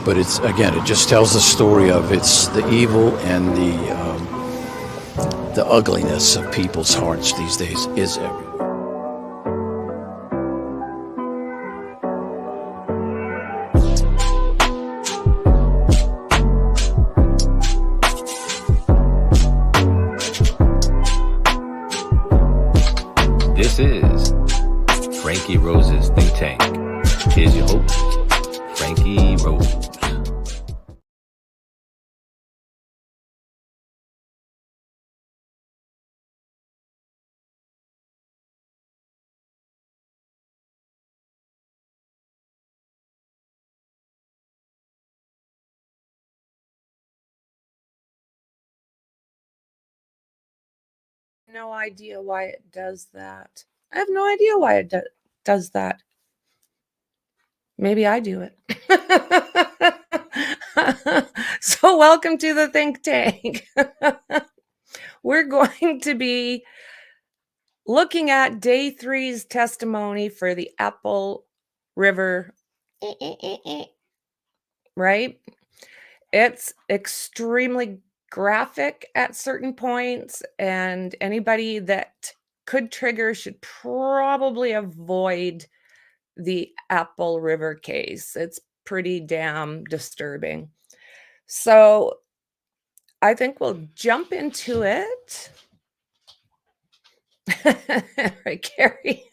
But it's, again, it just tells the story of it's the evil and the ugliness of people's hearts these days is everywhere. This is Franky Rose's Think Tank. Here's your host, Franky Rose. No idea why it does that. I have no idea why it does that. Maybe I do it. So welcome to the Think Tank. We're going to be looking at day 3's testimony for the Apple River, right? It's extremely graphic at certain points, and anybody that could trigger should probably avoid the Apple River case. It's pretty damn disturbing. So I think we'll jump into it. Right, Carrie?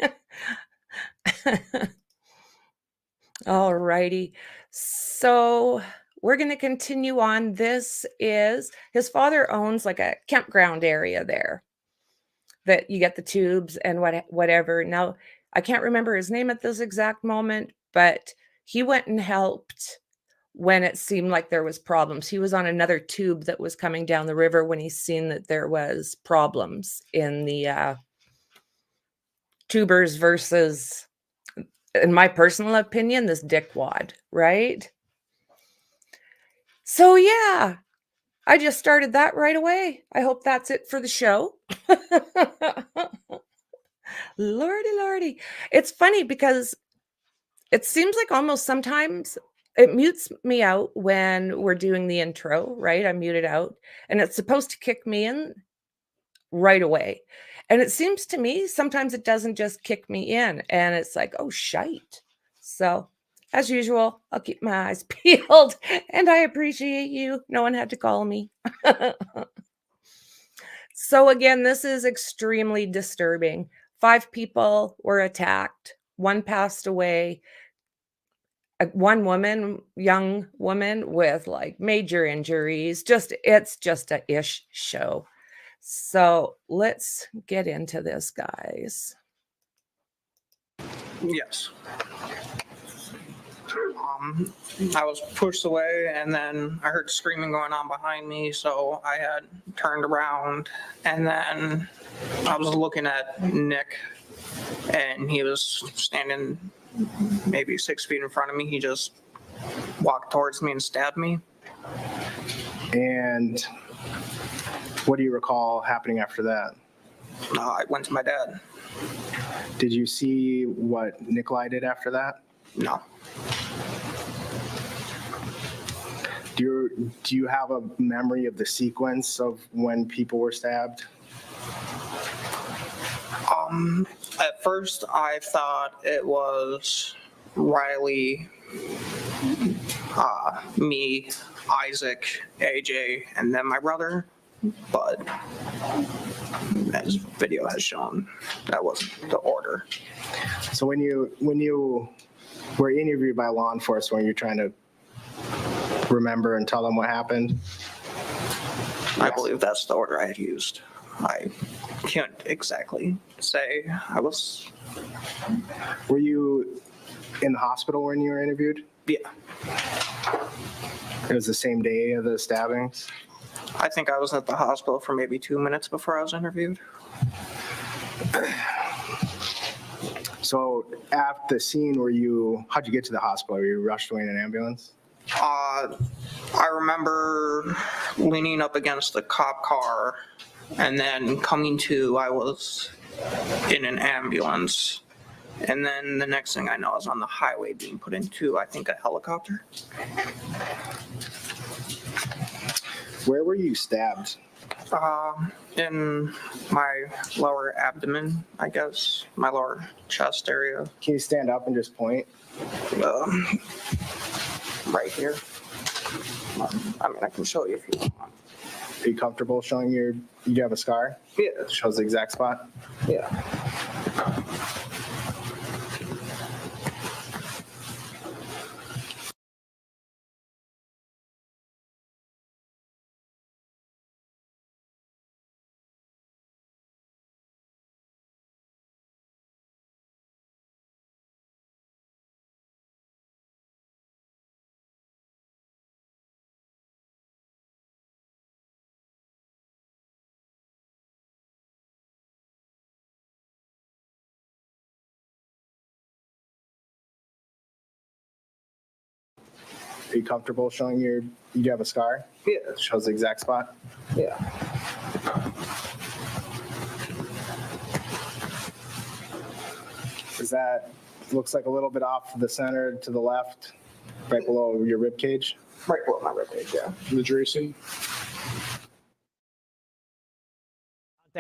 All righty. So we're going to continue on. This is, his father owns like a campground area there that you get the tubes and whatever. Now, I can't remember his name at this exact moment, but he went and helped when it seemed like there was problems. He was on another tube that was coming down the river when he seen that there was problems in the tubers versus, in my personal opinion, this dickwad, right? So yeah, I just started that right away. I hope that's it for the show. Lordy. It's funny because it seems like almost sometimes it mutes me out when we're doing the intro, right? I mute it out and it's supposed to kick me in right away. And it seems to me sometimes it doesn't just kick me in and it's like, oh, shite. So as usual, I'll keep my eyes peeled and I appreciate you. No one had to call me. So again, this is extremely disturbing. 5 people were attacked. 1 passed away. One woman, young woman with like major injuries. It's just a ish show. So let's get into this, guys. Yes. I was pushed away and then I heard screaming going on behind me, so I had turned around and then I was looking at Nick and he was standing maybe 6 feet in front of me. He just walked towards me and stabbed me. And what do you recall happening after that? I went to my dad. Did you see what Nicolae did after that? No. Do you have a memory of the sequence of when people were stabbed? At first I thought it was Riley, me, Isaac, AJ, and then my brother, but as video has shown, that wasn't the order. So when you were interviewed by law enforcement, you're trying to remember and tell them what happened? I believe that's the order I had used. I can't exactly say. Were you in the hospital when you were interviewed? Yeah. It was the same day of the stabbings? I think I was at the hospital for maybe 2 minutes before I was interviewed. So at the scene, how'd you get to the hospital? Were you rushed away in an ambulance? I remember leaning up against the cop car and then coming to, I was in an ambulance. And then the next thing I know, I was on the highway being put into, I think, a helicopter. Where were you stabbed? In my lower abdomen, I guess, my lower chest area, Can you stand up and just point? right here. I mean, I can show you if you want. Are you comfortable showing you have a scar? Yeah. It shows the exact spot. Yeah. Are you comfortable showing you have a scar? Yeah. It shows the exact spot. Yeah. Is that looks like a little bit off the center to the left, right below your rib cage? Right below my ribcage, yeah. From the jury scene.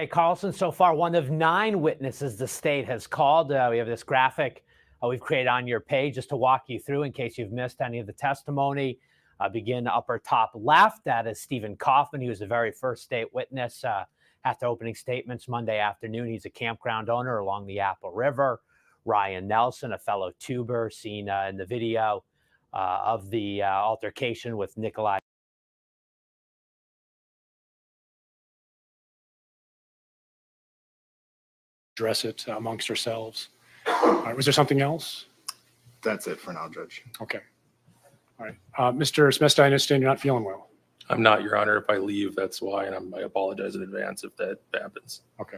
Carlson, so far one of 9 witnesses the state has called. We have this graphic we've created on your page just to walk you through in case you've missed any of the testimony. Begin upper top left. That is Stephen Kaufman. He was the very first state witness after opening statements Monday afternoon. He's a campground owner along the Apple River. Ryan Nelson, a fellow tuber, seen in the video of the altercation with Nicolae. Address it amongst ourselves. All right, was there something else? That's it for now, Judge. Okay. All right. Mr. Smith, I understand you're not feeling well. I'm not, Your Honor. If I leave, that's why, and I apologize in advance if that happens. Okay.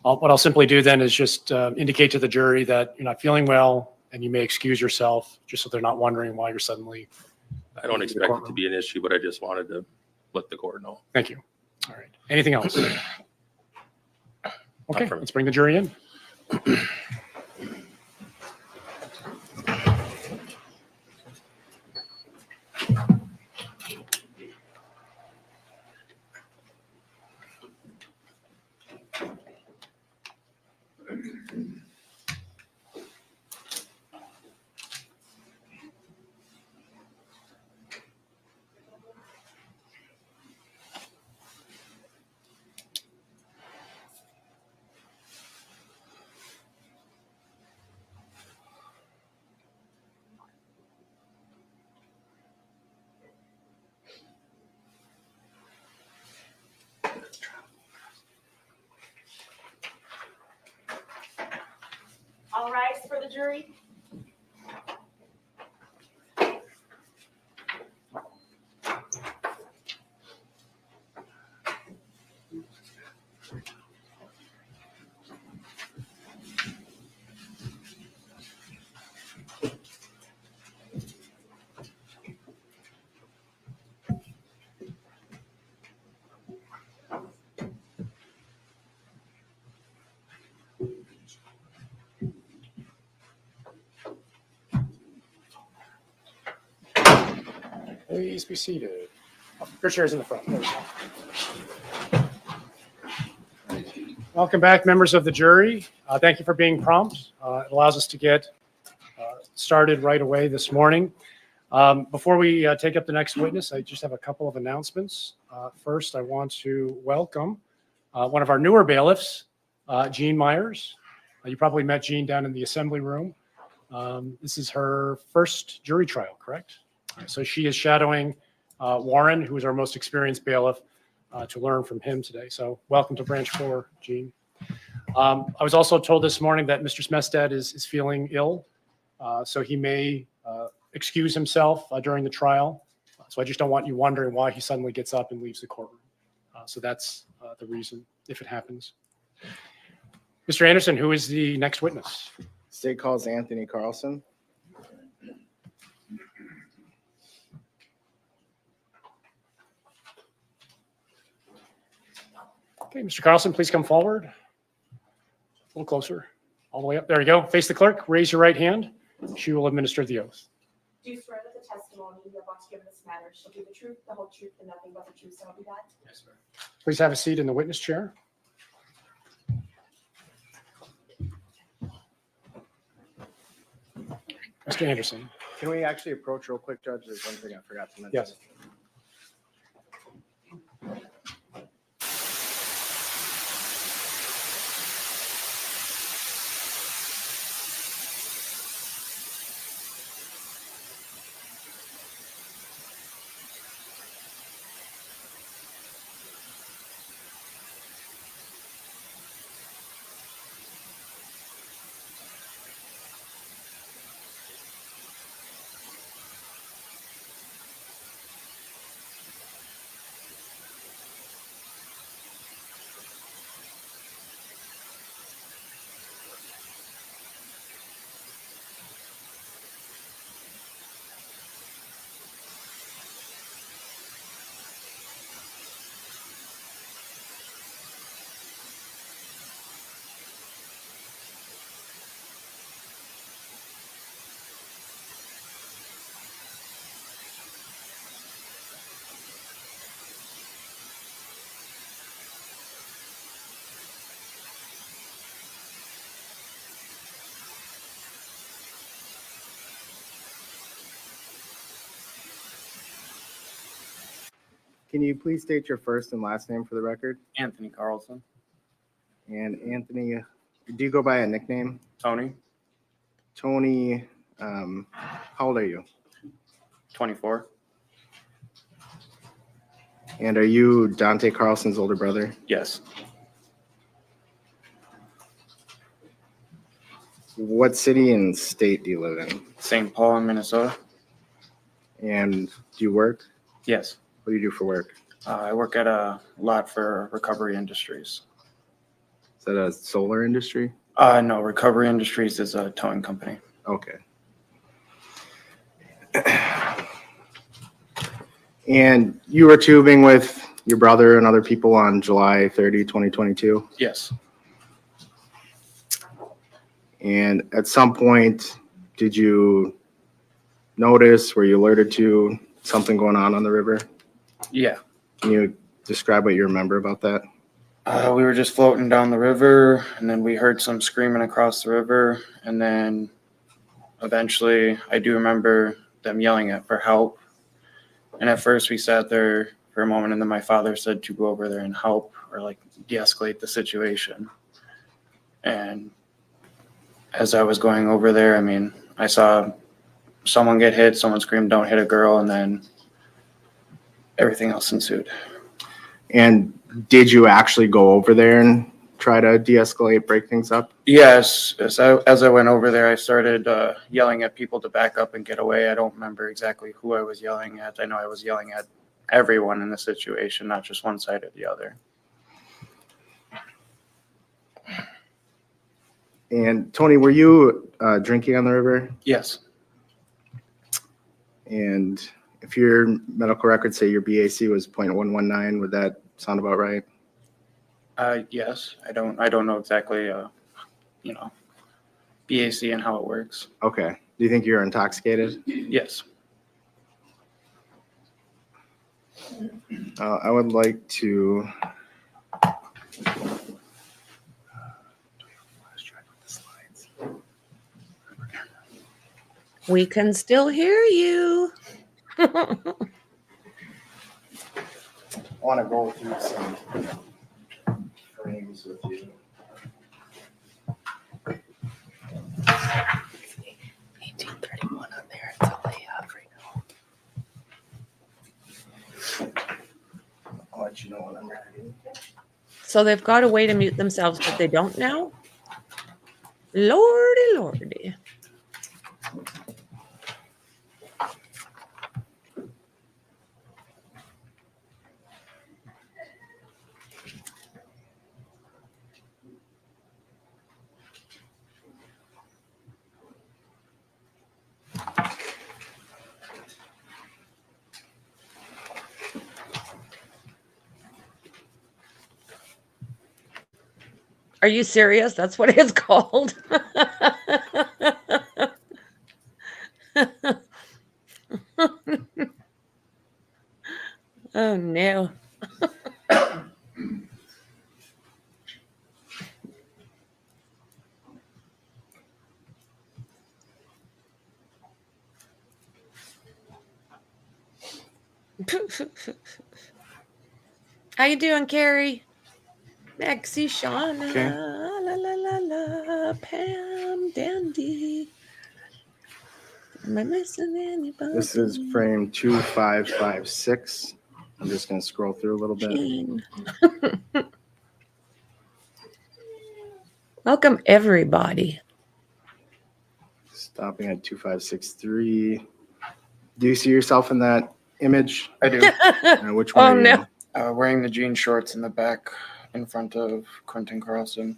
What I'll simply do then is just indicate to the jury that you're not feeling well and you may excuse yourself, just so they're not wondering why you're suddenly. I don't expect it to be an issue, but I just wanted to let the court know. Thank you. All right. Anything else? Okay, from me. let's bring the jury in. All rise for the jury. Please be seated. Your chair's in the front. There we go. Welcome back, members of the jury. Thank you for being prompt. It allows us to get started right away this morning. Before we take up the next witness, I just have a couple of announcements. First, I want to welcome one of our newer bailiffs, Jean Myers. You probably met Jean down in the assembly room. This is her first jury trial, correct? So she is shadowing Warren, who is our most experienced bailiff, to learn from him today. So welcome to Branch 4, Jean. I was also told this morning that Mr. Smestad is feeling ill, so he may excuse himself during the trial. So I just don't want you wondering why he suddenly gets up and leaves the courtroom. So that's the reason, if it happens. Mr. Anderson, who is the next witness? State calls Anthony Carlson. Okay, Mr. Carlson, please come forward. A little closer, all the way up. There you go. Face the clerk. Raise your right hand. She will administer the oath. Do you swear that the testimony you're about to give in this matter shall be the truth, the whole truth, and nothing but the truth. So help me God. Yes, sir. Please have a seat in the witness chair. Mr. Anderson. Can we actually approach real quick, Judge? There's one thing I forgot to mention. Yes. Can you please state your first and last name for the record? Anthony Carlson. And Anthony, do you go by a nickname? Tony, Tony, how old are you? 24. And are you Dante Carlson's older brother? Yes. What city and state do you live in? St. Paul in Minnesota. And do you work? Yes. What do you do for work? I work at a lot for Recovery Industries. Is that a solar industry? No, Recovery Industries is a towing company. Okay. And you were tubing with your brother and other people on July 30, 2022? Yes. And at some point, did you notice, were you alerted to something going on the river? Yeah. Can you describe what you remember about that? We were just floating down the river, and then we heard some screaming across the river, and then eventually I do remember them yelling for help. And at first we sat there for a moment, and then my father said to go over there and help or like de-escalate the situation. And as I was going over there, I mean, I saw someone get hit, someone screamed, "Don't hit a girl," and then everything else ensued. And did you actually go over there and try to de-escalate, break things up? Yes. As I went over there, I started yelling at people to back up and get away. I don't remember exactly who I was yelling at. I know I was yelling at everyone in the situation, not just one side or the other. And Tony, were you drinking on the river? Yes. And if your medical records say your BAC was 0.119, would that sound about right? Yes. I don't know exactly, BAC and how it works. Okay. Do you think you're intoxicated? Yes. I would like to. We can still hear you. I want to go through some frames with you. 1831 on there. It's all I have right now. I'll let you know when I'm ready. So they've got a way to mute themselves, but they don't now? Lordy, lordy. Are you serious? That's what it's called. Oh no. How you doing, Carrie? Maxie, Shauna, Okay. la la la la, Pam, Dandy. Am I missing anybody? This is frame 2556. I'm just going to scroll through a little bit. Jean. Welcome, everybody. Stopping at 2563. Do you see yourself in that image? I do. Which one Oh, are you? no. Wearing the jean shorts in the back in front of Quentin Carlson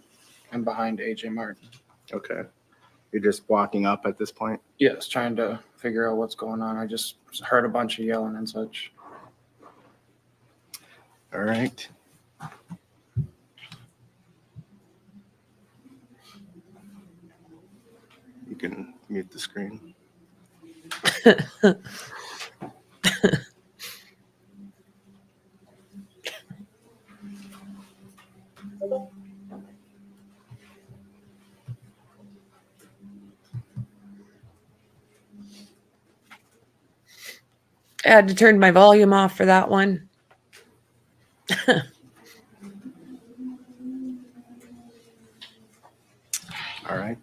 and behind AJ Martin. Okay. You're just walking up at this point? Yes, trying to figure out what's going on. I just heard a bunch of yelling and such. All right. You can mute the screen. I had to turn my volume off for that one. All right.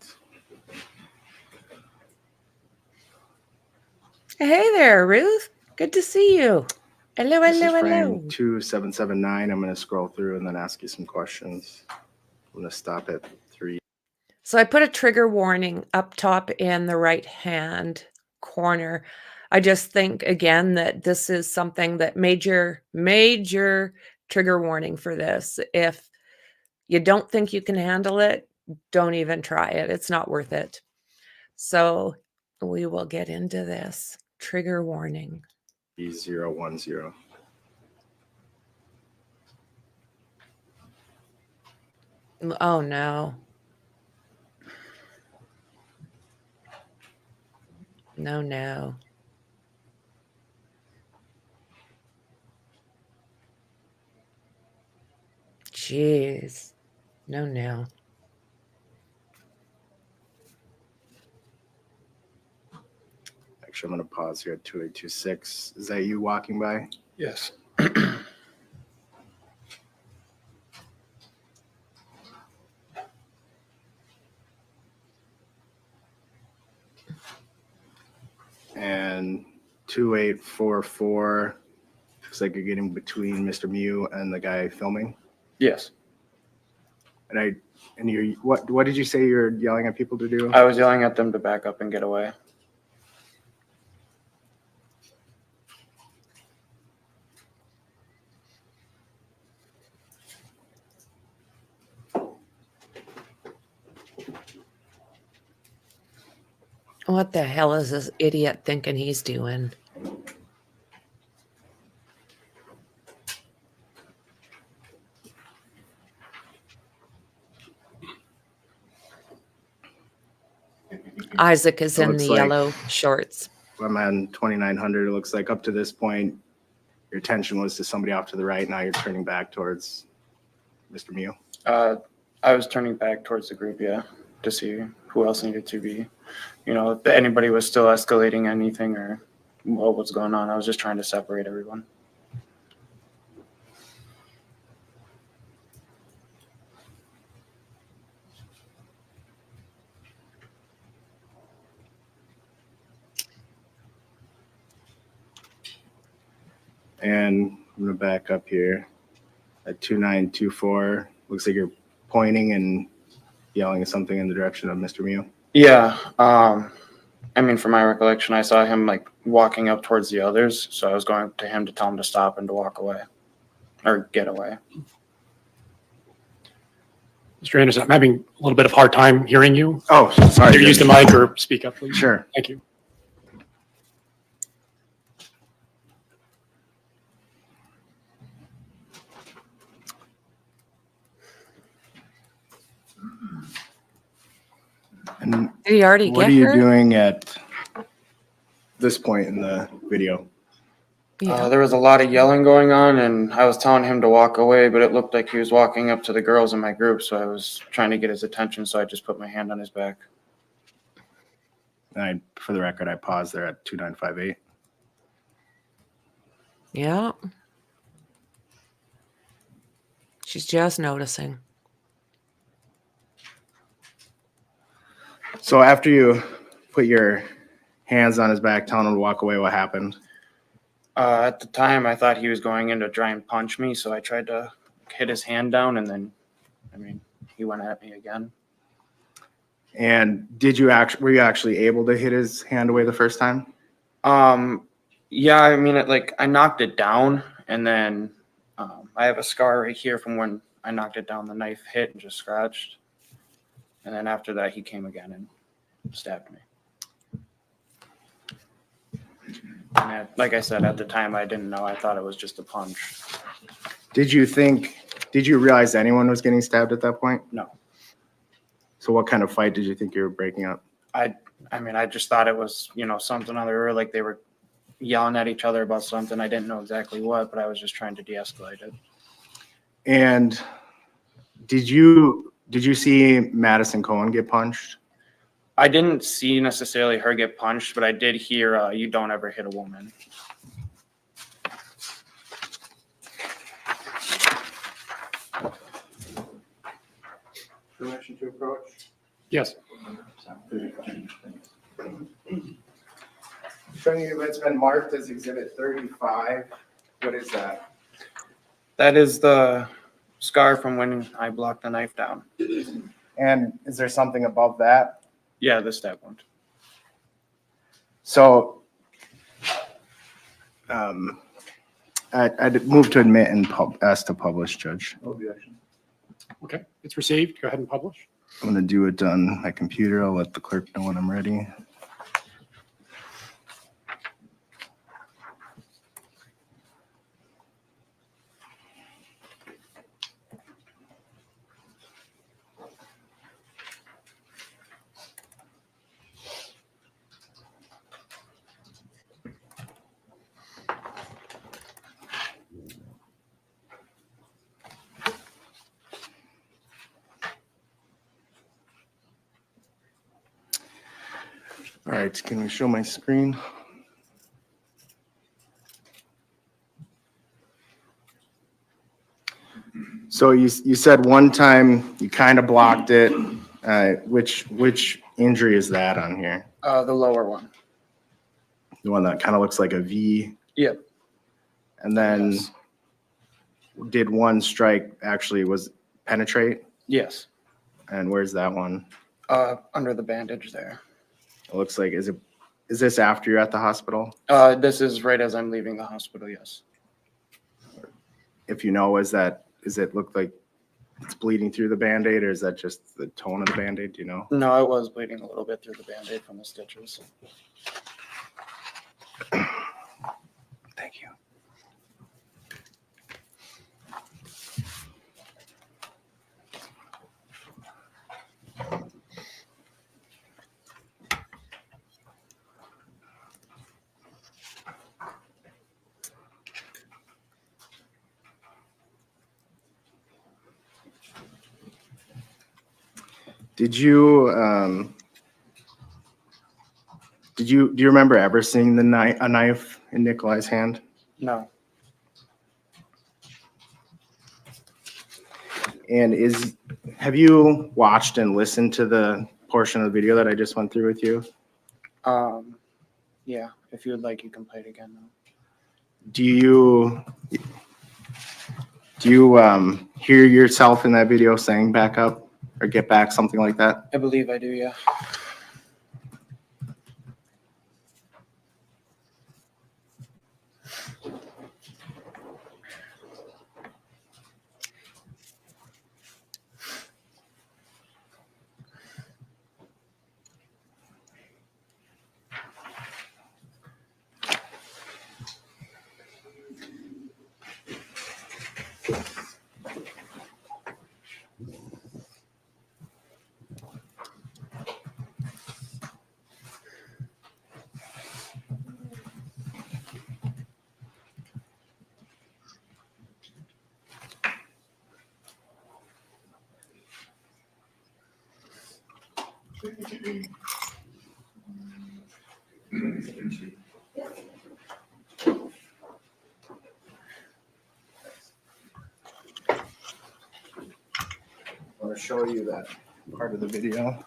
Hey there, Ruth. Good to see you. Hello, This hello, is frame hello. 2779. I'm going to scroll through and then ask you some questions. I'm going to stop at 3. So I put a trigger warning up top in the right hand corner. I just think again that this is something that major trigger warning for this. If you don't think you can handle it, don't even try it. It's not worth it. So we will get into this. Trigger warning. 010. Oh no. No, no. Jeez. No, no. Actually, I'm going to pause here at 2826. Is that you walking by? Yes. And 2844. Looks like you're getting between Mr. Mew and the guy filming. Yes. And you what did you say you're yelling at people to do? I was yelling at them to back up and get away. What the hell is this idiot thinking he's doing? Isaac is It in looks the like- yellow shorts. I'm on 2900. It looks like up to this point, your attention was to somebody off to the right. Now you're turning back towards Mr. Mew. I was turning back towards the group, yeah, to see who else needed to be, if anybody was still escalating anything or what was going on. I was just trying to separate everyone. And I'm going to back up here at 2924. Looks like you're pointing and yelling something in the direction of Mr. Mew. Yeah. From my recollection, I saw him walking up towards the others. So I was going to him to tell him to stop and to walk away or get away. Mr. Anderson, I'm having a little bit of hard time hearing you. Oh, sorry. Either use the mic or speak up, please. Sure. Thank you. And Did he already what get are you her? doing at this point in the video? Yeah. There was a lot of yelling going on, and I was telling him to walk away, but it looked like he was walking up to the girls in my group, so I was trying to get his attention, so I just put my hand on his back. And for the record, I paused there at 2958. Yeah. She's just noticing. So after you put your hands on his back, telling him to walk away, what happened? At the time, I thought he was going in to try and punch me, so I tried to hit his hand down, and then, he went at me again. And were you actually able to hit his hand away the first time? Yeah, I knocked it down, and then I have a scar right here from when I knocked it down. The knife hit and just scratched. And then after that, he came again and stabbed me. And like I said, at the time, I didn't know. I thought it was just a punch. Did you realize anyone was getting stabbed at that point? No. So what kind of fight did you think you were breaking up? I just thought it was, something on the river, like they were yelling at each other about something. I didn't know exactly what, but I was just trying to de-escalate it. And did you see Madison Cohen get punched? I didn't see necessarily her get punched, but I did hear, "You don't ever hit a woman." Permission to approach? Yes. Showing you what's been marked as Exhibit 35. What is that? That is the scar from when I blocked the knife down. And is there something above that? Yeah, the stab wound. So I'd move to admit and ask to publish, Judge. Okay, it's received. Go ahead and publish. I'm going to do it on my computer. I'll let the clerk know when I'm ready. All right, can we show my screen? So you said one time you kind of blocked it. Which injury is that on here? The lower one. The one that kind of looks like a V? Yep. And then Yes. Did one strike actually penetrate? Yes. And where's that one? Under the bandage there. It looks like, is this after you're at the hospital? This is right as I'm leaving the hospital, yes. If you know, does it look like it's bleeding through the Band-Aid, or is that just the tone of the Band-Aid, do you know? No, it was bleeding a little bit through the Band-Aid from the stitches. Thank you. Do you remember ever seeing a knife in Nicolae's hand? No. And have you watched and listened to the portion of the video that I just went through with you? Yeah, if you would like, you can play it again now. Do you hear yourself in that video saying back up or get back, something like that? I believe I do, yeah. I want to show you that part of the video.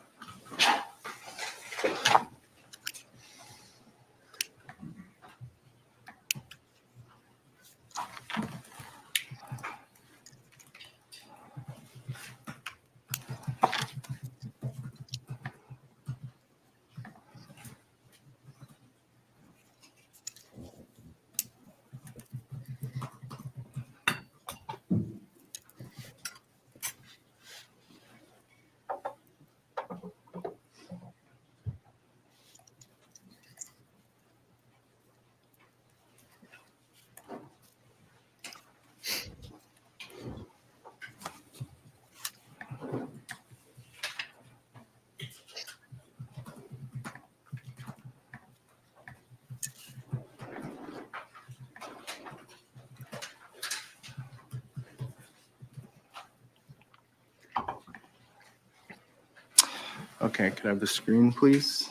Okay, could I have the screen, please?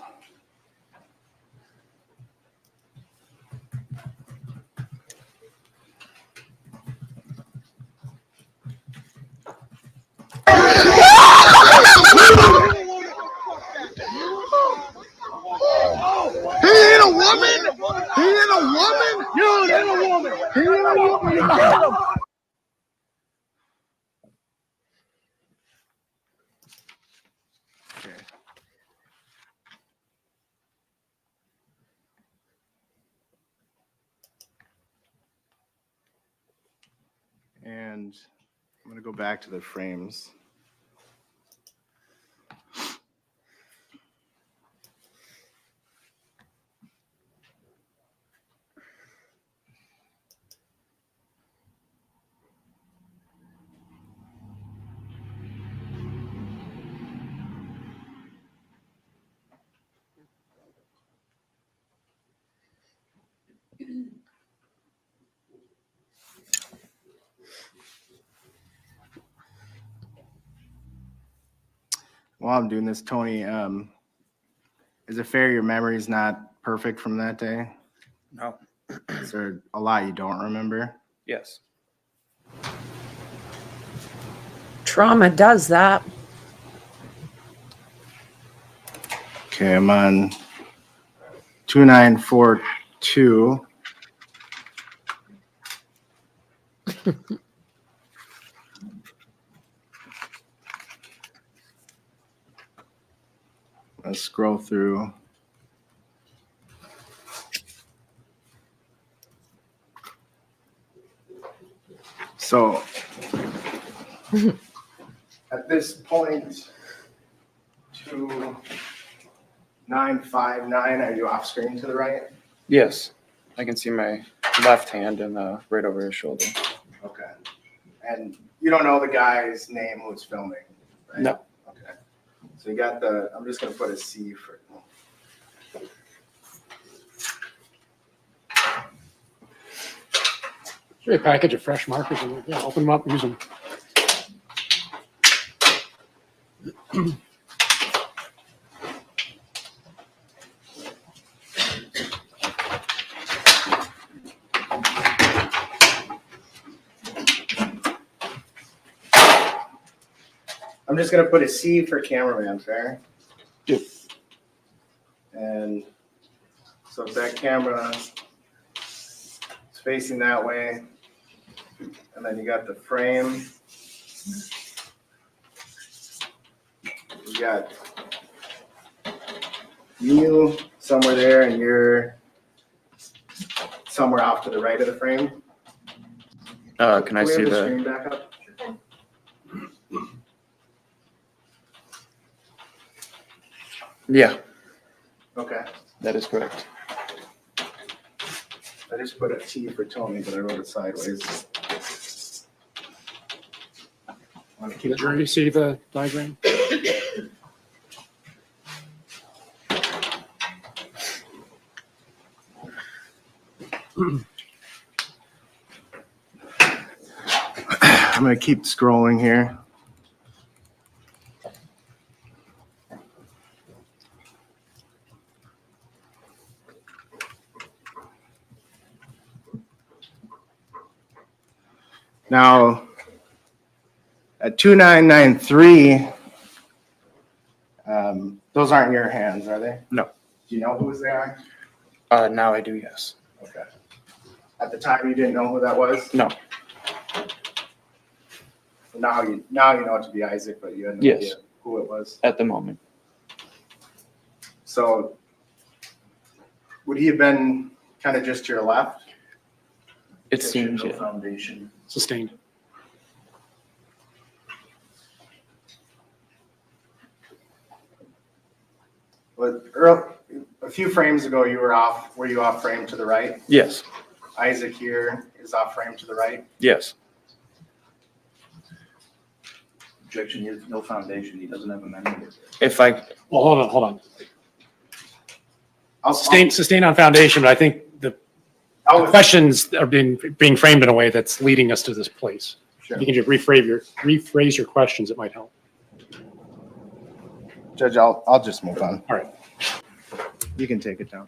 Okay. And I'm going to go back to the frames. While I'm doing this, Tony, is it fair your memory is not perfect from that day? No. Is there a lot you don't remember? Yes. Trauma does that. Okay, I'm on 2942. Let's scroll through. So at this point, 2959, are you off screen to the right? Yes. I can see my left hand and right over his shoulder. Okay. And you don't know the guy's name who's filming, right? No. Okay. So you got the, I'm just going to put a C for. A package of fresh markers and yeah, open them up, use them. I'm just going to put a C for cameraman, fair? Yep. And so if that camera is facing that way, and then you got the frame, you got you somewhere there, and you're somewhere off to the right of the frame. Can I we see have the the? screen back up? Yeah, Okay. that is correct. I just put a T for Tony, but I wrote it sideways. Want to keep Did you see the diagram? I'm going to keep scrolling here. Now, at 2993, those aren't your hands, are they? No. Do you know whose they are? Now I do, yes. Okay. At the time, you didn't know who that was? No. Now you know it to be Isaac, but you had no Yes. idea who it was. At the moment. So would he have been kind of just to your left? It seems, No yeah. foundation. Sustained. But a few frames ago, were you off frame to the right? Yes. Isaac here is off frame to the right. Yes. Objection, he has no foundation, he doesn't have a memory. If I, Well, hold on. Sustain on foundation, but I think the questions are being framed in a way that's leading us to this place. Sure. If you can just rephrase your questions, it might help. Judge, I'll just move on. All right. You can take it down.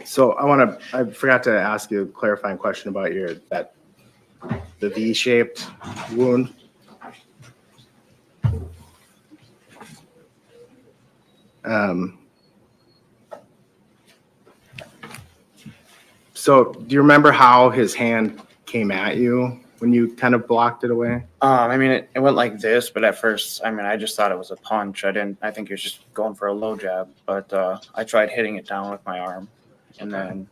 So I forgot to ask you a clarifying question about the V-shaped wound. So do you remember how his hand came at you when you kind of blocked it away? I mean, it went like this, but at first, I mean, I just thought it was a punch. I think he was just going for a low jab, but I tried hitting it down with my arm, and then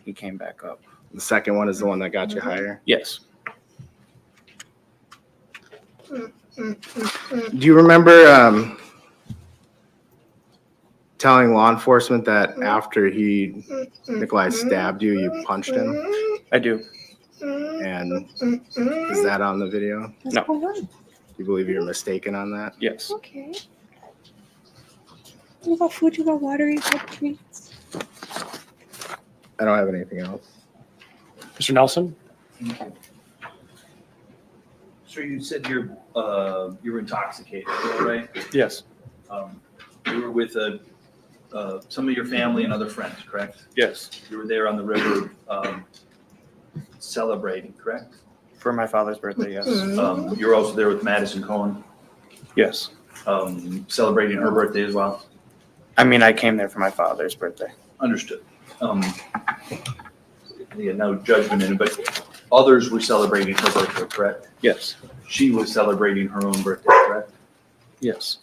he came back up. The second one is the one that got you higher? Yes. Do you remember telling law enforcement that after Nicolae stabbed you, you punched him? I do. And is that on the video? No. Do you believe you're mistaken on that? Yes. Okay. You got food, you got water, you got treats. I don't have anything else. Mr. Nelson? So you said you were intoxicated, right? Yes. You were with some of your family and other friends, correct? Yes. You were there on the river celebrating, correct? For my father's birthday, yes. You were also there with Madison Cohen, Yes. celebrating her birthday as well? I mean, I came there for my father's birthday. Understood. Yeah, no judgment in it, but others were celebrating her birthday, correct? Yes. She was celebrating her own birthday, correct? Yes.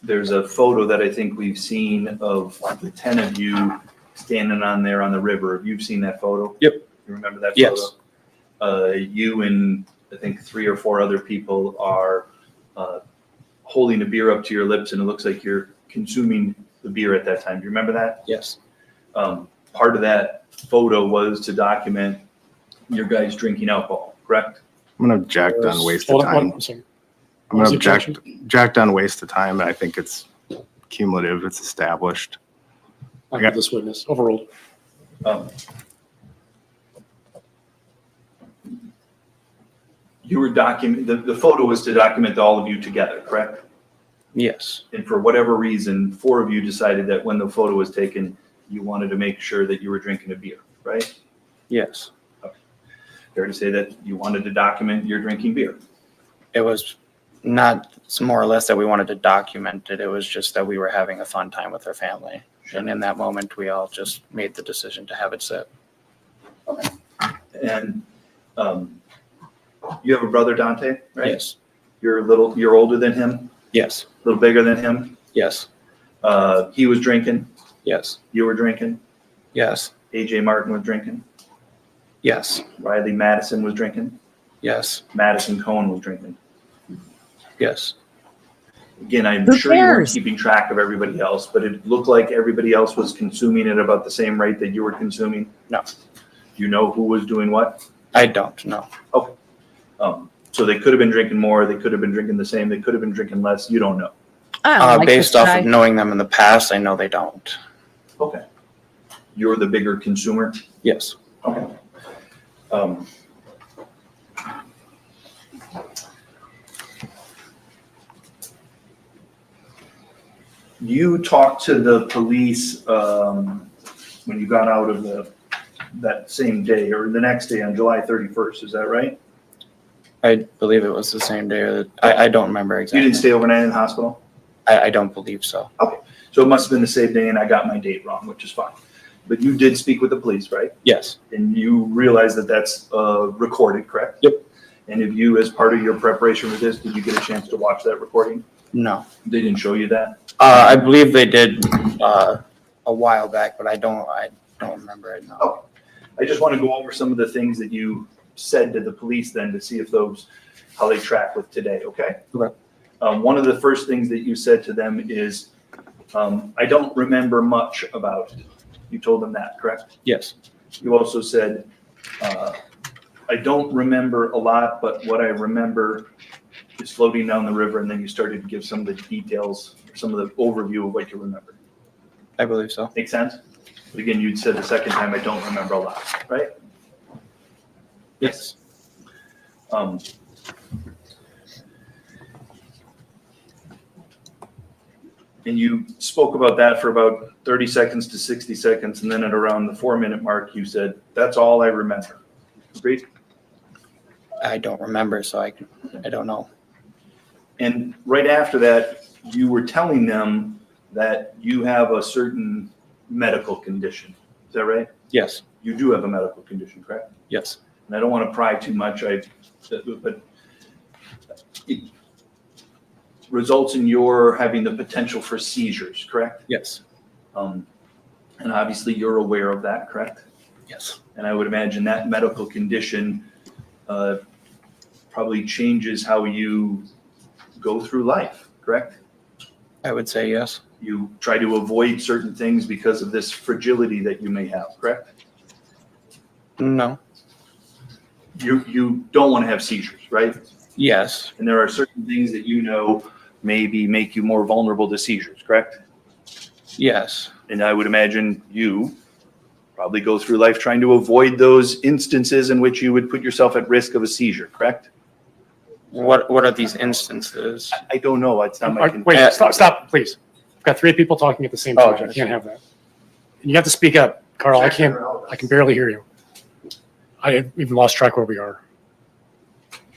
There's a photo that I think we've seen of the 10 of you standing on there on the river. Have you seen that photo? Yep. You remember that Yes. photo? You and I think 3 or 4 other people are holding a beer up to your lips, and it looks like you're consuming the beer at that time. Do you remember that? Yes. Part of that photo was to document your guys drinking alcohol, correct? I'm going to object on waste of Hold on, time. I'm sorry. I'm What going was to the object on waste of time. I think it's cumulative. It's established. I got this witness. Overruled. You were the photo was to document all of you together, correct? Yes. And for whatever reason, 4 of you decided that when the photo was taken, you wanted to make sure that you were drinking a beer, right? Yes. Fair to say that you wanted to document your drinking beer. It was not, it's more or less that we wanted to document it. It was just that we were having a fun time with our family. And in that moment, we all just made the decision to have it sit. And you have a brother, Dante, right? Yes. You're older than him, Yes. a little bigger than him. Yes. He was drinking, Yes. you were drinking, Yes. AJ Martin was drinking, Yes. Riley Madison was drinking, Yes. Madison Cohen was drinking. Yes. Again, I'm Who sure you weren't cares? keeping track of everybody else, but it looked like everybody else was consuming at about the same rate that you were consuming. No. Do you know who was doing what? I don't know. So they could have been drinking more, they could have been drinking the same, they could have been drinking less, you don't know. I don't like Based this off guy. of knowing them in the past, I know they don't. Okay. You're the bigger consumer? Yes. Okay. You talked to the police when you got out of that same day or the next day on July 31st, is that right? I believe it was the same day. I don't remember exactly. You didn't stay overnight in the hospital? I don't believe so. Okay, so it must have been the same day and I got my date wrong, which is fine. But you did speak with the police, right? Yes. And you realize that that's recorded, correct? Yep. And if you, as part of your preparation for this, did you get a chance to watch that recording? No. They didn't show you that? I believe they did a while back, but I don't remember it now. Okay. I just want to go over some of the things that you said to the police then to see if how they track with today, okay? Okay. One of the first things that you said to them is, I don't remember much about it. You told them that, correct? Yes. You also said, I don't remember a lot, but what I remember is floating down the river, and then you started to give some of the details, some of the overview of what you remember. I believe so. Make sense? But again, you'd said the second time, I don't remember a lot, right? Yes. And you spoke about that for about 30 seconds to 60 seconds, and then at around the 4-minute mark, you said, that's all I remember. Agreed? I don't remember, so I don't know. And right after that, you were telling them that you have a certain medical condition. Is that right? Yes. You do have a medical condition, correct? Yes. And I don't want to pry too much, but it results in your having the potential for seizures, correct? Yes. And obviously you're aware of that, correct? Yes. And I would imagine that medical condition probably changes how you go through life, correct? I would say yes. You try to avoid certain things because of this fragility that you may have, correct? No. You don't want to have seizures, right? Yes. And there are certain things that you know maybe make you more vulnerable to seizures, correct? Yes. And I would imagine you probably go through life trying to avoid those instances in which you would put yourself at risk of a seizure, correct? What are these instances? I don't know. It's not my Wait, stop, please. I've got 3 people talking at the same time. I can't have that. And you have to speak up, Carl. I can barely hear you. I even lost track where we are.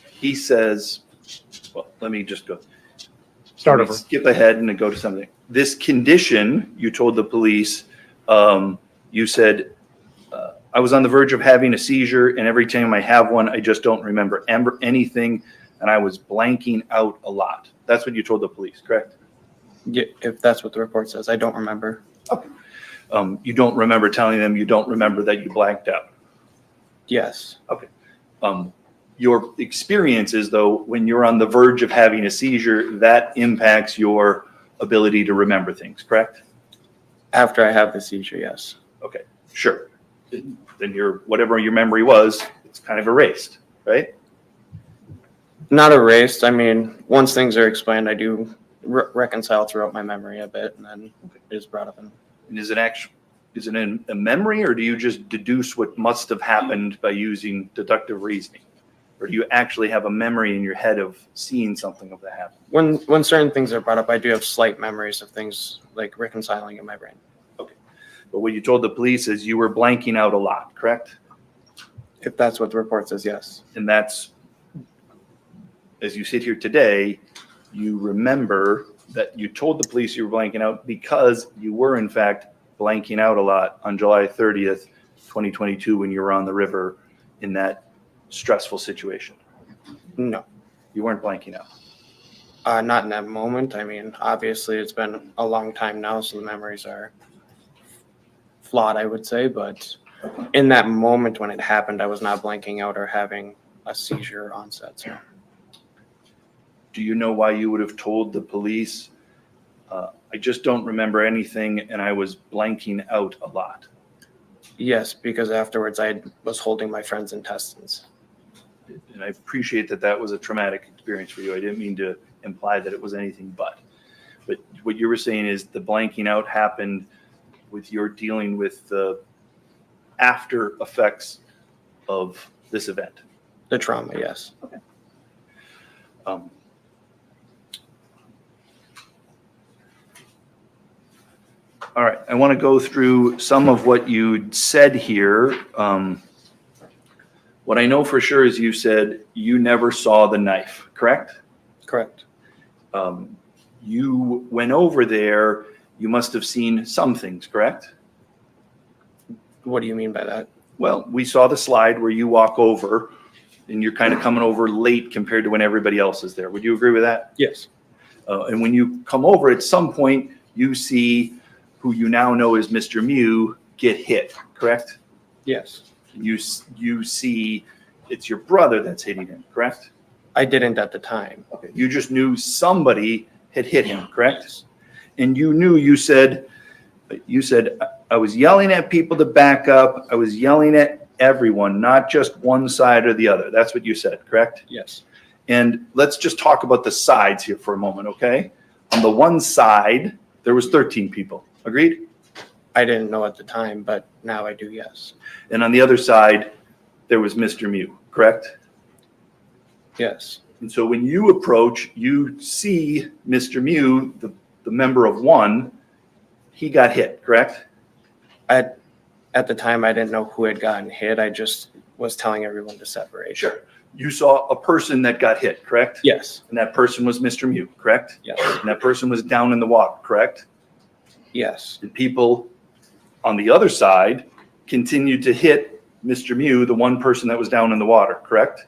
He says, well, let me just go. Start Let me over. skip ahead and then go to something. This condition, you told the police, you said, I was on the verge of having a seizure, and every time I have one, I just don't remember anything, and I was blanking out a lot. That's what you told the police, correct? Yeah, if that's what the report says, I don't remember. Okay. You don't remember telling them you don't remember that you blanked out? Yes. Okay. Your experiences, though, when you're on the verge of having a seizure, that impacts your ability to remember things, correct? After I have the seizure, yes. Okay, sure. Then whatever your memory was, it's kind of erased, right? Not erased. I mean, once things are explained, I do reconcile throughout my memory a bit, and then it is brought up. And is it in a memory, or do you just deduce what must have happened by using deductive reasoning? Or do you actually have a memory in your head of seeing something of that happen? when certain things are brought up, I do have slight memories of things like reconciling in my brain. Okay. But what you told the police is you were blanking out a lot, correct? If that's what the report says, yes. And that's, as you sit here today, you remember that you told the police you were blanking out because you were, in fact, blanking out a lot on July 30th, 2022, when you were on the river in that stressful situation. No. You weren't blanking out. Not in that moment. I mean, obviously, it's been a long time now, so the memories are flawed, I would say. But in that moment when it happened, I was not blanking out or having a seizure onset. So. Do you know why you would have told the police, I just don't remember anything and I was blanking out a lot? Yes, because afterwards I was holding my friend's intestines. And I appreciate that that was a traumatic experience for you. I didn't mean to imply that it was anything but what you were saying is the blanking out happened with your dealing with the after effects of this event? The trauma, yes. Um, all right, I want to go through some of what you said here. What I know for sure is you said you never saw the knife, correct? Correct. You went over there, you must have seen some things, correct? What do you mean by that? Well, we saw the slide where you walk over and you're kind of coming over late compared to when everybody else is there. Would you agree with that? Yes. And when you come over, at some point, you see who you now know as Mr. Mew get hit, correct? Yes. You see it's your brother that's hitting him, correct? I didn't at the time. Okay. You just knew somebody had hit him, correct? And you knew, you said, I was yelling at people to back up. I was yelling at everyone, not just one side or the other. That's what you said, correct? Yes. And let's just talk about the sides here for a moment, okay? On the one side, there was 13 people. Agreed? I didn't know at the time, but now I do, yes. And on the other side, there was Mr. Mew, correct? Yes. And so when you approach, you see Mr. Mew, the member of one, he got hit, correct? At the time, I didn't know who had gotten hit. I just was telling everyone to separate. Sure. You saw a person that got hit, correct? Yes. And that person was Mr. Mew, correct? Yes. And that person was down in the water, correct? Yes. And people on the other side continued to hit Mr. Mew, the one person that was down in the water, correct?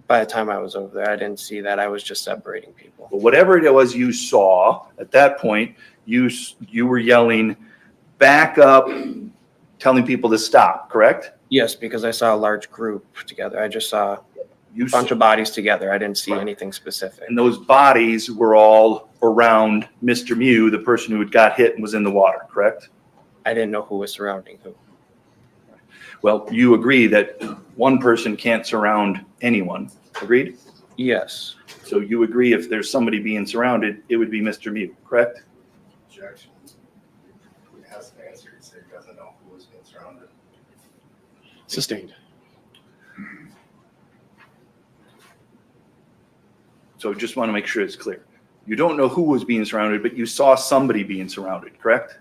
By the time I was over there, I didn't see that. I was just separating people. Well, whatever it was you saw at that point, you were yelling, back up, telling people to stop, correct? Yes, because I saw a large group together. I just saw a bunch of bodies together. I didn't see anything specific. And those bodies were all around Mr. Mew, the person who had got hit and was in the water, correct? I didn't know who was surrounding who. Well, you agree that one person can't surround anyone, agreed? Yes. So you agree if there's somebody being surrounded, it would be Mr. Mew, correct? Objection. He hasn't answered. He said he doesn't know who was being surrounded. Sustained. So just want to make sure it's clear. You don't know who was being surrounded, but you saw somebody being surrounded, correct?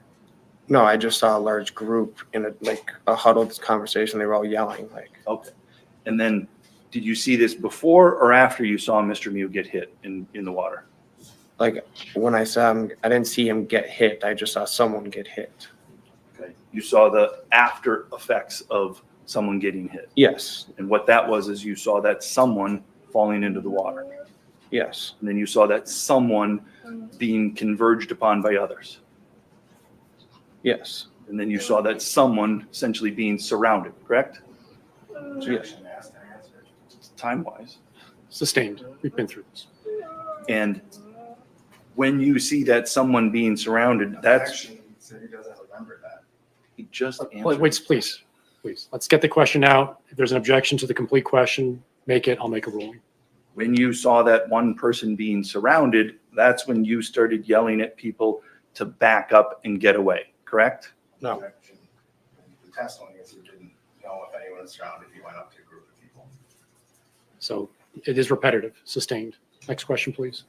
No, I just saw a large group in a huddled conversation. They were all yelling. Okay. And then did you see this before or after you saw Mr. Mew get hit in the water? When I saw him, I didn't see him get hit. I just saw someone get hit. Okay. You saw the after effects of someone getting hit. Yes. And what that was is you saw that someone falling into the water. Yes. And then you saw that someone being converged upon by others. Yes. And then you saw that someone essentially being surrounded, correct? Yes. Time-wise. Sustained. We've been through this. And when you see that someone being surrounded, that's... He said he doesn't remember that. He just answered. Wait, please. Let's get the question out. If there's an objection to the complete question, make it. I'll make a ruling. When you saw that one person being surrounded, that's when you started yelling at people to back up and get away, correct? No. Objection. The testimony is he didn't know if anyone was surrounded. He went up to a group of people. So it is repetitive. Sustained. Next question, please.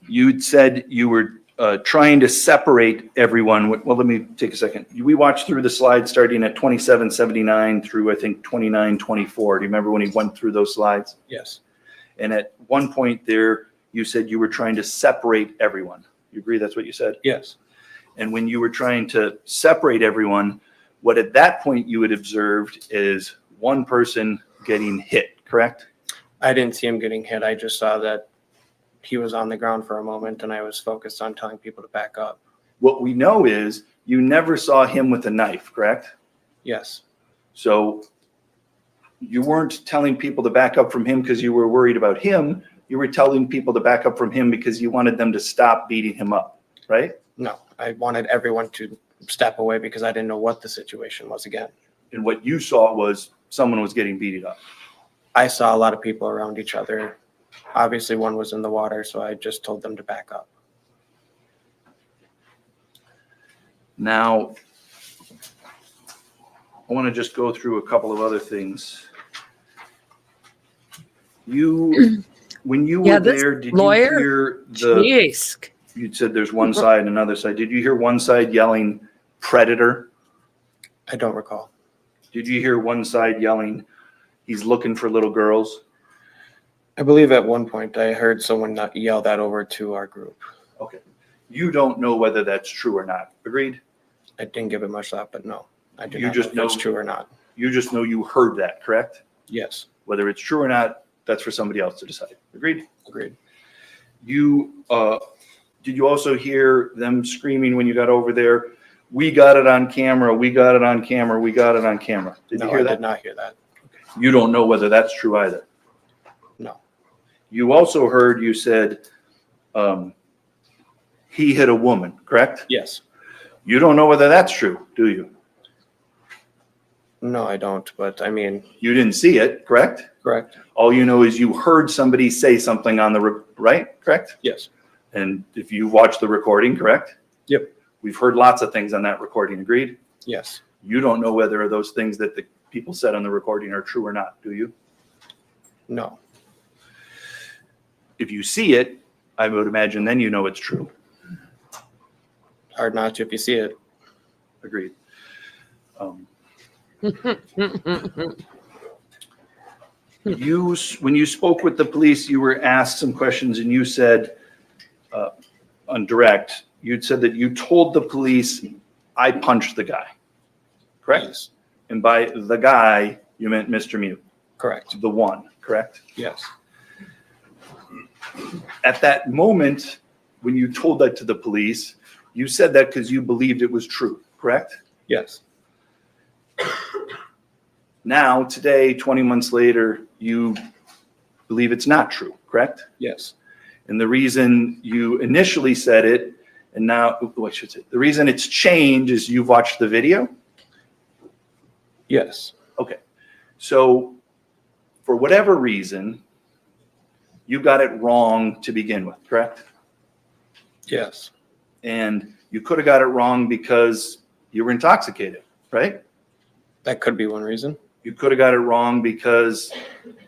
You said you were trying to separate everyone. Well, let me take a second. We watched through the slides starting at 2779 through, I think, 2924. Do you remember when he went through those slides? Yes. And at one point there, you said you were trying to separate everyone. You agree that's what you said? Yes. And when you were trying to separate everyone, what at that point you had observed is one person getting hit, correct? I didn't see him getting hit. I just saw that he was on the ground for a moment and I was focused on telling people to back up. What we know is you never saw him with a knife, correct? Yes. So you weren't telling people to back up from him because you were worried about him. You were telling people to back up from him because you wanted them to stop beating him up, right? No, I wanted everyone to step away because I didn't know what the situation was again. And what you saw was someone was getting beaten up. I saw a lot of people around each other. Obviously, one was in the water, so I just told them to back up. Now, I want to just go through a couple of other things. When you were this there, did lawyer, you hear Jeez. you said there's one side and another side. Did you hear one side yelling predator? I don't recall. Did you hear one side yelling, he's looking for little girls? I believe at one point I heard someone not yell that over to our group. Okay. You don't know whether that's true or not. Agreed? I didn't give it much thought, but no, I do You not just know if it's know- true or not. You just know you heard that, correct? Yes, Whether it's true or not, that's for somebody else to decide. Agreed? agreed. You, did you also hear them screaming when you got over there? We got it on camera. We got it on camera. We got it on camera. Did No, you hear I that? did not hear that. You don't know whether that's true either. No. You also heard you said he hit a woman, correct? Yes. You don't know whether that's true, do you? No, I don't, but I mean, You didn't see it, correct? correct. All you know is you heard somebody say something on the right, correct? Yes. And if you watched the recording, correct? Yep. We've heard lots of things on that recording, agreed? Yes. You don't know whether those things that the people said on the recording are true or not, do you? No. If you see it, I would imagine then you know it's true. Hard not to if you see it. Agreed. When you spoke with the police, you were asked some questions and you said, on direct, you'd said that you told the police, I punched the guy, correct? Yes. And by the guy, you meant Mr. Mew, Correct. the one, correct? Yes. At that moment, when you told that to the police, you said that because you believed it was true, correct? Yes. Now, today, 20 months later, you believe it's not true, correct? Yes. And the reason you initially said it, and now, I should say, the reason it's changed is you've watched the video? Yes. Okay. So, for whatever reason, you got it wrong to begin with, correct? Yes. And you could have got it wrong because you were intoxicated, right? That could be one reason. You could have got it wrong because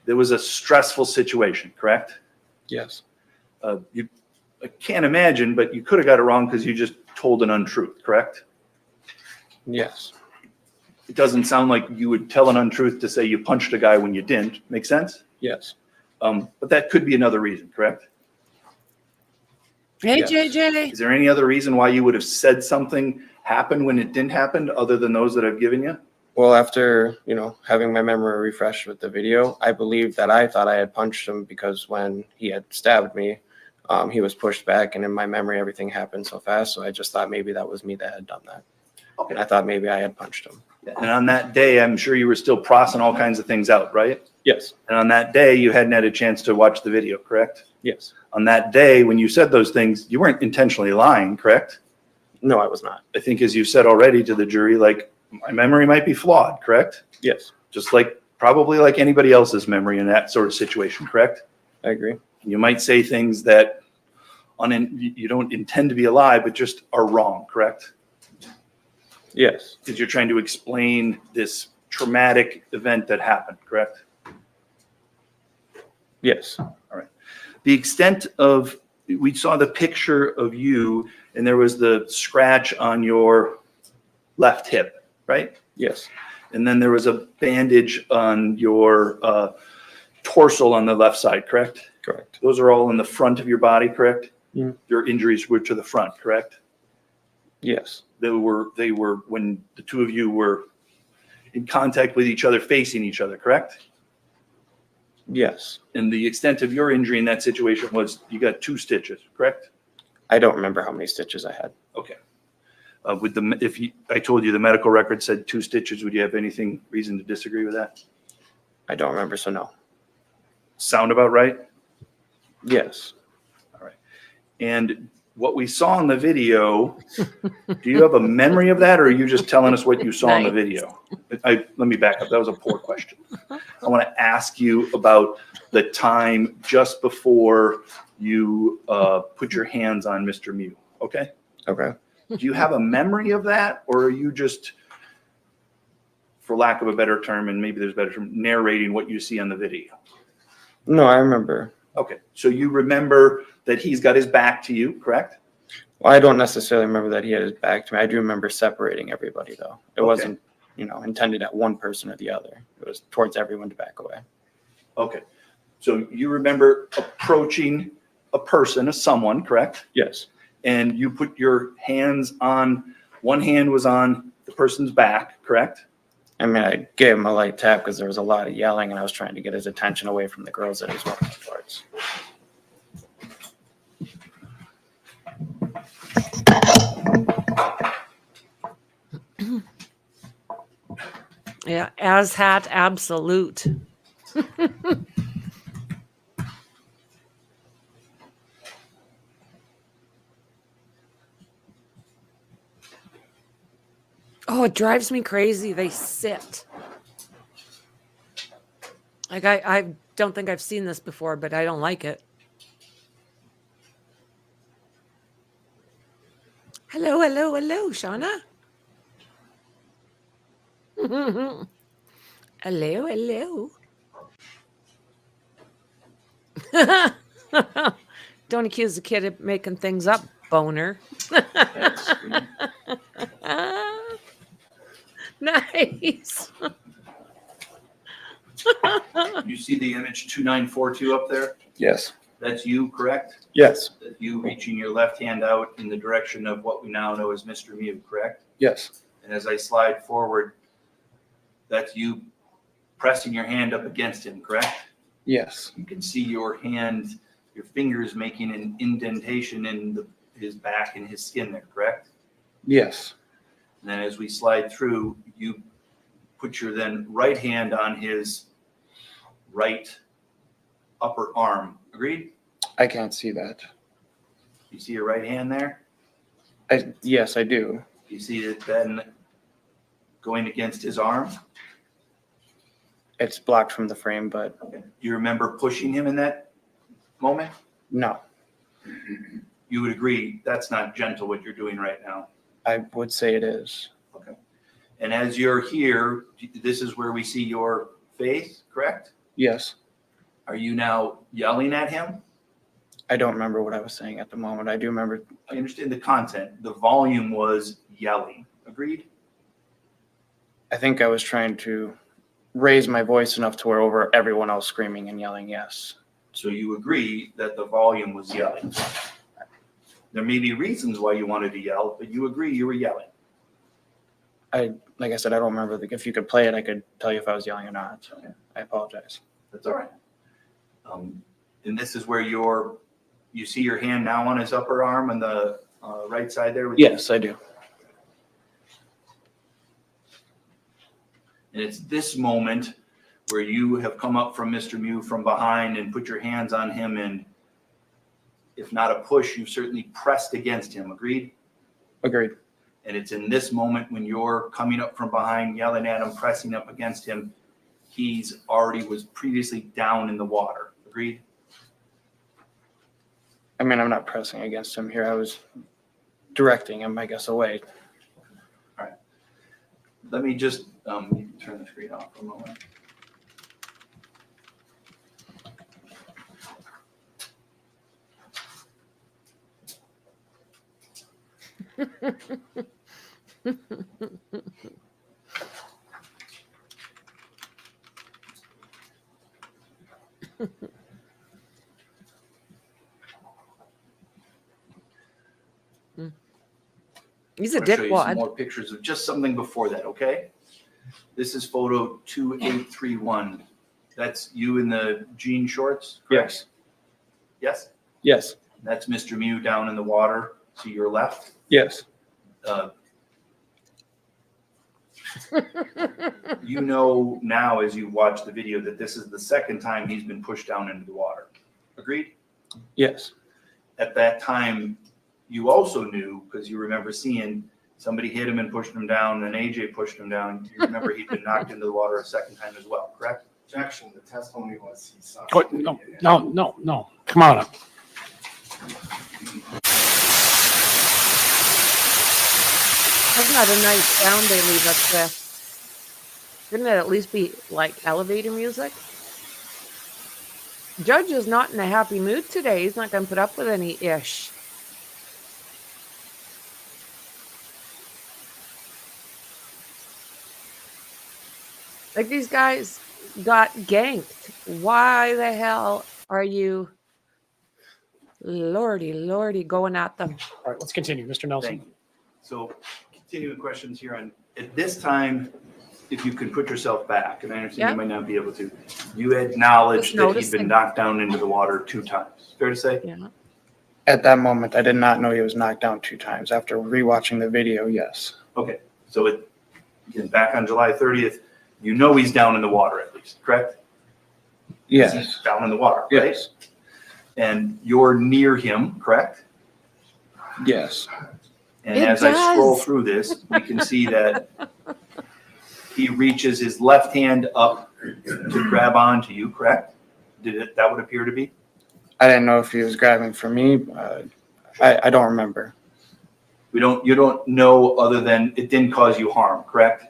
there was a stressful situation, correct? Yes. I can't imagine, but you could have got it wrong because you just told an untruth, correct? Yes. It doesn't sound like you would tell an untruth to say you punched a guy when you didn't. Make sense? Yes. But that could be another reason, correct? Hey, Yes. JJ. Is there any other reason why you would have said something happened when it didn't happen other than those that I've given you? Well, after, having my memory refreshed with the video, I believe that I thought I had punched him because when he had stabbed me, he was pushed back, and in my memory, everything happened so fast. So I just thought maybe that was me that had done that. Okay. And I thought maybe I had punched him. And on that day, I'm sure you were still processing all kinds of things out, right? Yes. And on that day, you hadn't had a chance to watch the video, correct? Yes. On that day, when you said those things, you weren't intentionally lying, correct? No, I was not. I think as you said already to the jury, like, my memory might be flawed, correct? Yes. Just like, probably like anybody else's memory in that sort of situation, correct? I agree. You might say things that you don't intend to be a lie, but just are wrong, correct? Yes. Because you're trying to explain this traumatic event that happened, correct? Yes. The extent of, we saw the picture of you and there was the scratch on your left hip, right? Yes. And then there was a bandage on your torso on the left side, correct? Correct. Those are all in the front of your body, correct? Mm. Your injuries were to the front, correct? Yes. They were when the two of you were in contact with each other, facing each other, correct? Yes. And the extent of your injury in that situation was you got 2 stitches, correct? I don't remember how many stitches I had. Okay. I told you the medical record said 2 stitches, would you have anything reason to disagree with that? I don't remember, so no. Sound about right? Yes. All right. And what we saw in the video, do you have a memory of that, or are you just telling us what you saw in the video? Let me back up. That was a poor question. I want to ask you about the time just before you put your hands on Mr. Mew, okay? Okay. Do you have a memory of that, or are you just, for lack of a better term, and maybe there's a better term, narrating what you see on the video? No, I remember. Okay, so you remember that he's got his back to you, correct? Well, I don't necessarily remember that he had his back to me. I do remember separating everybody, though. It wasn't, intended at one person or the other. It was towards everyone to back away. Okay, so you remember approaching a person, someone, correct? Yes. And you put your hands on, one hand was on the person's back, correct? I mean, I gave him a light tap because there was a lot of yelling, and I was trying to get his attention away from the girls that he was walking towards. Yeah, as hat absolute. Oh, it drives me crazy. They sit. Like I don't think I've seen this before, but I don't like it. Hello, hello, hello, Shauna. Hello, hello. Don't accuse the kid of making things up, boner. Nice. You see the image 2942 up there? Yes. That's you, correct? Yes. That's you reaching your left hand out in the direction of what we now know as Mr. Mew, correct? Yes. And as I slide forward, that's you pressing your hand up against him, correct? Yes. You can see your hand, your fingers making an indentation in his back and his skin there, correct? Yes. And then as we slide through, you put your then right hand on his right upper arm. Agreed? I can't see that. You see your right hand there? Yes, I do. You see it then going against his arm? It's blocked from the frame, but Okay. Do you remember pushing him in that moment? no, You would agree that's not gentle what you're doing right now. I would say it is. Okay. And as you're here, this is where we see your face, correct? Yes. Are you now yelling at him? I don't remember what I was saying at the moment. I do remember. I understand the content. The volume was yelling. Agreed? I think I was trying to raise my voice enough to where over everyone else screaming and yelling, yes. So you agree that the volume was yelling. There may be reasons why you wanted to yell, but you agree you were yelling. Like I said, I don't remember. If you could play it, I could tell you if I was yelling or not. Okay. I apologize. That's all right. And this is where you see your hand now on his upper arm on the right side there? Yes, I do. And it's this moment where you have come up from Mr. Mew from behind and put your hands on him, and if not a push, you've certainly pressed against him. Agreed? Agreed. And it's in this moment when you're coming up from behind, yelling at him, pressing up against him, he's already was previously down in the water. Agreed? I mean, I'm not pressing against him here. I was directing him, I guess, away. All right. Let me just turn the screen off for a moment. He's a I'll show you some dickwad. more pictures of just something before that, okay? This is photo 2831. That's you in the jean shorts, correct? Yes. Yes? Yes. That's Mr. Mew down in the water to your left. Yes. You know now as you watch the video that this is the second time he's been pushed down into the water. Agreed? Yes. At that time, you also knew, because you remember seeing somebody hit him and pushed him down, and AJ pushed him down. You remember he'd been knocked into the water a second time as well, correct? Objection, the testimony was he saw. Oh, no. Come on up. Isn't that a nice sound they leave us with? Shouldn't it at least be like elevator music? Judge is not in a happy mood today. He's not going to put up with any ish. Like these guys got ganked. Why the hell are you, lordy, going at them? All right, let's continue. Mr. Nelson. Thank you. So continuing questions here on, at this time, if you could put yourself back, and I understand Yeah. you might not be able to, you acknowledge Just that he'd noticing. been knocked down into the water 2 times. Fair to say? Yeah. At that moment, I did not know he was knocked down 2 times. After rewatching the video, yes. Okay, so again, back on July 30th, you know he's down in the water at least, correct? Yes. He's down in the water, right? Yes. And you're near him, correct? Yes. And It as I scroll does. through this, we can see that he reaches his left hand up to grab onto you, correct? That would appear to be? I didn't know if he was grabbing for me. I don't remember. You don't know other than it didn't cause you harm, correct?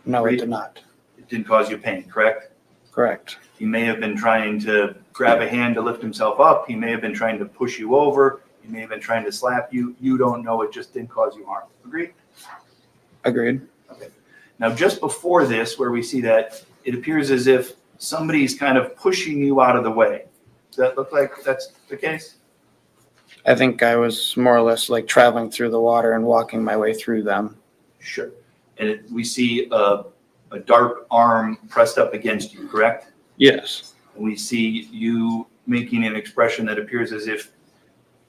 No, it did not. It didn't cause you pain, correct? Correct. He may have been trying to grab a hand to lift himself up. He may have been trying to push you over. He may have been trying to slap you. You don't know. It just didn't cause you harm. Agreed? Agreed. Okay. Now, just before this, where we see that, it appears as if somebody's kind of pushing you out of the way. Does that look like that's the case? I think I was more or less like traveling through the water and walking my way through them. Sure. And we see a dark arm pressed up against you, correct? Yes. And we see you making an expression that appears as if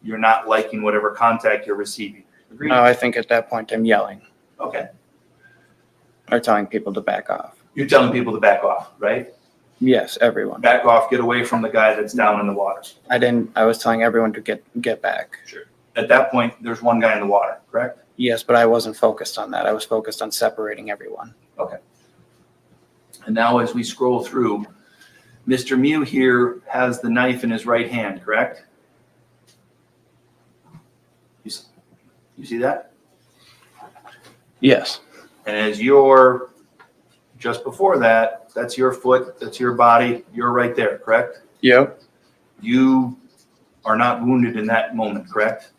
you're not liking whatever contact you're receiving. Agreed? No, I think at that point I'm yelling Okay. or telling people to back off. You're telling people to back off, right? Yes, everyone. Back off, get away from the guy that's down in the water. I was telling everyone to get back. Sure. At that point, there's one guy in the water, correct? Yes, but I wasn't focused on that. I was focused on separating everyone. Okay. And now as we scroll through, Mr. Mew here has the knife in his right hand, correct? You see that? Yes. And as you're just before that, that's your foot, that's your body, you're right there, correct? Yep. You are not wounded in that moment, correct?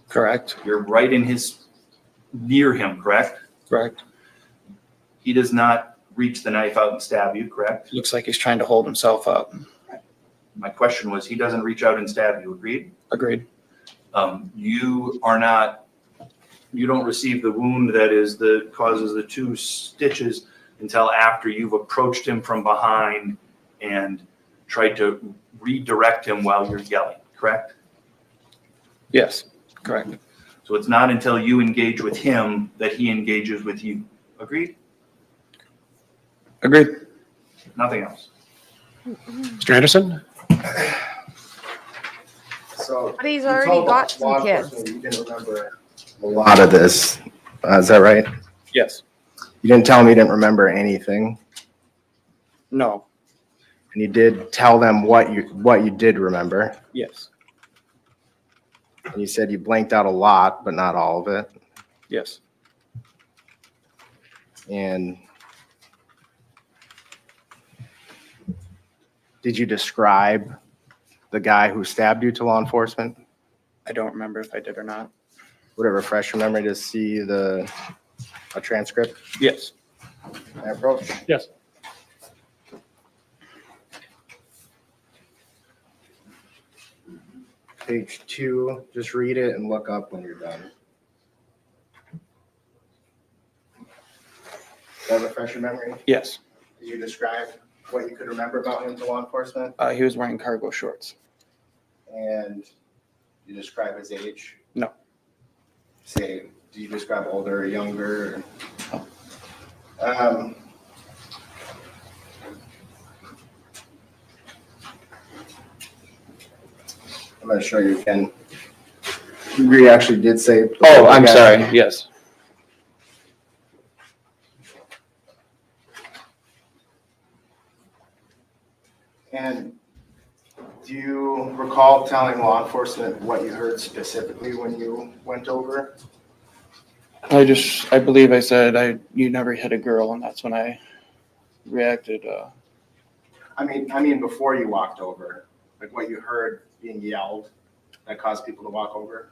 Correct. You're right near him, correct? Correct. He does not reach the knife out and stab you, correct? Looks like he's trying to hold himself up. My question was, he doesn't reach out and stab you, agreed? Agreed. You don't receive the wound that causes the 2 stitches until after you've approached him from behind and tried to redirect him while you're yelling, correct? Yes. Correct. So it's not until you engage with him that he engages with you. Agreed? Agreed. Nothing else. Mr. Anderson? So But he's you already told got law some kids. enforcement You didn't remember a lot of this. Is that right? Yes. You didn't tell me you didn't remember anything, No. and you did tell them what you did remember. Yes. And you said you blanked out a lot, but not all of it. Yes. And did you describe the guy who stabbed you to law enforcement? I don't remember if I did or not. Would it refresh your memory to see a transcript? Yes. I approach. Yes. Page 2, just read it and look up when you're done. Does that refresh your memory? Yes. Did you describe what you could remember about him to law enforcement? He was wearing cargo shorts. And you describe his age? No. Say, do you describe older or younger? No. I'm going to show you again. You actually did say. Oh, I'm sorry. Yes. And do you recall telling law enforcement what you heard specifically when you went over? I believe I said you never hit a girl, and that's when I reacted. I mean, before you walked over, like what you heard being yelled that caused people to walk over.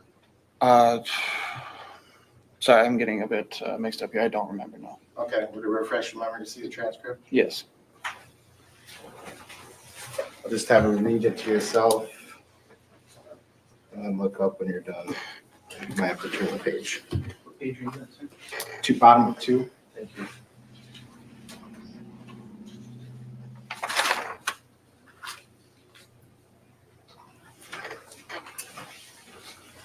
Sorry, I'm getting a bit mixed up here. I don't remember now. Okay, would it refresh your memory to see the transcript? Yes. I'll just have you read it to yourself and then look up when you're done. You might have to turn the page. What page are you at, sir? To bottom of 2. Thank you.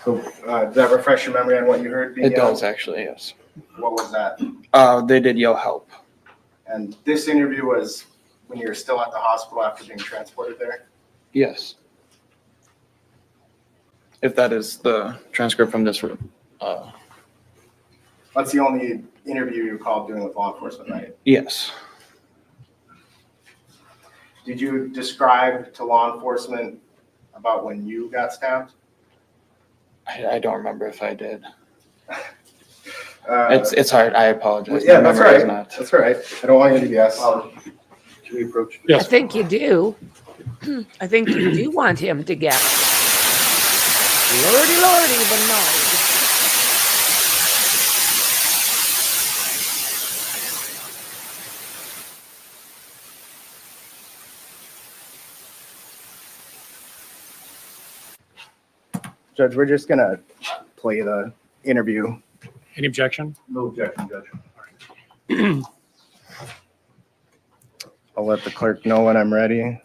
So, does that refresh your memory on what you heard being It yelled? does actually, yes. What was that? They did yell help. And this interview was when you were still at the hospital after being transported there? Yes. If that is the transcript from this room. That's the only interview you recall doing with law enforcement, right? Yes. Did you describe to law enforcement about when you got stabbed? I don't remember if I did. Uh, It's hard. I apologize. Yeah, My that's memory is right. not. That's all right. I don't want you to guess. Can we approach? I think you do. I think you do want him to get. Lordy, lordy, but no. Judge, we're just gonna play the interview. Any objection? No objection, Judge. I'll let the clerk know when I'm ready.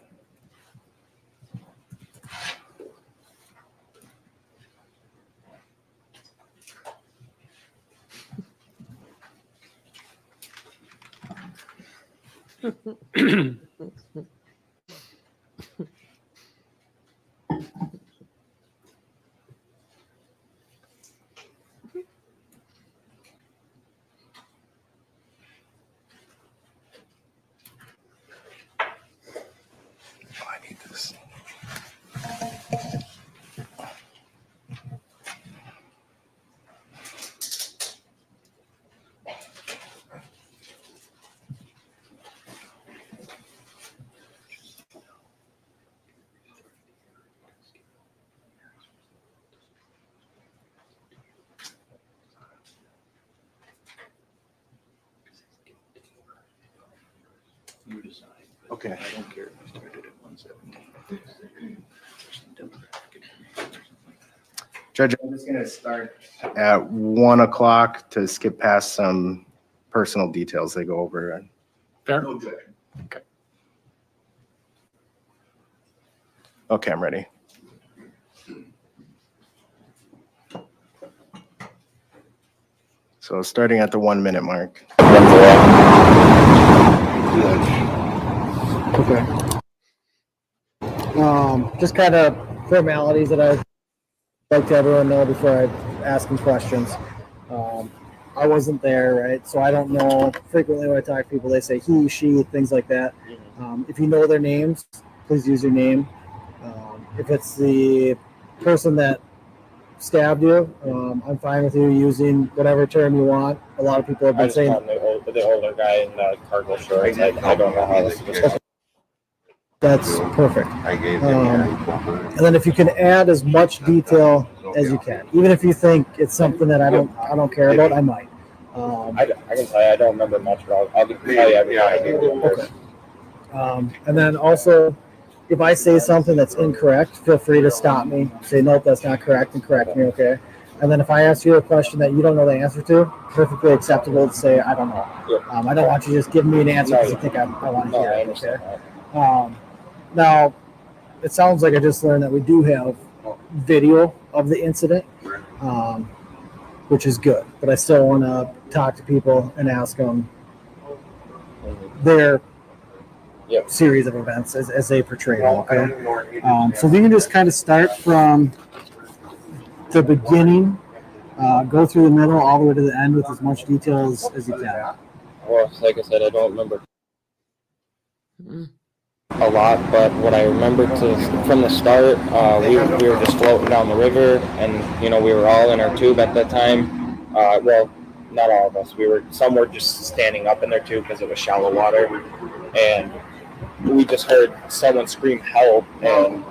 I need this. You decide. Okay. I don't care if we started at 117. Judge, I'm just gonna start at 1 o'clock to skip past some personal details they go over. Fair? No objection. Okay, I'm ready. So starting at the 1 minute mark. Okay. Just kind of formalities that I'd like to everyone know before I ask them questions. I wasn't there, right? So I don't know. Frequently when I talk to people, they say he, she, things like that. If you know their names, please use your name. If it's the person that stabbed you, I'm fine with you using whatever term you want. A lot of people have been saying the older guy in the cargo shorts. I don't know how this is. that's perfect. I gave And then if you can add as much detail as you can, even if you think it's something that I don't care about, I might. I can tell you I don't remember much, but I'll tell you everything. Okay. And then also, if I say something that's incorrect, feel free to stop me. Say, nope, that's not correct, and correct me, okay? And then if I ask you a question that you don't know the answer to, perfectly acceptable to say, I don't know. I don't want you just giving me an answer because you think I want to hear it, okay? Now, it sounds like I just learned that we do have video of the incident, which is good. But I still want to talk to people and ask them their series of events as they portray them, okay? So we can just kind of start from the beginning, go through the middle, all the way to the end with as much detail as you can. Well, like I said, I don't remember a lot, but what I remember from the start, we were just floating down the river, and we were all in our tube at that time. Well, not all of us. Some were just standing up in there too because it was shallow water, and we just heard someone scream help, and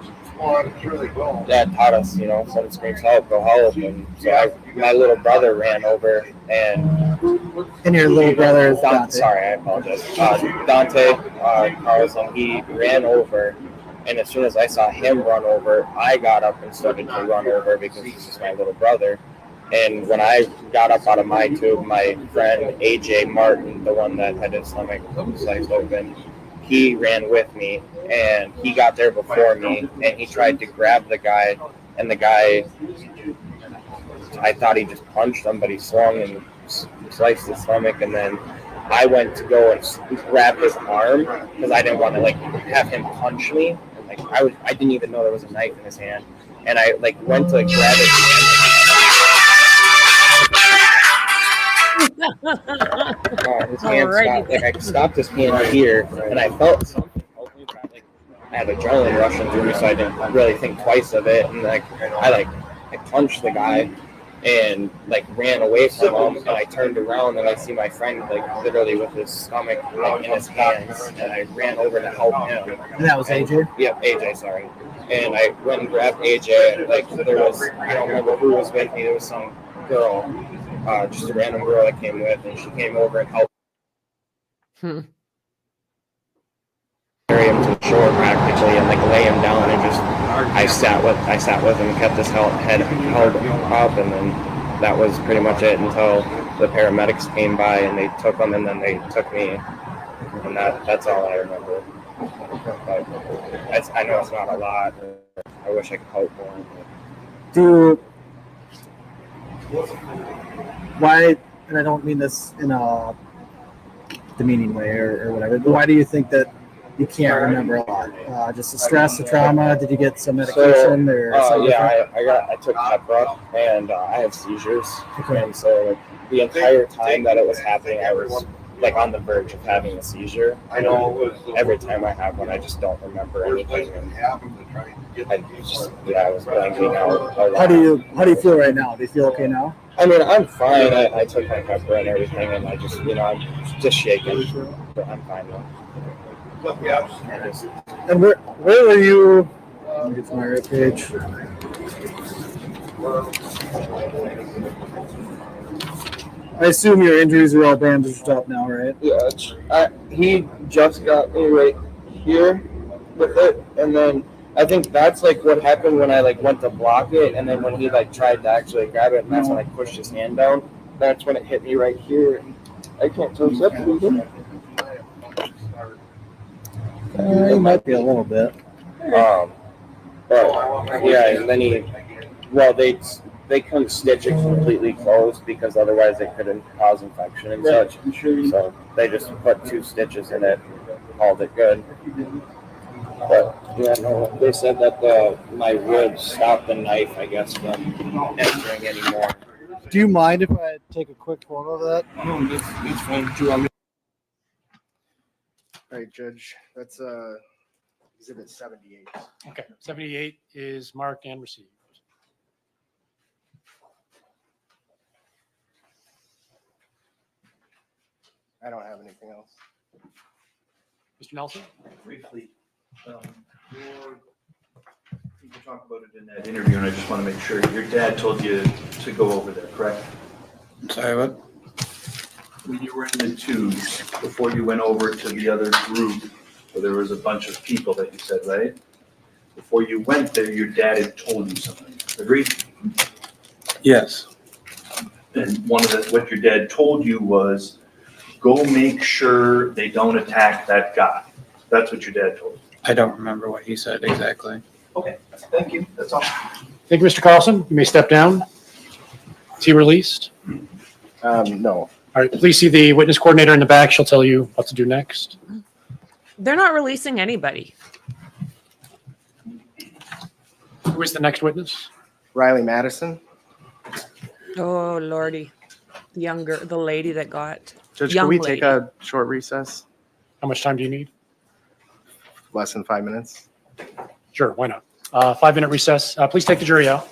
Dad taught us, someone screams help, go help. And so my little brother ran over, And your little brother is Dante. Sorry, I apologize. Dante Carlson, he ran over, and as soon as I saw him run over, I got up and started to run over because this is my little brother. And when I got up out of my tube, my friend AJ Martin, the one that had his stomach sliced open, he ran with me, and he got there before me, and he tried to grab the guy, and the guy, I thought he just punched him, but he swung and sliced his stomach, and then I went to go and grab his arm because I didn't want to have him punch me. And, I didn't even know there was a knife in his hand, and I went to grab his hand. His hand stopped. I stopped his hand here, and I felt something. I had adrenaline rushing through me, so I didn't really think twice of it. And I punched the guy and ran away from him. And I turned around and I see my friend literally with his stomach in his hands, and I ran over to help him. And that was AJ? Yep, AJ. Sorry. And I went and grabbed AJ. There was, I don't remember who was with me. There was some girl. Just a random girl I came with, and she came over and helped carry him to the shore practically, and lay him down, and I sat with him and kept his head held up, and then that was pretty much it until the paramedics came by and they took him, and then they took me, and that's all I remember. But I know it's not a lot. I wish I could help more. Why, and I don't mean this in a demeaning way or whatever, but why do you think that you can't remember a lot? Just the stress, the trauma? Did you get some medication or something? Yeah, I took Keppra, and I have seizures. Okay. And so the entire time that it was happening, I was on the verge of having a seizure. I know every time I have one, I just don't remember anything. I was blanking out. How do you feel right now? Do you feel okay now? I mean, I'm fine. I took my Keppra and everything, and I just, I'm just shaking, but I'm fine now. And where were you? Let me get to my right page. I assume your injuries are all bandaged up now, right? Yeah, he just got me right here with it, and then I think that's what happened when I went to block it, and then when he tried to actually grab it, and that's when I pushed his hand down. That's when it hit me right here. I can't tell you that. It might be a little bit. But yeah, and then they couldn't stitch it completely closed because otherwise it couldn't cause infection and such. So they just put 2 stitches in it, called it good. But yeah, no, they said that my ribs stopped the knife, I guess, from entering anymore. Do you mind if I take a quick photo of that? No, that's fine. Do you want me? All right, Judge, that's exhibit 78. Okay, 78 is marked and received. I don't have anything else. Mr. Nelson? Briefly, you can talk about it in that interview, and I just want to make sure your dad told you to go over there, correct? Sorry, what? When you were in the tubes, before you went over to the other group, where there was a bunch of people that you said, right? Before you went there, your dad had told you something. Agreed? Yes. And what your dad told you was, go make sure they don't attack that guy. That's what your dad told you. I don't remember what he said exactly. Okay, thank you. That's all. Thank you, Mr. Carlson. You may step down. Is he released? No. All right, please see the witness coordinator in the back. She'll tell you what to do next. They're not releasing anybody. Who is the next witness? Riley Madison. Oh, Lordy. The lady that got. Judge, can we take a short recess? How much time do you need? Less than 5 minutes. Sure, why not? 5-minute recess. Please take the jury out.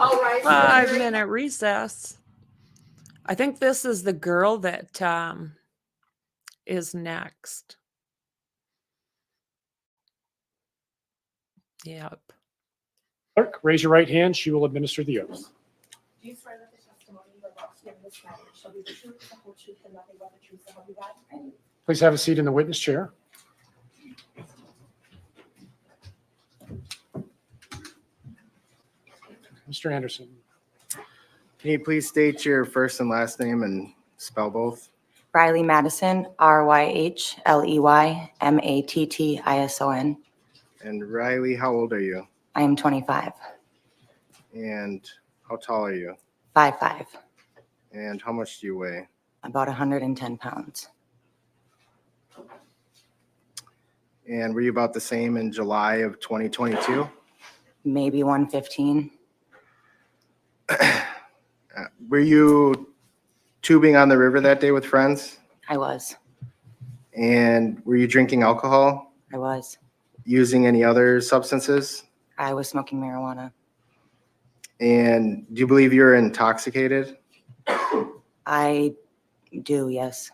All right. 5-minute recess. I think this is the girl that is next. Yep. Clerk, raise your right hand. She will administer the oath. Do you swear that the testimony you are about to give in this matter shall be the truth, the whole truth, and nothing but the truth, so help you God? I do. Please have a seat in the witness chair. Mr. Anderson. Can you please state your first and last name and spell both? Riley Madison, RYHLEY MATTISON. And Riley, how old are you? I am 25, And how tall are you? 5'5", And how much do you weigh? about 110 pounds. And were you about the same in July of 2022? Maybe 115. Were you tubing on the river that day with friends? I was. And were you drinking alcohol? I was. Using any other substances? I was smoking marijuana. And do you believe you're intoxicated? I do, yes.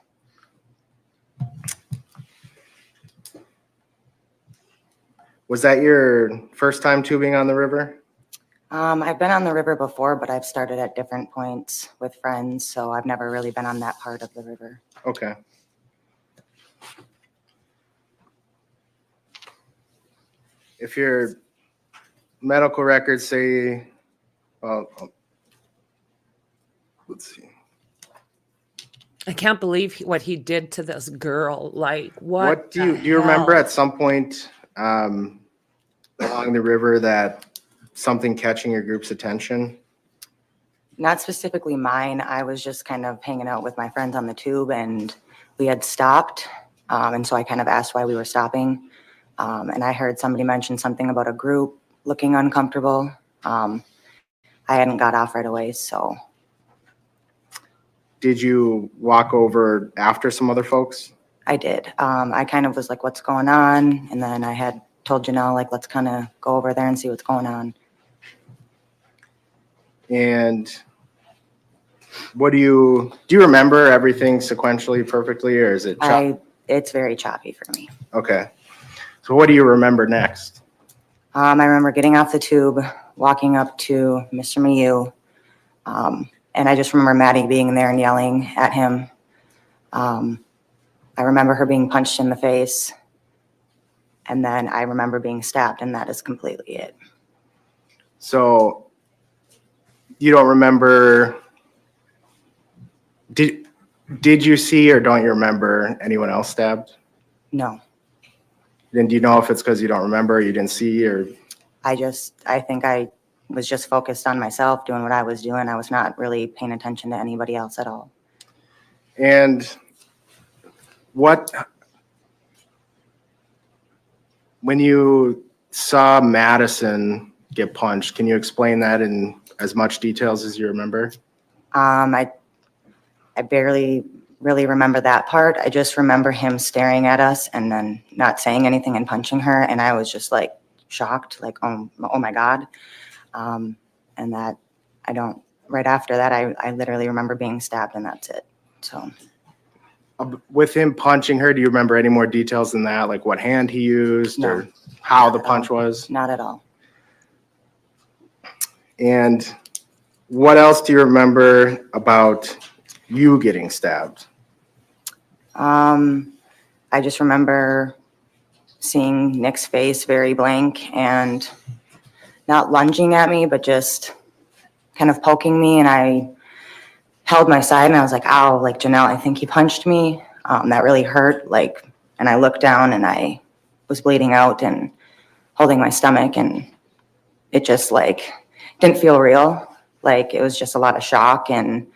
Was that your first time tubing on the river? I've been on the river before, but I've started at different points with friends, so I've never really been on that part of the river. Okay. If your medical records say, well, let's see. I can't believe what he did to this girl. Like, what Do you remember at some point along the river that something catching your group's attention? Not specifically mine. I was just kind of hanging out with my friends on the tube, and we had stopped. And so I kind of asked why we were stopping. And I heard somebody mention something about a group looking uncomfortable. I hadn't got off right away, so. Did you walk over after some other folks? I did. I kind of was like, what's going on? And then I had told Janelle, like, let's kind of go over there and see what's going on. And what do you remember everything sequentially perfectly, or is it? It's very choppy for me. Okay. So what do you remember next? I remember getting off the tube, walking up to Mr. Miu, and I just remember Maddie being there and yelling at him. I remember her being punched in the face, and then I remember being stabbed, and that is completely it. So you don't remember, did you see or don't you remember anyone else stabbed? No. Then do you know if it's because you don't remember, or you didn't see, or? I think I was just focused on myself, doing what I was doing. I was not really paying attention to anybody else at all. And when you saw Madison get punched, can you explain that in as much details as you remember? I barely really remember that part. I just remember him staring at us and then not saying anything and punching her. And I was just like shocked, like, oh my God. And that right after that, I literally remember being stabbed, and that's it. So. With him punching her, do you remember any more details than that? Like what hand he used? No. Or how the punch was? Not at all. And what else do you remember about you getting stabbed? I just remember seeing Nick's face very blank and not lunging at me, but just kind of poking me. And I held my side and I was like, ow, like, Janelle, I think he punched me. That really hurt. Like, and I looked down and I was bleeding out and holding my stomach, and it just like didn't feel real. Like, it was just a lot of shock. And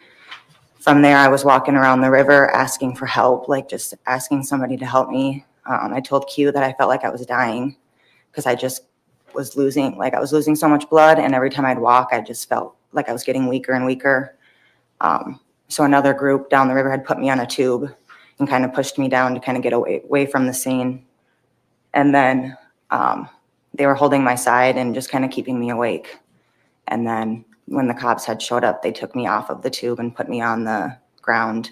from there, I was walking around the river asking for help, like just asking somebody to help me. I told Q that I felt like I was dying because I just was losing so much blood. And every time I'd walk, I just felt like I was getting weaker and weaker. So another group down the river had put me on a tube and kind of pushed me down to kind of get away from the scene. And then they were holding my side and just kind of keeping me awake. And then when the cops had showed up, they took me off of the tube and put me on the ground.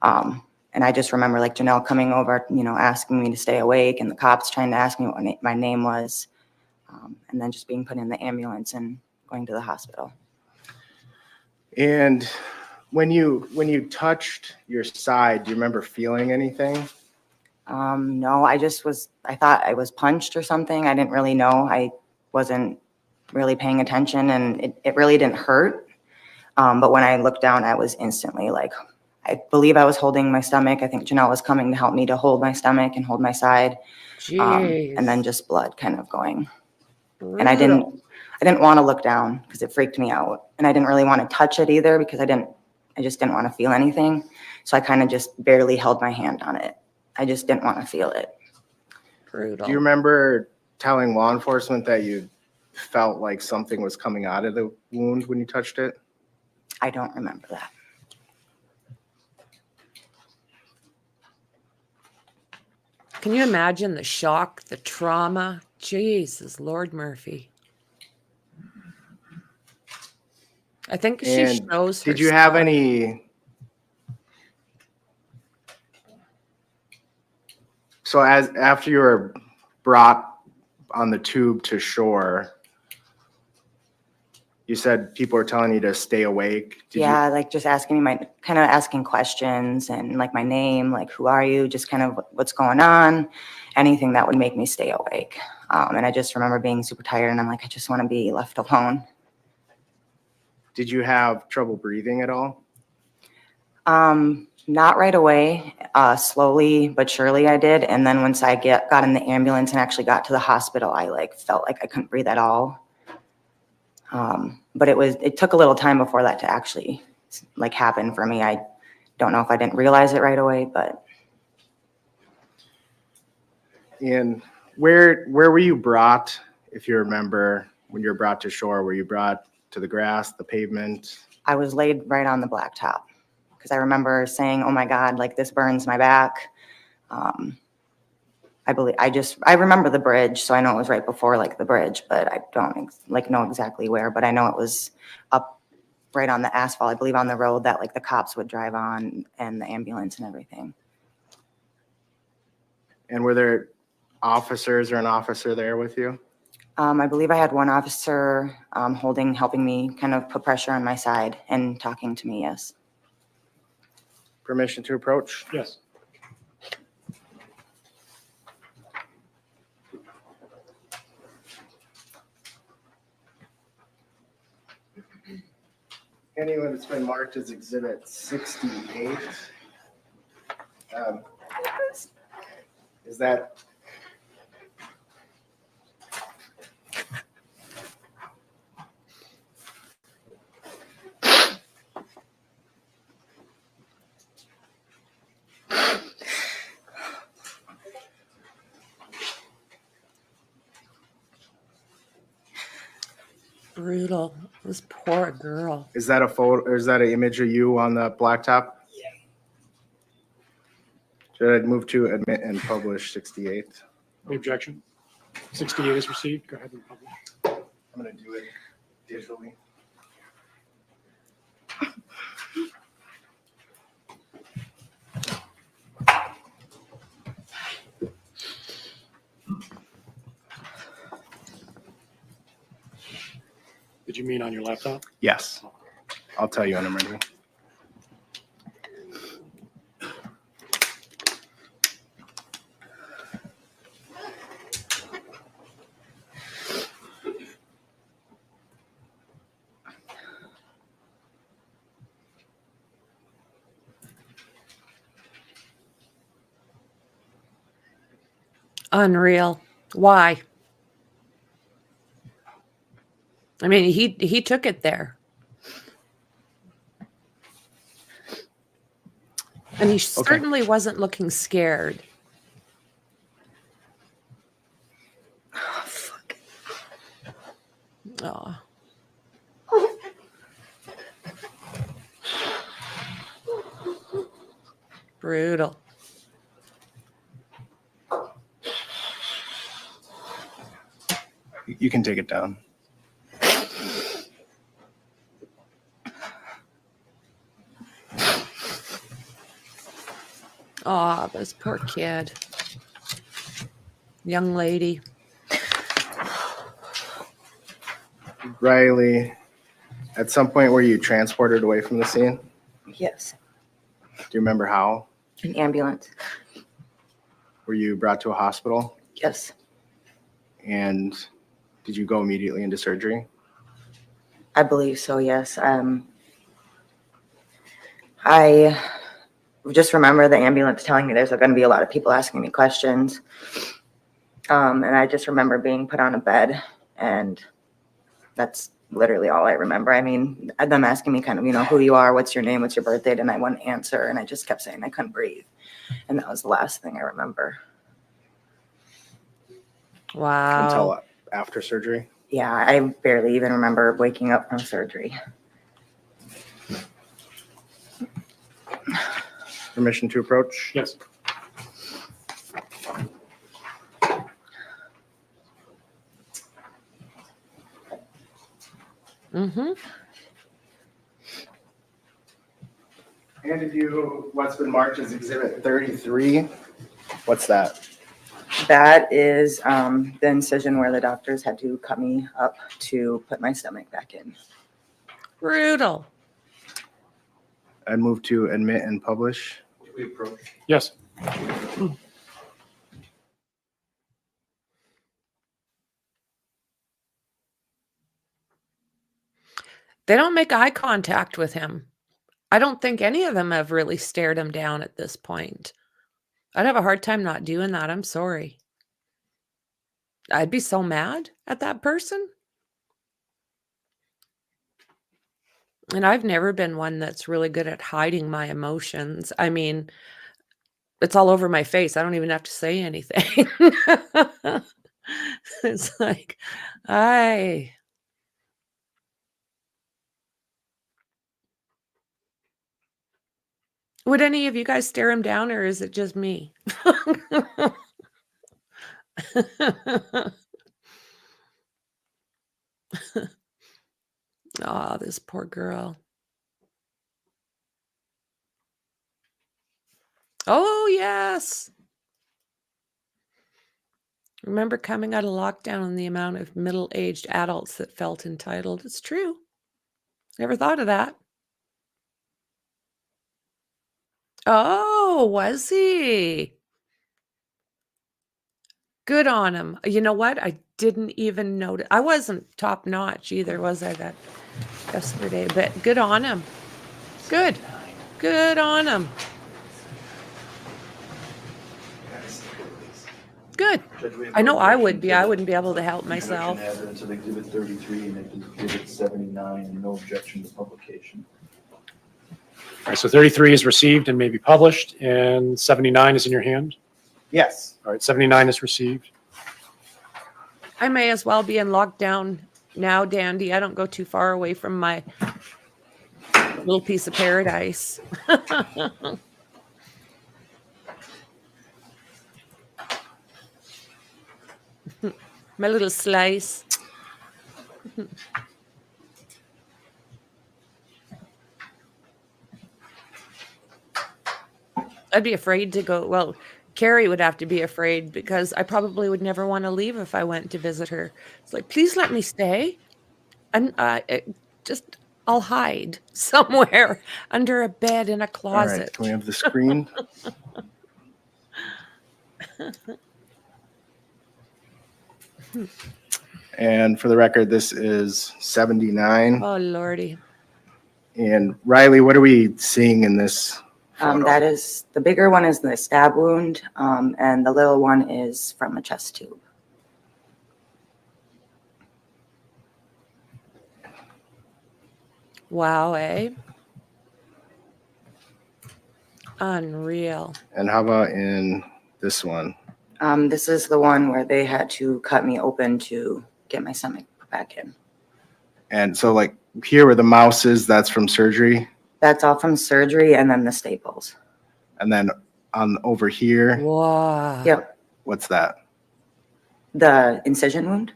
And I just remember like Janelle coming over, you know, asking me to stay awake, and the cops trying to ask me what my name was, and then just being put in the ambulance and going to the hospital. And when you touched your side, do you remember feeling anything? No, I thought I was punched or something. I didn't really know. I wasn't really paying attention, and it really didn't hurt. But when I looked down, I was instantly like, I believe I was holding my stomach. I think Janelle was coming to help me to hold my stomach and hold my side. And then just blood kind of going. And I didn't want to look down because it freaked me out. And I didn't really want to touch it either because I just didn't want to feel anything. So I kind of just barely held my hand on it. I just didn't want to feel it. Brutal. Do you remember telling law enforcement that you felt like something was coming out of the wound when you touched it? I don't remember that. Can you imagine the shock, the trauma? Jesus, Lord Murphy. I think she And shows her did you have story. any? So after you were brought on the tube to shore, you said people were telling you to stay awake. Yeah, like just asking me kind of asking questions and like my name, like who are you, just kind of what's going on, anything that would make me stay awake. And I just remember being super tired, and I'm like, I just want to be left alone. Did you have trouble breathing at all? Not right away, slowly but surely I did. And then once I got in the ambulance and actually got to the hospital, I like felt like I couldn't breathe at all. But it took a little time before that to actually like happen for me. I don't know if I didn't realize it right away, but. And where were you brought, if you remember, when you were brought to shore? Were you brought to the grass, the pavement? I was laid right on the blacktop because I remember saying, oh my God, like this burns my back. I remember the bridge, so I know it was right before like the bridge, but I don't know exactly where, but I know it was up right on the asphalt, I believe on the road that like the cops would drive on and the ambulance and everything. And were there officers or an officer there with you? I believe I had one officer helping me kind of put pressure on my side and talking to me, yes. Permission to approach? Yes. Anyone that's been marked as Exhibit 68. Is that? Brutal. This poor girl. Is that a photo, or is that an image of you on the blacktop? Yeah. Should I move to admit and publish 68? The objection. 68 is received. Go ahead and publish. I'm going to do it digitally. Did you mean on your laptop? Yes. I'll tell you when I'm ready. Unreal. Why? I mean, he took it there. And he certainly wasn't looking scared. Oh, fuck. Oh. Brutal. You can take it down. Oh, this poor kid. Young lady. Riley, at some point were you transported away from the scene? Yes. Do you remember how? An ambulance. Were you brought to a hospital? Yes. And did you go immediately into surgery? I believe so, yes. I just remember the ambulance telling me there's going to be a lot of people asking me questions. And I just remember being put on a bed, and that's literally all I remember. I mean, them asking me kind of, who you are, what's your name, what's your birth date, and I wouldn't answer, and I just kept saying I couldn't breathe. And that was the last thing I remember. Wow. Until after surgery? Yeah, I barely even remember waking up from surgery. Permission to approach? Yes. Mm-hmm. Handed you what's been marked as Exhibit 33. What's that? That is the incision where the doctors had to cut me up to put my stomach back in. Brutal. I'd move to admit and publish. We approach. Yes. They don't make eye contact with him. I don't think any of them have really stared him down at this point. I'd have a hard time not doing that. I'm sorry. I'd be so mad at that person. And I've never been one that's really good at hiding my emotions. I mean, it's all over my face. I don't even have to say anything. It's like, would any of you guys stare him down, or is it just me? Oh, this poor girl. Oh, yes. Remember coming out of lockdown and the amount of middle-aged adults that felt entitled. It's true. Never thought of that. Oh, was he? Good on him. You know what? I didn't even notice. I wasn't top notch either, was I, that yesterday? But good on him. Good. Good on him. Good. I know I would be. I wouldn't be able to help myself. Evidence of Exhibit 33 and Exhibit 79, and no objection to publication. All right, so 33 is received and may be published, and 79 is in your hand? Yes. All right, 79 is received. I may as well be in lockdown now, Dandy. I don't go too far away from my little piece of paradise. My little slice. I'd be afraid to go. Well, Carrie would have to be afraid because I probably would never want to leave if I went to visit her. It's like, please let me stay. And I'll hide somewhere under a bed in a All closet. right, can we have the screen? And for the record, this is 79. Oh, Lordy. And Riley, what are we seeing in this photo? That is, the bigger one is the stab wound, and the little one is from a chest tube. Wow, eh? Unreal. And how about in this one? This is the one where they had to cut me open to get my stomach put back in. And so like here where the mouse is, that's from surgery. That's all from surgery, and then the staples. And then on over here, Wow. Yep. what's that? The incision wound?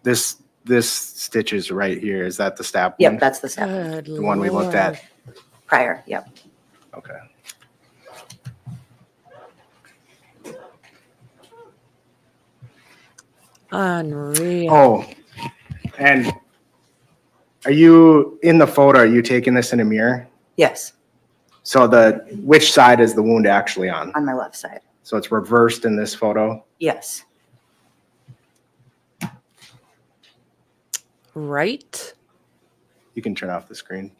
This stitch is right here. Is that the stab Yep, wound? that's the stab wound. Good The one we looked at prior. Yep. Okay. Unreal. Oh, and are you in the photo? Are you taking this in a mirror? Yes, So which side is the wound actually on? on my left side. So it's reversed in this photo. Yes. Right? You can turn off the screen.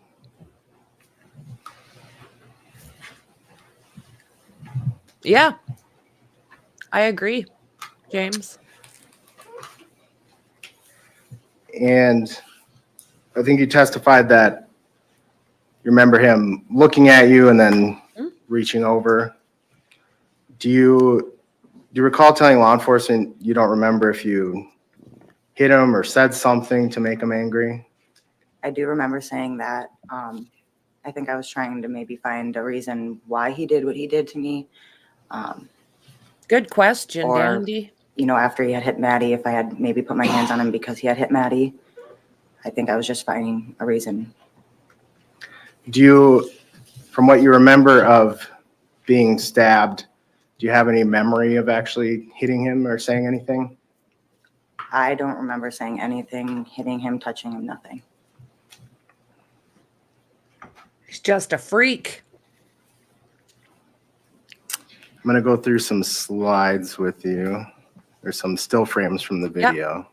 Yeah. I agree, James. And I think you testified that you remember him looking at you and then reaching over. Do you recall telling law enforcement you don't remember if you hit him or said something to make him angry? I do remember saying that. I think I was trying to maybe find a reason why he did what he did to me. Good question, Or- Dandy. You know, after he had hit Maddie, if I had maybe put my hands on him because he had hit Maddie. I think I was just finding a reason. Do you, from what you remember of being stabbed, do you have any memory of actually hitting him or saying anything? I don't remember saying anything, hitting him, touching him, nothing. He's just a freak. I'm going to go through some slides with you. There's some still frames from the video.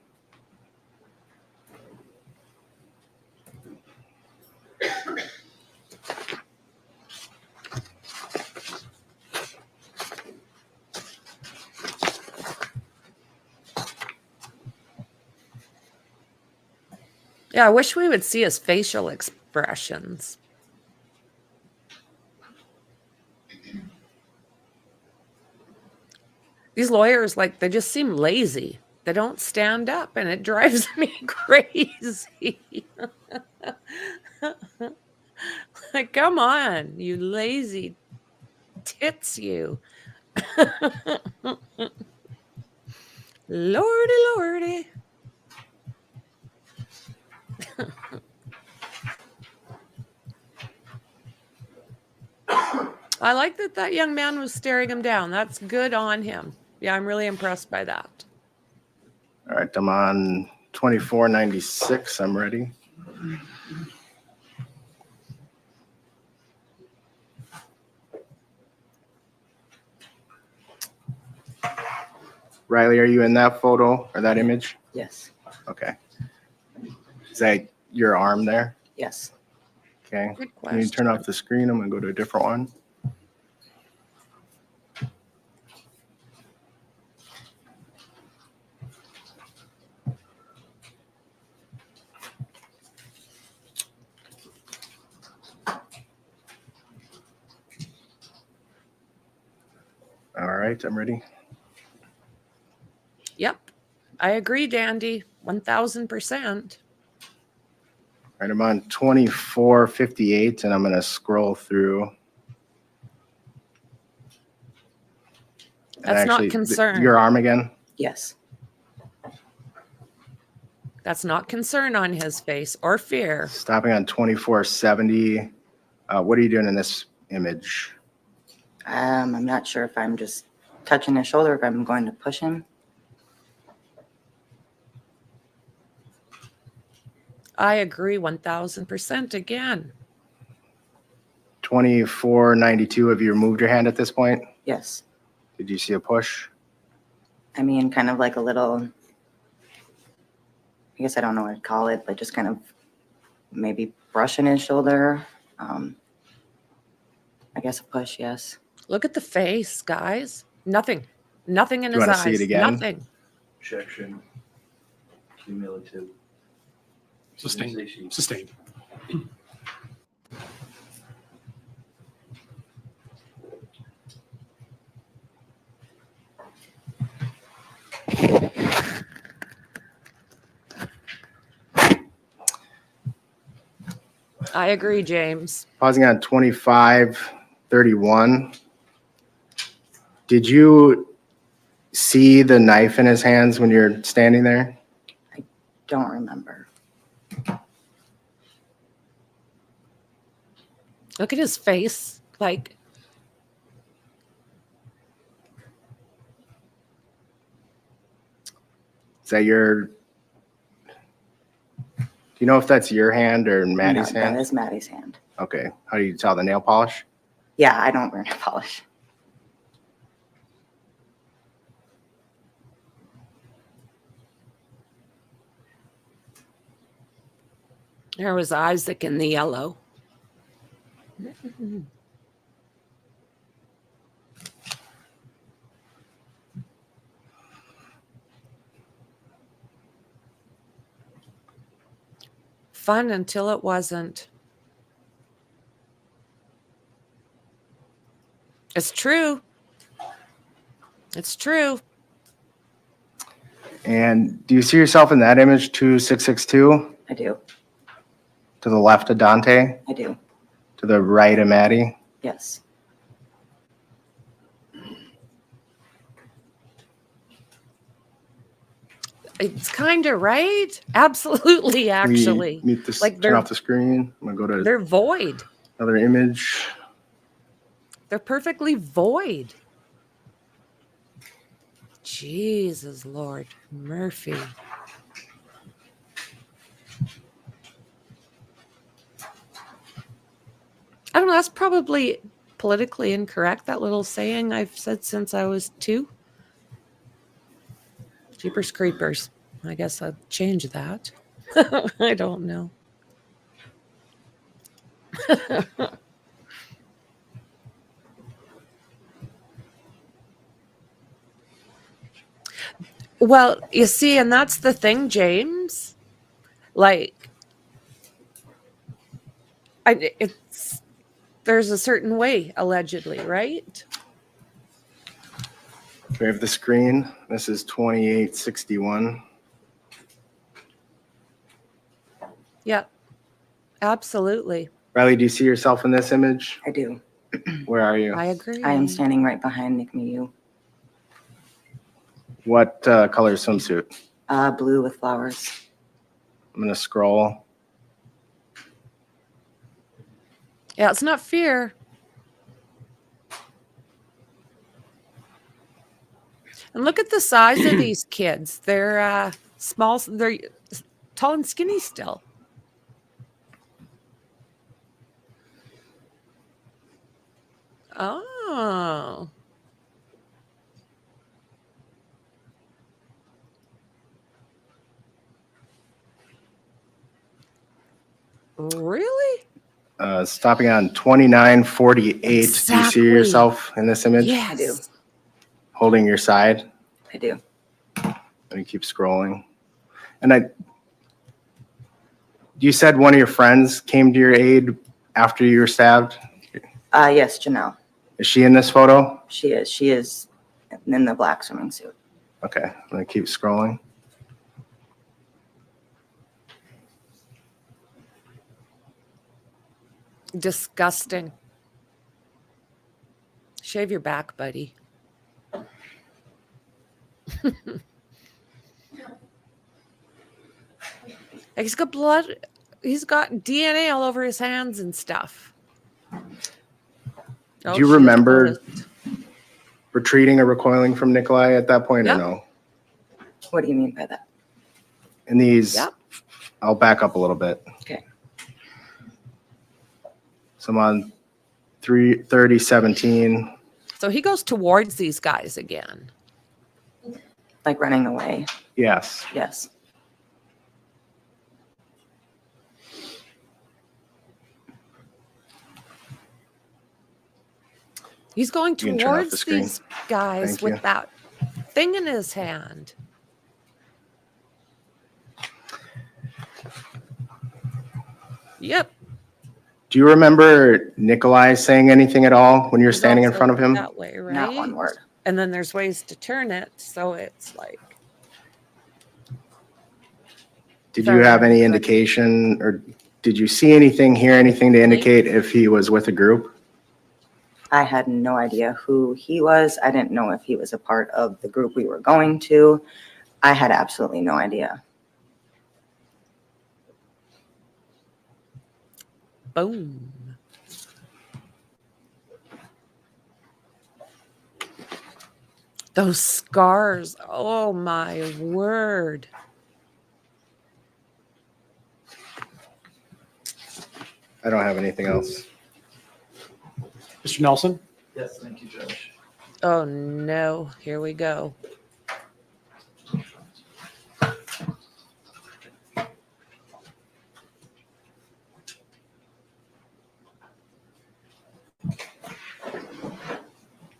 Yeah, I wish we would see his facial expressions. These lawyers, like, they just seem lazy. They don't stand up, and it drives me crazy. Like, come on, you lazy tits, you. Lordy, lordy. I like that young man was staring him down. That's good on him. Yeah, I'm really impressed by that. All right, I'm on 2496. I'm ready. Riley, are you in that photo or that image? Yes. Okay. Is that your arm there? Yes. Okay. Good Can you turn question. off the screen? I'm going to go to a different one. All right, I'm ready. Yep. I agree, Dandy. 1000%. All right, I'm on 2458, and I'm going to scroll through. And That's not actually, concern. your arm again? Yes. That's not concern on his face or fear. Stopping on 2470. What are you doing in this image? I'm not sure if I'm just touching his shoulder, if I'm going to push him. I agree 1000% again. 2492. Have you removed your hand at this point? Yes. Did you see a push? I mean, kind of like a little, I guess I don't know what to call it, but just kind of maybe brushing his shoulder. I guess a push, yes. Look at the face, guys. Nothing. Nothing in Do you his wanna eyes. see it again? Nothing. Objection. Cumulative. Sustained. Sustained. I agree, James. Pausing on 2531. Did you see the knife in his hands when you're standing there? Don't remember. Look at his face. Like, that your, do you know if that's your hand or Maddie's No, hand? that is Maddie's hand. Okay. How do you tell the nail polish? Yeah, I don't wear nail polish. There was Isaac in the yellow. Fun until it wasn't. It's true. It's true. And do you see yourself in that image, 2662? I do. To the left of Dante? I do. To the right of Maddie? Yes. It's kind of right. Absolutely, actually. Mute this, Like turn they're off the screen. I'm going to go they're to void. another image. They're perfectly void. Jesus Lord Murphy. I don't know, that's probably politically incorrect, that little saying I've said since I was 2. Jeepers creepers. I guess I'll change that. I don't know. Well, you see, and that's the thing, James. Like, there's a certain way, allegedly, right? We have the screen. This is 2861. Yeah, absolutely. Riley, do you see yourself in this image? I do. Where are you? I agree. I am standing right behind Nick Miu. What color swimsuit? Blue with flowers. I'm going to scroll. Yeah, it's not fear. And look at the size of these kids. They're small. They're tall and skinny still. Oh. Really? Stopping on 2948. Do you Exactly. see yourself in this image? Yes. I do. Holding your side? I do. Let me keep scrolling. And you said one of your friends came to your aid after you were stabbed? Yes, Janelle. Is she in this photo? She is. She is in the black swimming suit. Okay, I'm going to keep scrolling. Disgusting. Shave your back, buddy. He's got blood. He's got DNA all over his hands and stuff. Do you remember retreating or recoiling from Nicolae at that point, Yep. or no? What do you mean by that? In these, Yep. I'll back up a little bit. Okay. So I'm on 3017. So he goes towards these guys again. Like running away. Yes. Yes. He's going You can turn off the towards screen. these guys Thank with you. that thing in his hand. Yep. Do you remember Nicolae saying anything at all when you were standing in Also front of him? that way, right? Not one word. And then there's ways to turn it, so it's like. Did you have any indication, or did you see anything, hear anything to indicate if he was with a group? I had no idea who he was. I didn't know if he was a part of the group we were going to. I had absolutely no idea. Boom. Those scars. Oh my word. I don't have anything else. Mr. Nelson? Yes, thank you, Judge. Oh no. Here we go.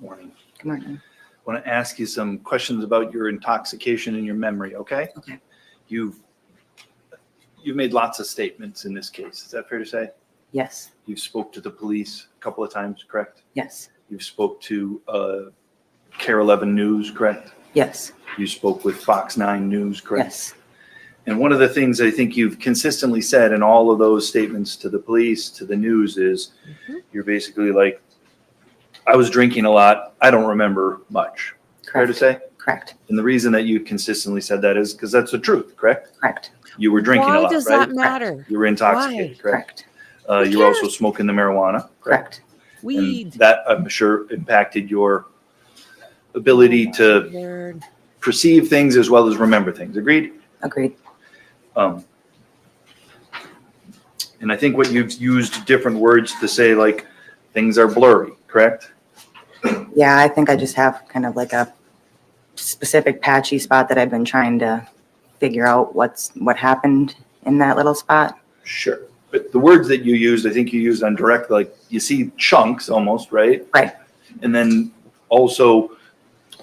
Morning. Good morning. I want to ask you some questions about your intoxication and your memory, okay? Okay. You've made lots of statements in this case. Is that fair to say? Yes. You've spoke to the police a couple of times, correct? Yes. You've spoke to Care 11 News, correct? Yes. You spoke with Fox 9 News, correct? Yes. And one of the things I think you've consistently said in all of those statements to the police, to the news is you're basically like, I was drinking a lot. I don't remember much. Fair to say? Correct. And the reason that you consistently said that is because that's the truth, correct? Correct. You were drinking a Why lot, does right? that matter? You were intoxicated, correct? You were also smoking the marijuana, correct? Weed. And that, I'm sure, impacted your ability to Word. perceive things as well as remember things. Agreed? Agreed. And I think what you've used different words to say, like, things are blurry, correct? Yeah, I think I just have kind of like a specific patchy spot that I've been trying to figure out what happened in that little spot. Sure. But the words that you used, I think you used on direct, like you see chunks almost, right? Right. And then also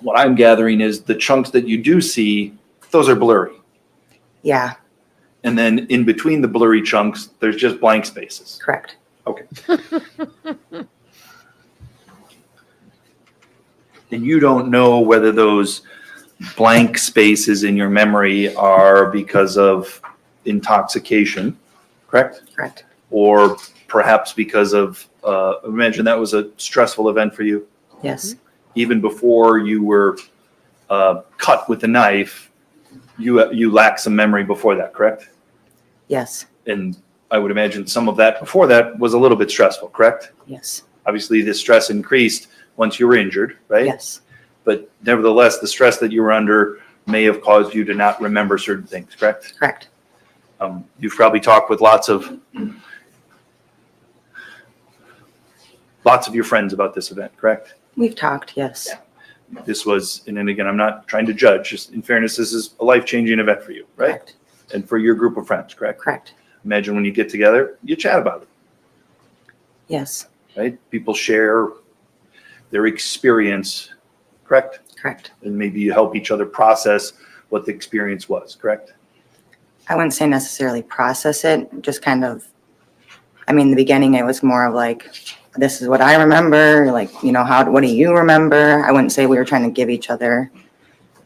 what I'm gathering is the chunks that you do see, those are blurry. Yeah. And then in between the blurry chunks, there's just blank spaces. Correct. Okay. And you don't know whether those blank spaces in your memory are because of intoxication, correct? Correct. Or perhaps because of, imagine that was a stressful event for you. Yes. Even before you were cut with a knife, you lacked some memory before that, correct? Yes. And I would imagine some of that before that was a little bit stressful, correct? Yes. Obviously, the stress increased once you were injured, right? Yes. But nevertheless, the stress that you were under may have caused you to not remember certain things, correct? Correct. You've probably talked with lots of your friends about this event, correct? We've talked, yes. This was, and then again, I'm not trying to judge, just in fairness, this is a life-changing event for you, right? Correct. And for your group of friends, correct? Correct. Imagine when you get together, you chat about it, Yes. right? People share their experience, correct? Correct. And maybe you help each other process what the experience was, correct? I wouldn't say necessarily process it, just kind of, I mean, in the beginning, it was more of like, this is what I remember, like, you know, what do you remember? I wouldn't say we were trying to give each other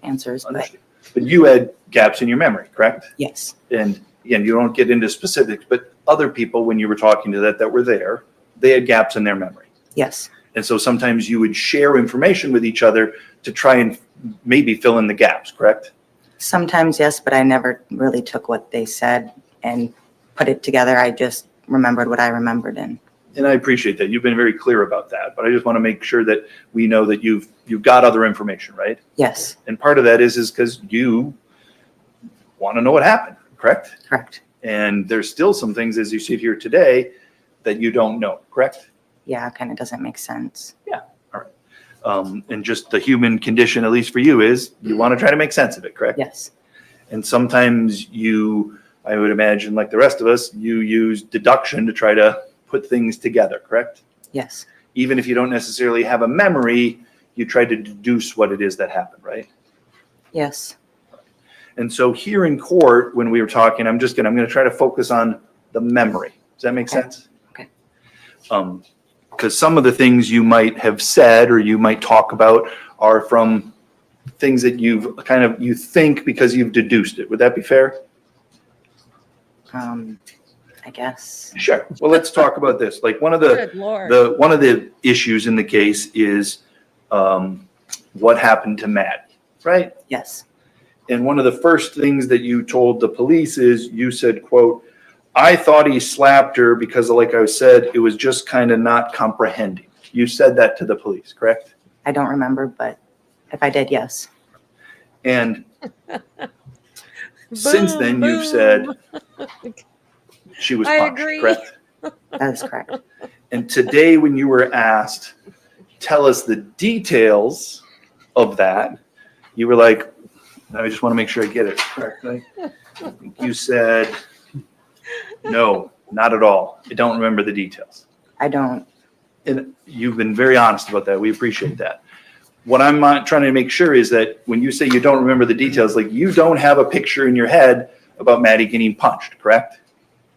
answers, but But you had gaps in your memory, correct? yes. And again, you don't get into specifics, but other people, when you were talking to that were there, they had gaps in their memory. Yes. And so sometimes you would share information with each other to try and maybe fill in the gaps, correct? Sometimes, yes, but I never really took what they said and put it together. I just remembered what I remembered. And I appreciate that. You've been very clear about that, but I just want to make sure that we know that you've got other information, right? Yes. And part of that is because you want to know what happened, correct? Correct. And there's still some things as you sit here today that you don't know, correct? Yeah, it kind of doesn't make sense. Yeah. All right. And just the human condition, at least for you, is you want to try to make sense of it, correct? Yes. And sometimes I would imagine, like the rest of us, you use deduction to try to put things together, correct? Yes. Even if you don't necessarily have a memory, you try to deduce what it is that happened, right? Yes. And so here in court, when we were talking, I'm going to try to focus on the memory. Does that make sense? Okay. Because some of the things you might have said or you might talk about are from things that you think because you've deduced it. Would that be fair? I guess. Sure. Well, let's talk about this. Like one of Good Lord. the issues in the case is what happened to Matt, right? Yes. And one of the first things that you told the police is you said, quote, I thought he slapped her because, like I said, it was just kind of not comprehending. You said that to the police, correct? I don't remember, but If I did, yes. And since then, you've said she was I punched, agree. correct? That is correct. And today, when you were asked, tell us the details of that, you were like, I just want to make sure I get it correctly. I think you said, no, not at all. I don't remember the details. I don't. And you've been very honest about that. We appreciate that. What I'm trying to make sure is that when you say you don't remember the details, like you don't have a picture in your head about Maddie getting punched, correct?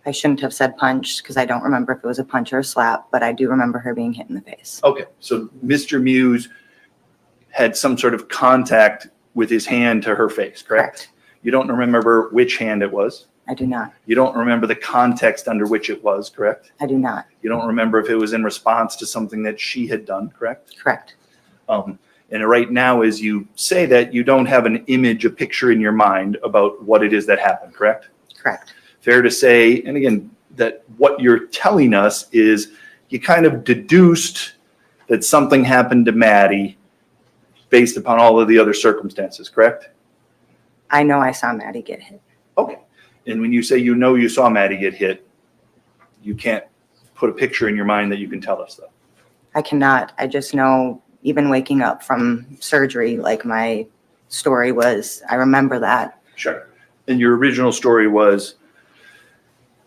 I shouldn't have said punch because I don't remember if it was a punch or a slap, but I do remember her being hit in the face. Okay, so Mr. Muse had some sort of contact with his hand to her face, correct? You don't remember which hand it was? I do not. You don't remember the context under which it was, correct? I do not. You don't remember if it was in response to something that she had done, correct? Correct. And right now, as you say that, you don't have an image, a picture in your mind about what it is that happened, correct? Correct. Fair to say, and again, that what you're telling us is you kind of deduced that something happened to Maddie based upon all of the other circumstances, correct? I know I saw Maddie get hit. Okay. And when you say you know you saw Maddie get hit, you can't put a picture in your mind that you can tell us, though. I cannot. I just know, even waking up from surgery, like my story was, I remember that. Sure. And your original story was,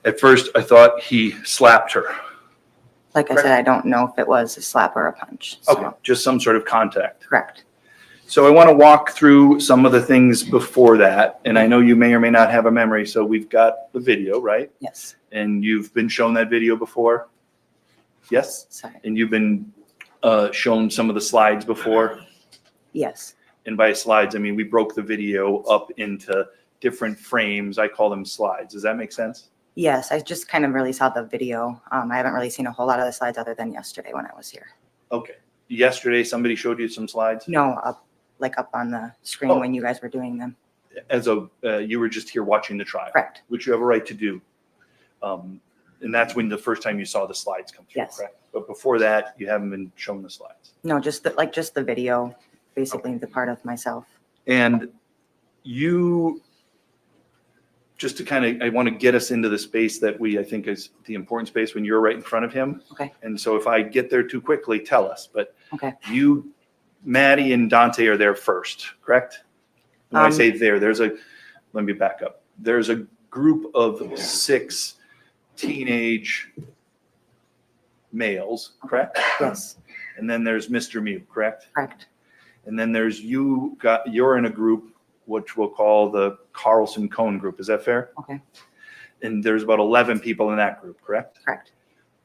at first, I thought he slapped her. Like I said, I don't know if it was a slap or a punch. So. Okay, just some sort of contact. Correct. So I want to walk through some of the things before that, and I know you may or may not have a memory, so we've got the video, right? Yes. And you've been shown that video before? Yes? Sorry. And you've been shown some of the slides before? Yes. And by slides, I mean we broke the video up into different frames. I call them slides. Does that make sense? Yes, I just kind of really saw the video. I haven't really seen a whole lot of the slides other than yesterday when I was here. Okay. Yesterday, somebody showed you some slides? No, up on the screen when you guys were doing them. As you were just here watching the trial. Correct. Which you have a right to do. And that's when the first time you saw the slides come through, Yes. correct? But before that, you haven't been shown the slides. No, just the video, basically the part of myself. And you, just to kind of, I want to get us into the space that I think is the important space when you're right in front of him. Okay. And so if I get there too quickly, tell us. But Okay. Maddie and Dante are there first, correct? When I say there, let me back up. There's a group of 6 teenage males, correct? Yes. And then there's Mr. Mew, correct? Correct. And then there's you're in a group which we'll call the Carlson Cone group. Is that fair? Okay. And there's about 11 people in that group, correct? Correct.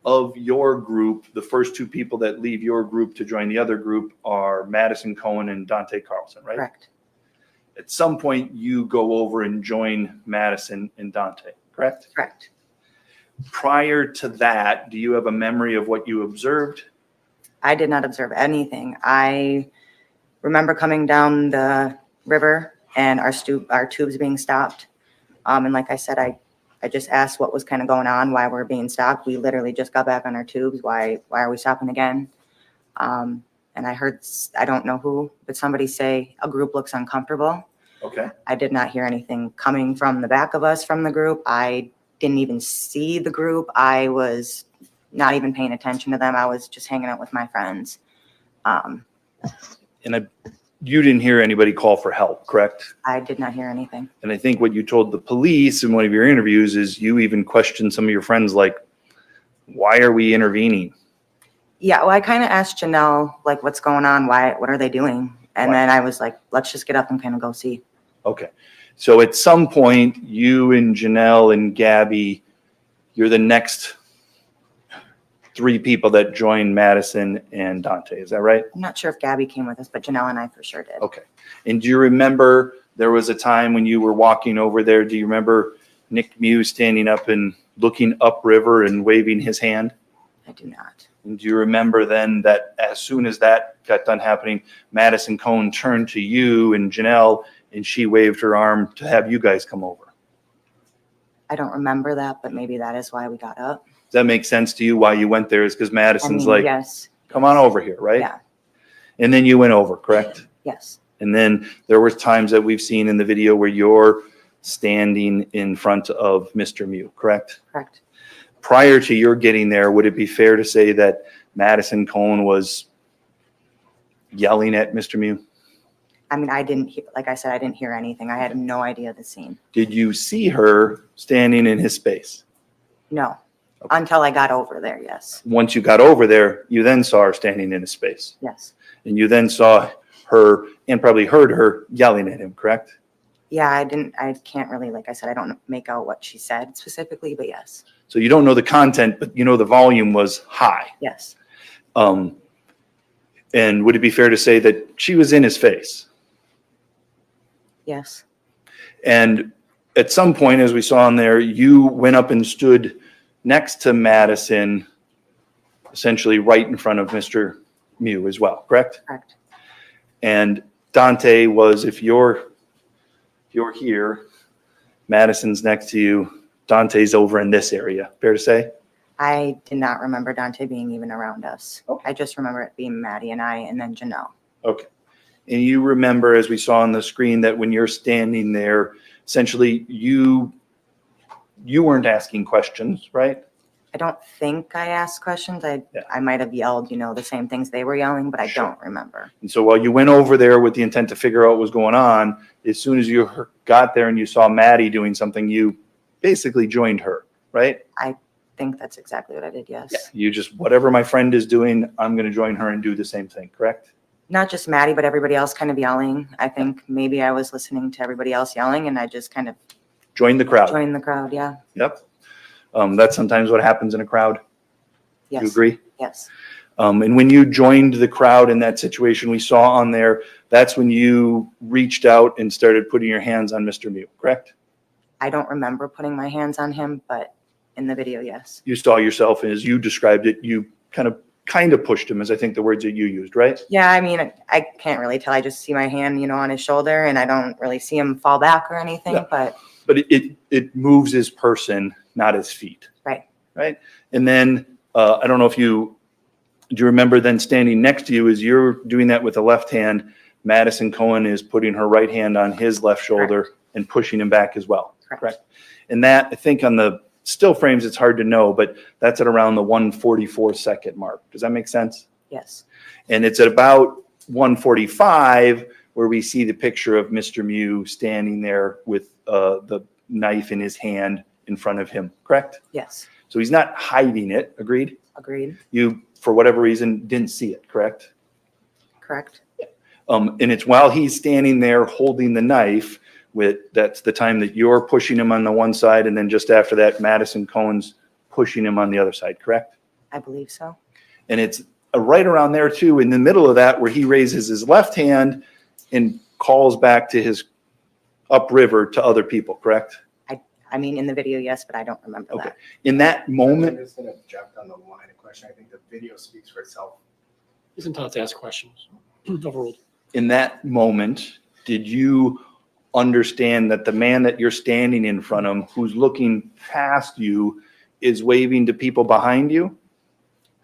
Of your group, the first 2 people that leave your group to join the other group are Madison Cohen and Dante Carlson, right? Correct. At some point, you go over and join Madison and Dante, correct? Correct. Prior to that, do you have a memory of what you observed? I did not observe anything. I remember coming down the river and our tubes being stopped. And like I said, I just asked what was kind of going on, why we're being stopped. We literally just got back on our tubes. Why are we stopping again? And I heard, I don't know who, but somebody say a group looks uncomfortable. Okay. I did not hear anything coming from the back of us from the group. I didn't even see the group. I was not even paying attention to them. I was just hanging out with my friends. You didn't hear anybody call for help, correct? I did not hear anything. And I think what you told the police in one of your interviews is you even questioned some of your friends, like, why are we intervening? Yeah, well, I kind of asked Janelle, like, what's going on? What are they doing? And then I was like, let's just get up and kind of go see. Okay. So at some point, you and Janelle and Gabby, you're the next 3 people that joined Madison and Dante. Is that right? I'm not sure if Gabby came with us, but Janelle and I for sure did. Okay. And do you remember there was a time when you were walking over there? Do you remember Nick Muse standing up and looking upriver and waving his hand? I do not. And do you remember then that as soon as that got done happening, Madison Cohn turned to you and Janelle and she waved her arm to have you guys come over? I don't remember that, but maybe that is why we got up. Does that make sense to you why you went there? Is because Madison's like, yes. come on over here, right? Yeah. And then you went over, correct? Yes. And then there were times that we've seen in the video where you're standing in front of Mr. Mew, correct? Correct. Prior to your getting there, would it be fair to say that Madison Cohn was yelling at Mr. Mew? I mean, I didn't hear, like I said, I didn't hear anything. I had no idea the scene. Did you see her standing in his space? No. Until I got over there, yes. Once you got over there, you then saw her standing in his space. Yes. And you then saw her and probably heard her yelling at him, correct? Yeah, I can't really, like I said, I don't make out what she said specifically, but yes. So you don't know the content, but you know the volume was high. Yes. And would it be fair to say that she was in his face? Yes. And at some point, as we saw in there, you went up and stood next to Madison, essentially right in front of Mr. Mew as well, correct? Correct. And Dante was, if you're here, Madison's next to you, Dante's over in this area, fair to say? I did not remember Dante being even around us. Okay. I just remember it being Maddie and I, and then Janelle. Okay. And you remember, as we saw on the screen, that when you're standing there, essentially you weren't asking questions, right? I don't think I asked questions. I might have yelled, the same things they were yelling, but I don't remember. And so while you went over there with the intent to figure out what was going on, as soon as you got there and you saw Maddie doing something, you basically joined her, right? I think that's exactly what I did, yes. Yeah. You just, whatever my friend is doing, I'm going to join her and do the same thing, correct? Not just Maddie, but everybody else kind of yelling. I think maybe I was listening to everybody else yelling, and I just kind of joined the crowd. Joined the crowd, yeah. Yep. That's sometimes what happens in a crowd. Yes. You agree? Yes. And when you joined the crowd in that situation we saw on there, that's when you reached out and started putting your hands on Mr. Mew, correct? I don't remember putting my hands on him, but in the video, yes. You saw yourself, and as you described it, you kind of pushed him, as I think the words that you used, right? Yeah, I mean, I can't really tell. I just see my hand, on his shoulder, and I don't really see him fall back or anything, Yeah. But it moves his person, not his feet. Right. Right. And then I don't know if do you remember then standing next to you as you're doing that with the left hand, Madison Cohen is putting her right hand on his left shoulder and pushing him back as well. Correct. And that, I think on the still frames, it's hard to know, but that's at around the 144-second mark. Does that make sense? Yes. And it's at about 145 where we see the picture of Mr. Mew standing there with the knife in his hand in front of him, correct? Yes. So he's not hiding it, agreed? Agreed. You, for whatever reason, didn't see it, correct? Correct. And it's while he's standing there holding the knife, that's the time that you're pushing him on the one side, and then just after that, Madison Cohen's pushing him on the other side, correct? I believe so. And it's right around there too, in the middle of that, where he raises his left hand and calls back to his upriver to other people, correct? I mean, in the video, yes, but I don't remember that. In that moment, I'm just going to object on the line of question. I think the video speaks for itself. He's entitled to ask questions. Overruled. in that moment, did you understand that the man that you're standing in front of, who's looking past you, is waving to people behind you?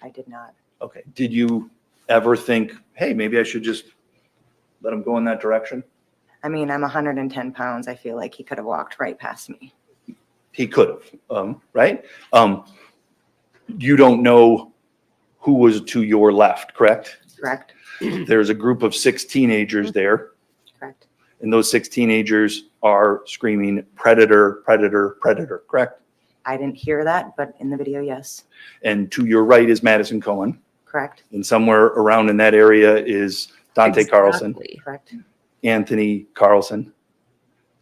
I did not. Okay. Did you ever think, hey, maybe I should just let him go in that direction? I mean, I'm 110 pounds. I feel like he could have walked right past me. He could have, right? You don't know who was to your left, correct? Correct. There's a group of 6 teenagers there. Correct. And those 6 teenagers are screaming, predator, predator, predator, correct? I didn't hear that, but in the video, yes. And to your right is Madison Cohen. Correct. And somewhere around in that area is Dante Carlson, Correct. Anthony Carlson,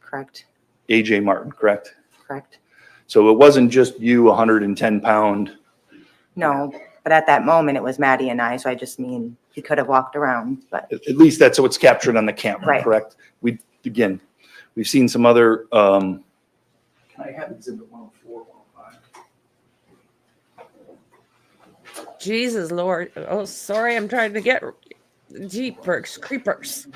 Correct. AJ Martin, correct? Correct. So it wasn't just you, 110-pound. No, but at that moment, it was Maddie and I, so I just mean he could have walked around, but. At least that's what's captured on the camera, Right. correct? We've seen some other, can I have exhibit 104, 105? Jesus Lord. Oh, sorry. I'm trying to get jeepers, creepers.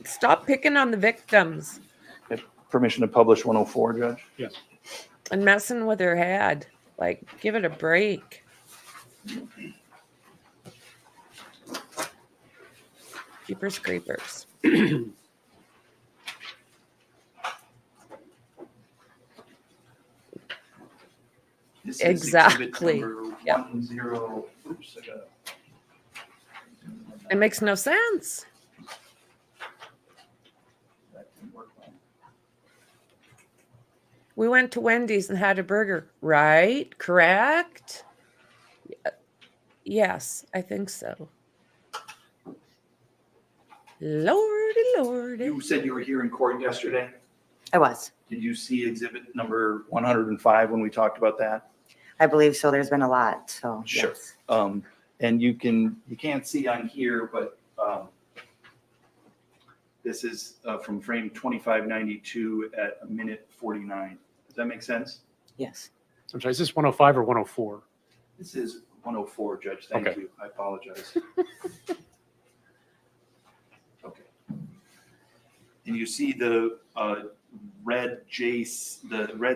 Stop picking on the victims Permission to publish 104, Judge? Yes. and messing with her head. Like, give it a break. Jeepers creepers. This is Exactly. exhibit number Yep. 10. Oops, I got it. It makes no sense. That didn't work well. We went to Wendy's and had a burger, right? Correct? Yes, I think so. Lordy, lordy. You said you were here in court yesterday. I was. Did you see exhibit number 105 when we talked about that? I believe so. There's been a lot, so. Sure. yes. And you can't see on here, but this is from frame 2592 at a minute 49. Does that make sense? Yes. I'm sorry, is this 105 or 104? This is 104, Judge. Thank Okay. you. I apologize. Okay. And you see the red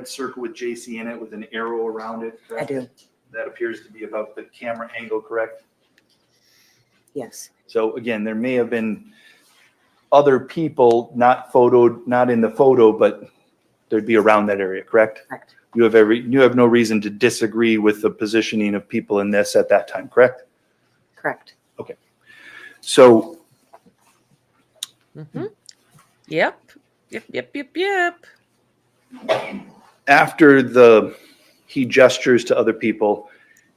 circle with JC in it with an arrow around it? I do. That appears to be about the camera angle, correct? Yes. So again, there may have been other people not in the photo, but there'd be around that area, correct? Correct. You have no reason to disagree with the positioning of people in this at that time, correct? Correct. Okay. So Mm-hmm. Yep. after he gestures to other people,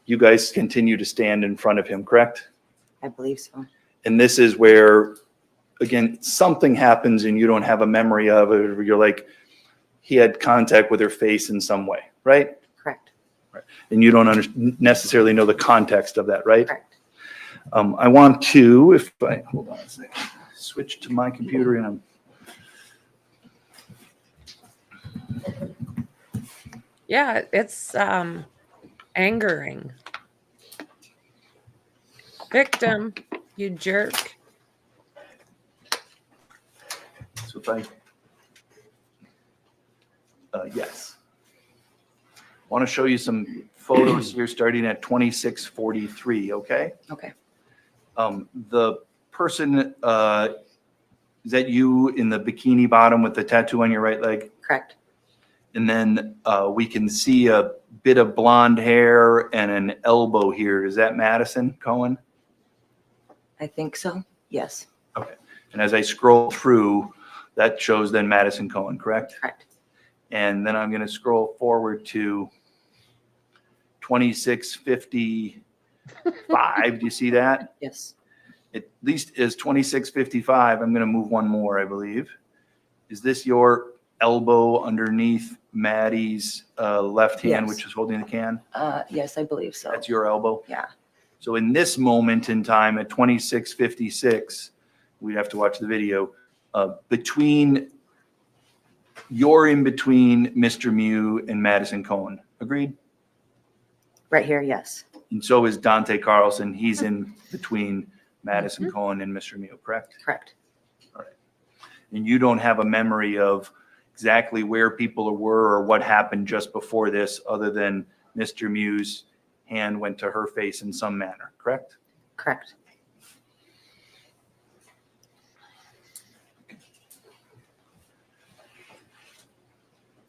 you guys continue to stand in front of him, correct? I believe so. And this is where, again, something happens and you don't have a memory of it, or you're like, he had contact with her face in some way, right? Correct. Right. And you don't necessarily know the context of that, right? Correct. I want to, hold on a second, switch to my computer and Yeah, it's angering. Victim, you jerk. So yes. I want to show you some photos here starting at 2643, okay? Okay. The person, is that you in the bikini bottom with the tattoo on your right leg? Correct. And then we can see a bit of blonde hair and an elbow here. Is that Madison Cohen? I think so. Yes. Okay. And as I scroll through, that shows then Madison Cohen, correct? Correct. And then I'm going to scroll forward to 2655. Do you see that? Yes. At least is 2655. I'm going to move one more, I believe. Is this your elbow underneath Maddie's left hand, Yes. which is holding the can? Yes, I believe so. That's your elbow? Yeah. So in this moment in time at 2656, we'd have to watch the video, you're in between Mr. Mew and Madison Cohen. Agreed? Right here, yes. And so is Dante Carlson. He's in between Madison Cohen and Mr. Mew, correct? Correct. All right. And you don't have a memory of exactly where people were or what happened just before this, other than Mr. Mew's hand went to her face in some manner, correct? Correct.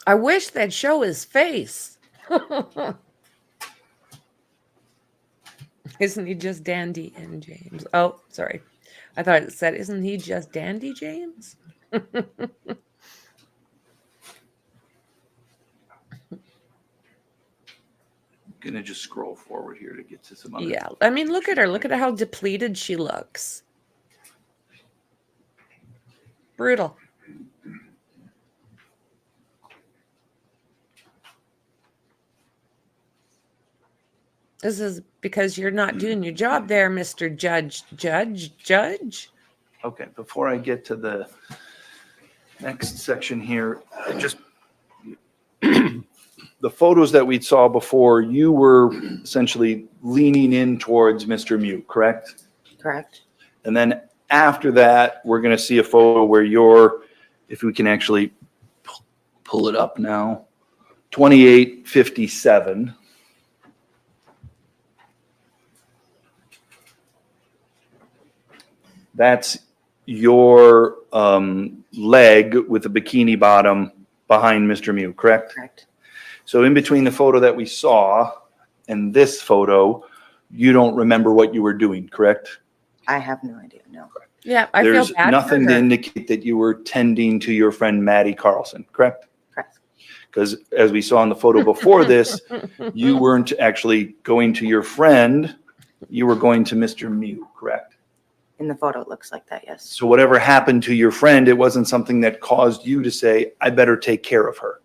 I wish they'd show his face. Isn't he just Dandy and James? Oh, sorry. I thought it said, isn't he just Dandy James? Gonna just scroll forward here to get to some other. Yeah. I mean, look at her. Look at how depleted she looks. Brutal. This is because you're not doing your job there, Mr. Judge. Okay, before I get to the next section here, just the photos that we saw before, you were essentially leaning in towards Mr. Mew, correct? Correct. And then after that, we're going to see a photo where you're, if we can actually pull it up now, 2857. That's your leg with a bikini bottom behind Mr. Mew, correct? Correct. So in between the photo that we saw and this photo, you don't remember what you were doing, correct? I have no idea. No. Yeah, I There's feel bad nothing for to her. indicate that you were tending to your friend Maddie Carlson, correct? Correct. Because as we saw in the photo before this, you weren't actually going to your friend, you were going to Mr. Mew, correct? In the photo, it looks like that. Yes. So whatever happened to your friend, it wasn't something that caused you to say, I better take care of her.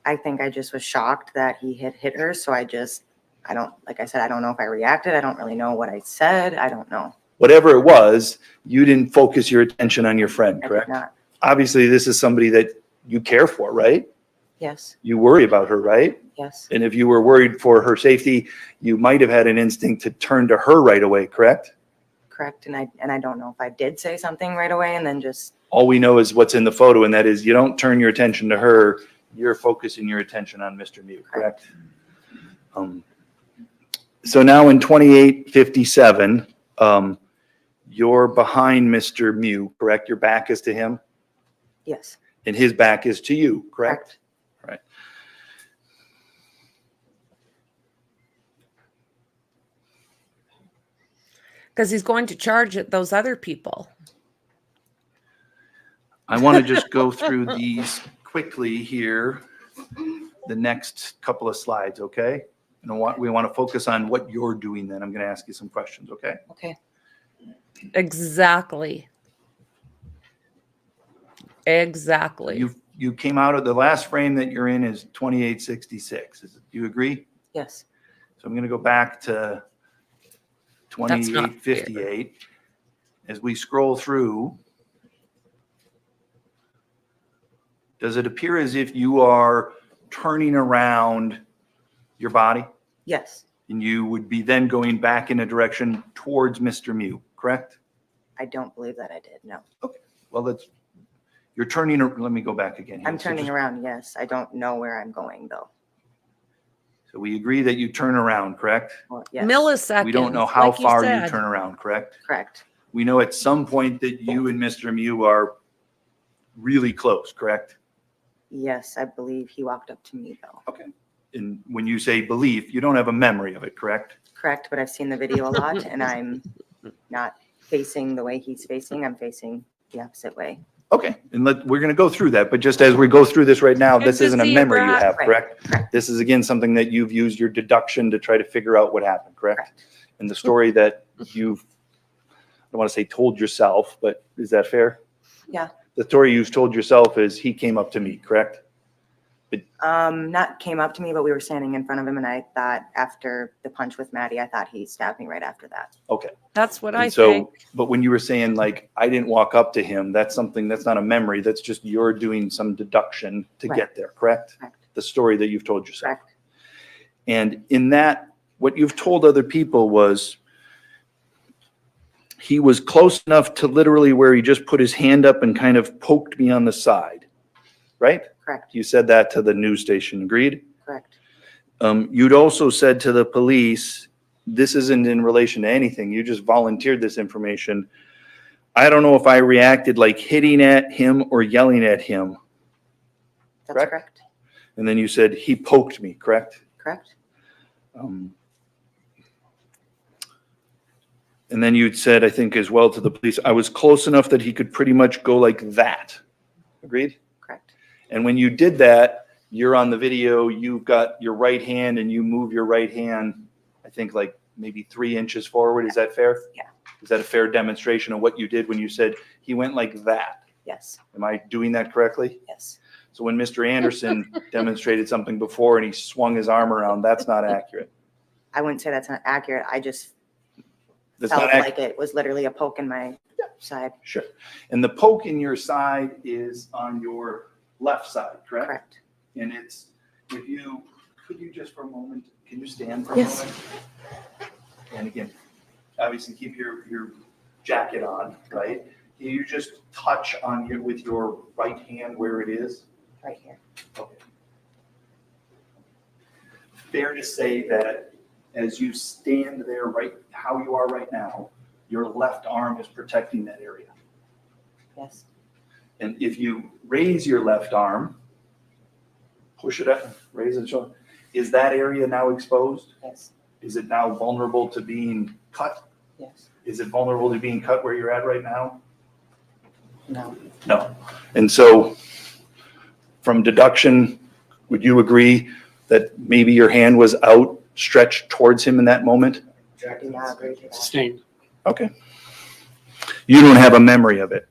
I think I just was shocked that he had hit her. So I don't, like I said, I don't know if I reacted. I don't really know what I said. I don't know. Whatever it was, you didn't focus your attention on your friend, I correct? did not. Obviously, this is somebody that you care for, right? Yes. You worry about her, right? Yes. And if you were worried for her safety, you might have had an instinct to turn to her right away, correct? Correct. And I don't know if I did say something right away and then just. All we know is what's in the photo, and that is you don't turn your attention to her, you're focusing your attention on Mr. Mew, correct? So now in 2857, you're behind Mr. Mew, correct? Your back is to him, Yes. and his back is to you, correct? Right. Because he's going to charge at those other people. I want to just go through these quickly here, the next couple of slides, okay? And we want to focus on what you're doing then. I'm going to ask you some questions, okay? Okay. Exactly. Exactly. You came out of the last frame that you're in is 2866. Do you agree? Yes. So I'm going to go back to That's not 2858. As we scroll through, does it appear as if you are turning around your body? Yes. And you would be then going back in a direction towards Mr. Mew, correct? I don't believe that I did. No. Okay. Well, you're turning. Let me go back again. Here. I'm turning around. Yes. I don't know where I'm going though. So we agree that you turn around, correct? Well, yes. Milliseconds. We don't know how like far you said. turn around, correct? Correct. We know at some point that you and Mr. Mew are really close, correct? Yes. I believe he walked up to me though. Okay. And when you say belief, you don't have a memory of it, correct? Correct. But I've seen the video a lot and I'm not facing the way he's facing. I'm facing the opposite way. Okay, and we're going to go through that, but just as we go through this right now, this It's a isn't a memory you zebra. have, Right, correct? correct. This is again something that you've used your deduction to try to figure out what happened, correct? And the story that you've, I don't want to say told yourself, but is that fair? Yeah. The story you've told yourself is he came up to me, correct? Not came up to me, but we were standing in front of him and I thought after the punch with Maddie, I thought he stabbed me right after that. Okay. That's what I And so, think. but when you were saying like, I didn't walk up to him, that's something, that's not a memory, that's just you're doing some deduction to Right. get there, correct? Correct. The story that you've told yourself. Correct. And in that, what you've told other people was he was close enough to literally where he just put his hand up and kind of poked me on the side, right? Correct. You said that to the news station, agreed? Correct. You'd also said to the police, this isn't in relation to anything. You just volunteered this information. I don't know if I reacted like hitting at him or yelling at him. That's correct. And then you said he poked me, correct? Correct. And then you'd said, I think as well to the police, I was close enough that he could pretty much go like that. Agreed? Correct. And when you did that, you're on the video, you've got your right hand and you move your right hand, I think like maybe 3 inches forward. Is that fair? Yeah. Is that a fair demonstration of what you did when you said he went like that? Yes. Am I doing that correctly? Yes. So when Mr. Anderson demonstrated something before and he swung his arm around, that's not accurate. I wouldn't say that's not accurate. I just That's felt not accurate. like it was literally a poke in my side. Sure. And the poke in your side is on your left side, correct? Correct. And it's, could you just for a moment, can you stand for a Yes. moment? And again, obviously keep your jacket on, right? Can you just touch on you with your right hand where it is? Right here. Okay. Fair to say that as you stand there right, how you are right now, your left arm is protecting that area. Yes. And if you raise your left arm, push it up, raise it, shoulder, is that area now exposed? Yes. Is it now vulnerable to being cut? Yes. Is it vulnerable to being cut where you're at right now? No. No. And so from deduction, would you agree that maybe your hand was outstretched towards him in that moment? I do not agree to that. Sustained. Okay. You don't have a memory of it.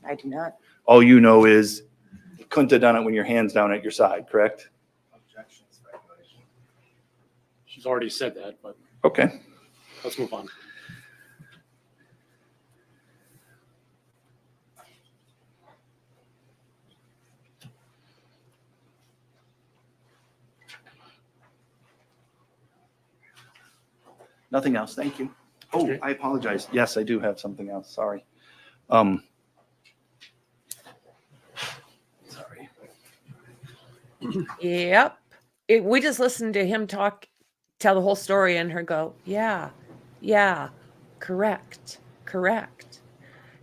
I do not. All you know is you couldn't have done it when your hand's down at your side, correct? She's already said that, but Okay. let's move on. Nothing else. Thank you. Oh, Okay. I apologize. Yes, I do have something else. Sorry. Sorry. Yep. We just listened to him tell the whole story and her go, yeah, correct.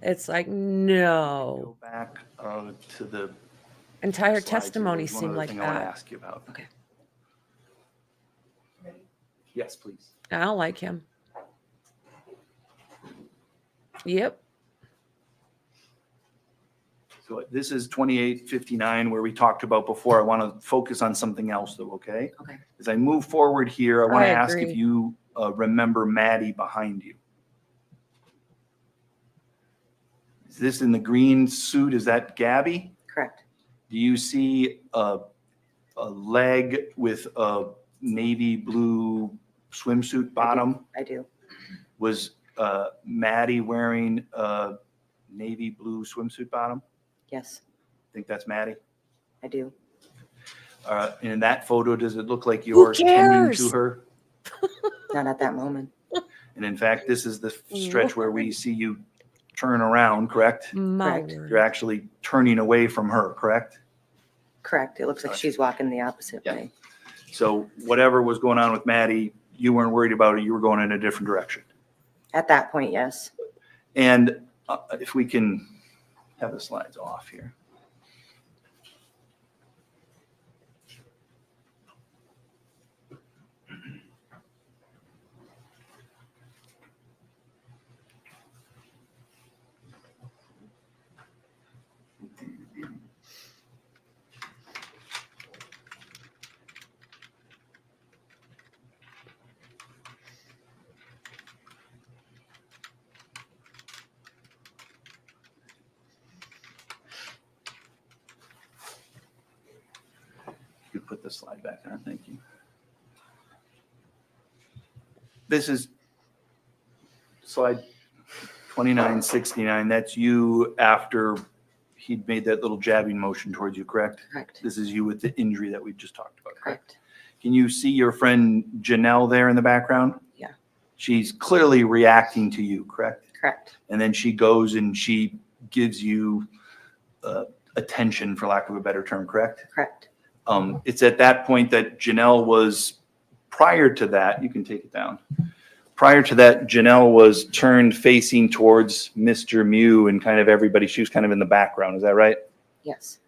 It's like, no. Go back to the Entire slides here. testimony There's one seemed other like thing I want to that. ask you about. Okay. Yes, please. I don't like him. Yep. So this is 2859 where we talked about before. I want to focus on something else though, okay? Okay. As I move forward here, I want I to ask if agree. you remember Maddie behind you. Is this in the green suit? Is that Gabby? Correct. Do you see a leg with a navy blue swimsuit bottom? I do. Was Maddie wearing a navy blue swimsuit bottom? Yes, Think that's Maddie? I do. And in that photo, does it look like you're tending cares? to her? Not at that moment. And in fact, this is the stretch where we see you turn around, correct? My Correct. word. You're actually turning away from her, correct? Correct. It looks like she's walking the opposite Yeah. way. So whatever was going on with Maddie, you weren't worried about it. You were going in a different direction. At that point, yes. And if we can have the slides off here. You put the slide back on, thank you. This is slide 2969. That's you after he'd made that little jabbing motion towards you, correct? Correct. This is you with the injury that we just talked about, correct? Correct. Can you see your friend Janelle there in the background? Yeah. She's clearly reacting to you, correct? Correct. And then she goes and she gives you attention, for lack of a better term, correct? Correct. It's at that point that Janelle was, prior to that, you can take it down. Prior to that, Janelle was turned facing towards Mr. Mew and kind of everybody. She was kind of in the background. Is that right? Yes.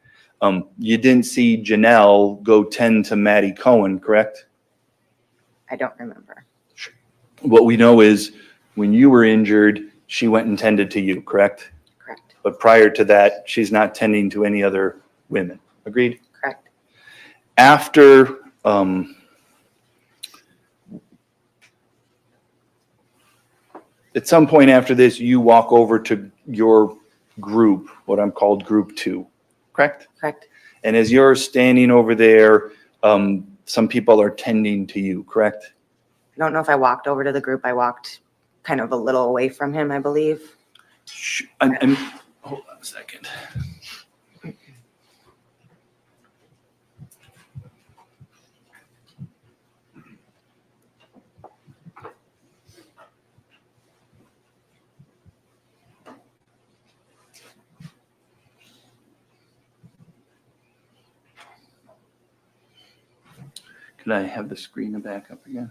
You didn't see Janelle go tend to Maddie Cohen, correct? I don't remember. What we know is when you were injured, she went and tended to you, correct? Correct. But prior to that, she's not tending to any other women. Agreed? Correct. After at some point after this, you walk over to your group, what I'm called group 2, correct? Correct. And as you're standing over there, some people are tending to you, correct? I don't know if I walked over to the group. I walked kind of a little away from him, I believe. Hold on a second. Could I have the screen back up again?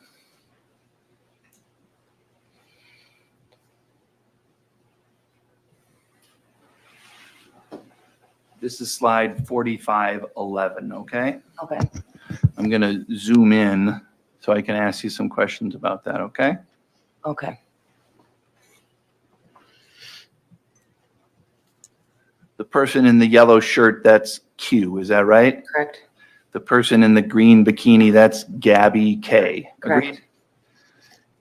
This is slide 4511, okay? Okay. I'm gonna zoom in so I can ask you some questions about that, okay? Okay. The person in the yellow shirt, that's Q, is that right? Correct. The person in the green bikini, that's Gabby K. Correct. Agreed?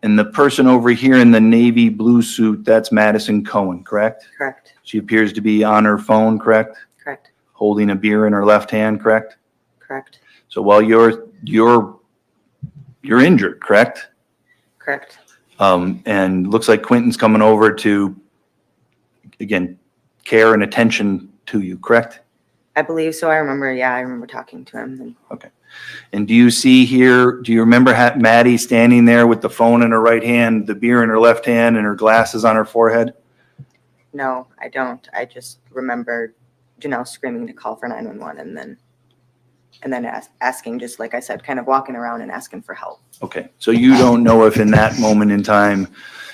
And the person over here in the navy blue suit, that's Madison Cohen, correct? Correct. She appears to be on her phone, correct? Correct. Holding a beer in her left hand, correct? Correct. So while you're injured, correct? Correct. And looks like Quentin's coming over to, again, care and attention to you, correct? I believe so. I remember talking to him. Okay. And do you see here, do you remember Maddie standing there with the phone in her right hand, the beer in her left hand, and her glasses on her forehead? No, I don't. I just remember Janelle screaming to call for 911 and then asking, just like I said, kind of walking around and asking for help. Okay. So you don't know if in that moment in time,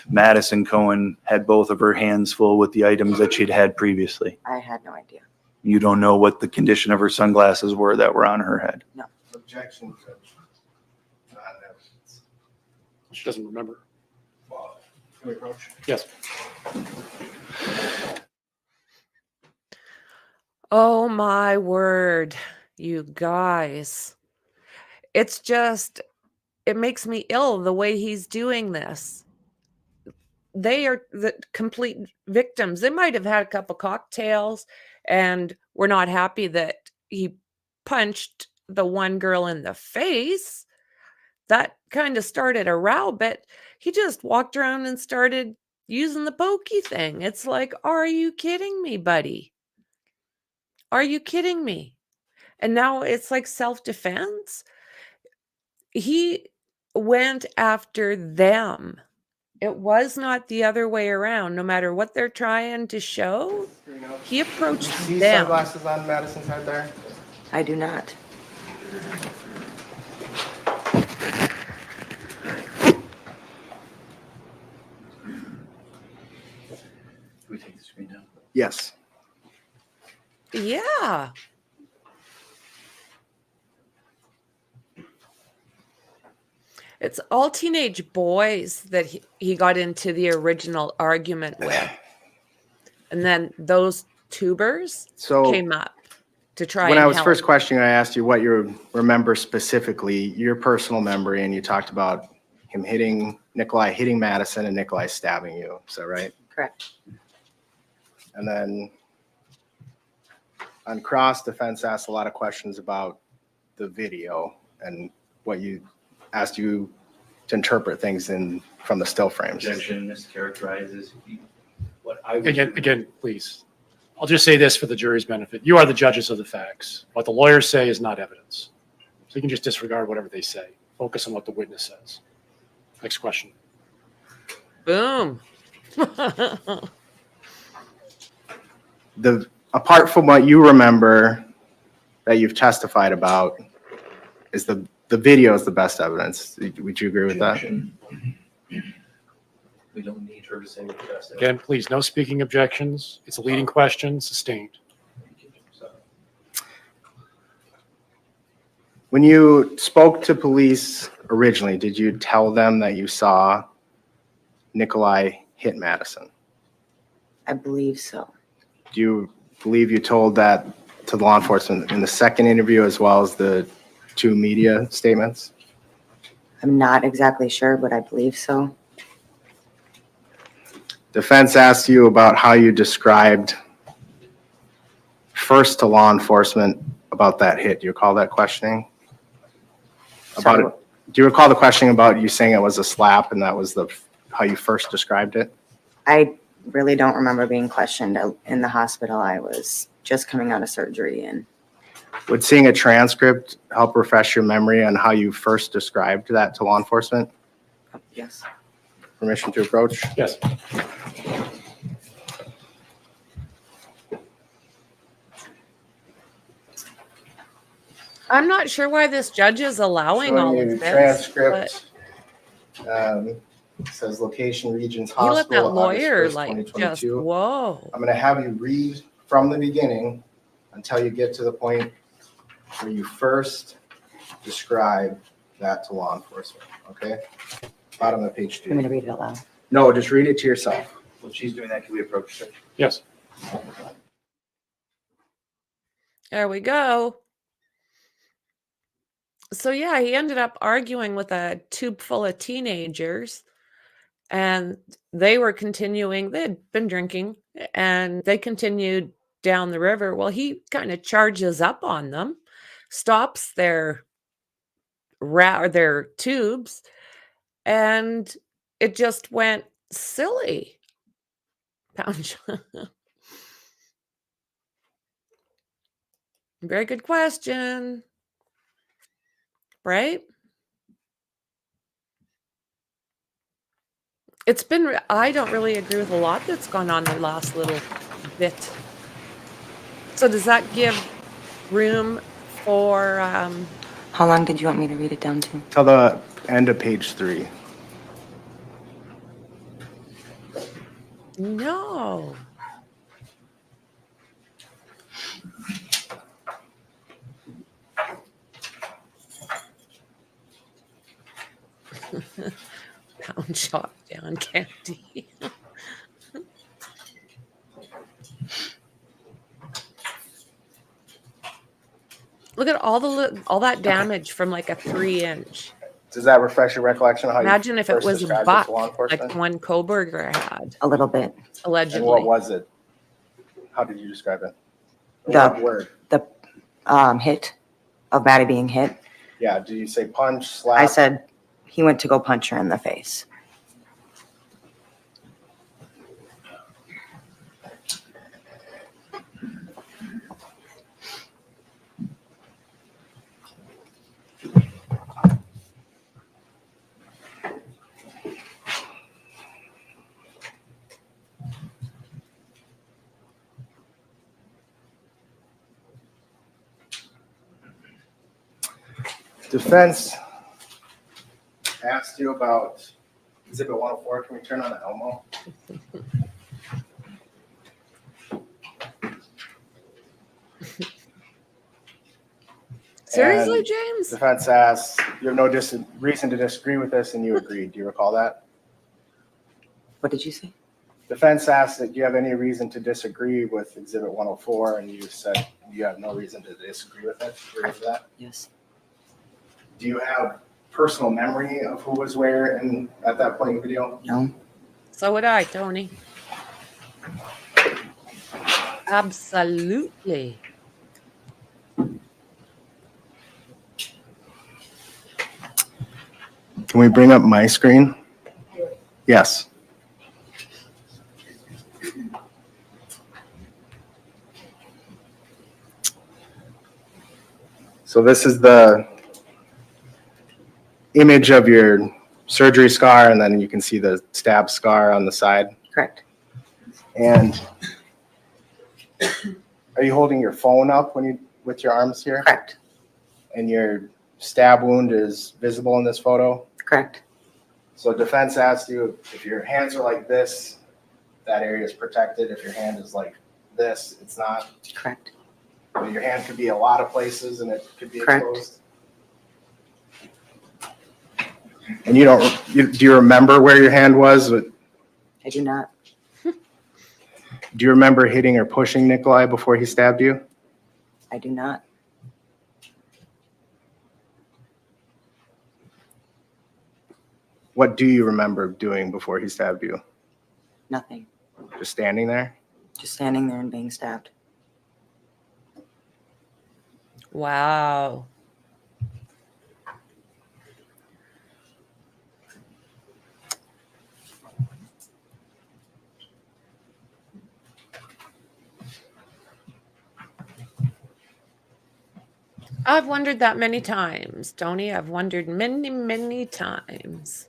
Madison Cohen had both of her hands full with the items that she'd had previously? I had no idea. You don't know what the condition of her sunglasses were that were on her head? No. Objection, Judge. Not evidence. She doesn't remember. Can we approach? Yes. Oh my word, you guys. It's just, it makes me ill the way he's doing this. They are the complete victims. They might have had a couple cocktails and were not happy that he punched the one girl in the face. That kind of started a row, but he just walked around and started using the pokey thing. It's like, are you kidding me, buddy? Are you kidding me? And now it's like self-defense. He went after them. It was not the other way around. No matter what they're trying to show, he approached See them. sunglasses on Madison's head there? I do not. Can we take the screen down? Yes. Yeah. It's all teenage boys that he got into the original argument with. And then those tubers came up to try when and I was help. first questioning, I asked you what you remember specifically, your personal memory, and you talked about him hitting Nicolae, hitting Madison, and Nicolae stabbing you. Is that right? Correct. And then on cross, defense asked a lot of questions about the video and what you asked you to interpret things from the still frames. Objection mischaracterizes what I Again, please. I'll just say this for the jury's benefit. You are the judges of the facts. What the lawyers say is not evidence. So you can just disregard whatever they say. Focus on what the witness says. Next question. Boom. Apart from what you remember that you've testified about, is the video is the best evidence. Would you agree with that? We don't need her to say what the best. Again, please, no speaking objections. It's a leading question, sustained. When you spoke to police originally, did you tell them that you saw Nicolae hit Madison? I believe so. Do you believe you told that to law enforcement in the second interview as well as the two media statements? I'm not exactly sure, but I believe so. Defense asked you about how you described first to law enforcement about that hit. Do you recall that questioning? Sorry, Do you recall the questioning about you saying it was a slap and that was how you first described it? I really don't remember being questioned in the hospital. I was just coming out of surgery, and Would seeing a transcript help refresh your memory on how you first described that to law enforcement? yes. Permission to approach? Yes. I'm not sure why this judge is allowing Showing all you of this. transcript. It says location Regions He let that Hospital, August lawyer 1st, like just 2022. whoa. I'm going to have you read from the beginning until you get to the point where you first describe that to law enforcement, okay? Bottom of page You want me to 2. read it out loud? No, just read it to yourself. When she's doing that, can we approach her? Yes. There we go. So yeah, he ended up arguing with a tube full of teenagers, and they were continuing. They had been drinking, and they continued down the river. Well, he kind of charges up on them, stops their or their tubes, and it just went silly. Very good question. Right? It's been, I don't really agree with a lot that's gone on the last little bit. So does that give room for, How long did you want me to read it down to? Till the end of page 3. no. Pound shot down candy. Look at all that damage from like a 3-inch. Does that refresh your recollection of how Imagine you if it first was a described it buck, to law like enforcement? the one Koberger had, A little bit. allegedly. And what was it? How did you describe it? The- What word? The hit of Maddie being hit. Yeah, did you say punch, slap? I said he went to go punch her in the face. Defense asked you about Exhibit 104. Can we turn on the Elmo? Seriously, And James? Defense asked, you have no reason to disagree with this, and you agreed. Do you recall that? What did you say? Defense asked that do you have any reason to disagree with Exhibit 104, and you said you have no reason to disagree with it. Do you remember that? Yes. Do you have personal memory of who was where and at that point in the video? No. So would I, Tony. Absolutely. Can we bring up my screen? Yes. So this is the image of your surgery scar, and then you can see the stab scar on the side. Correct. And are you holding your phone up when you with your arms here? Correct. And your stab wound is visible in this photo? Correct. So defense asked you if your hands are like this, that area is protected. If your hand is like this, it's not. Correct. But your hand could be a lot of places and it could be Correct. exposed. And you don't, do you remember where your hand was? Do I do not. you remember hitting or pushing Nicolae before he stabbed you? I do not. What do you remember doing before he stabbed you? Nothing. Just standing there? Just standing there and being stabbed. Wow. I've wondered that many times, Tony. I've wondered many, many times.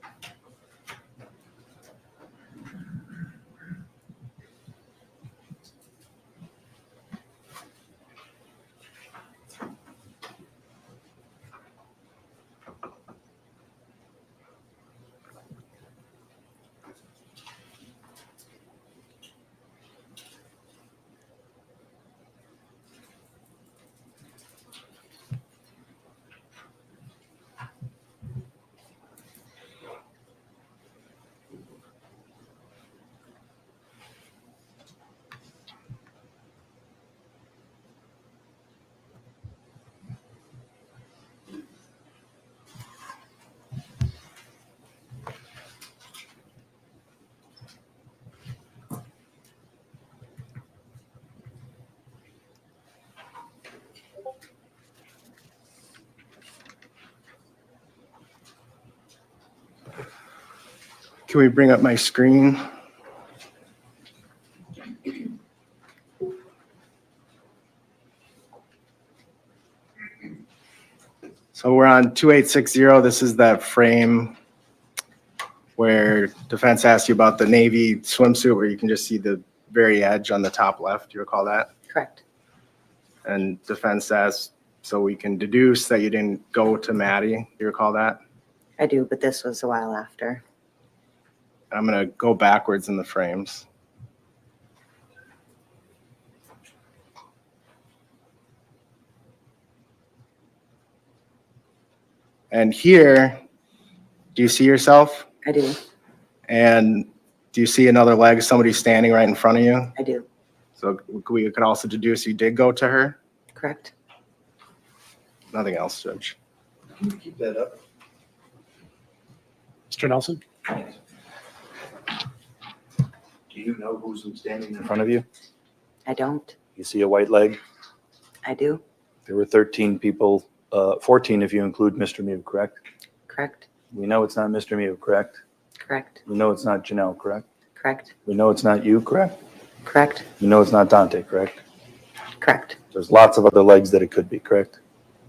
Can we bring up my screen? So we're on 2860. This is that frame where defense asked you about the Navy swimsuit where you can just see the very edge on the top left. Do you recall that? Correct. And defense asked, so we can deduce that you didn't go to Maddie. Do you recall that? I do, but this was a while after. I'm going to go backwards in the frames. And here, do you see yourself? I do. And do you see another leg, somebody standing right in front of you? I do. So we could also deduce you did go to her? Correct. Nothing else, Judge. Can you keep that up? Mr. Nelson? Do you know who's standing in front of you? I don't. You see a white leg? I do. There were 13 people, 14 if you include Mr. Mew, correct? Correct. We know it's not Mr. Mew, correct? Correct. We know it's not Janelle, correct? Correct. We know it's not you, correct? Correct. We know it's not Dante, correct? Correct. There's lots of other legs that it could be, correct?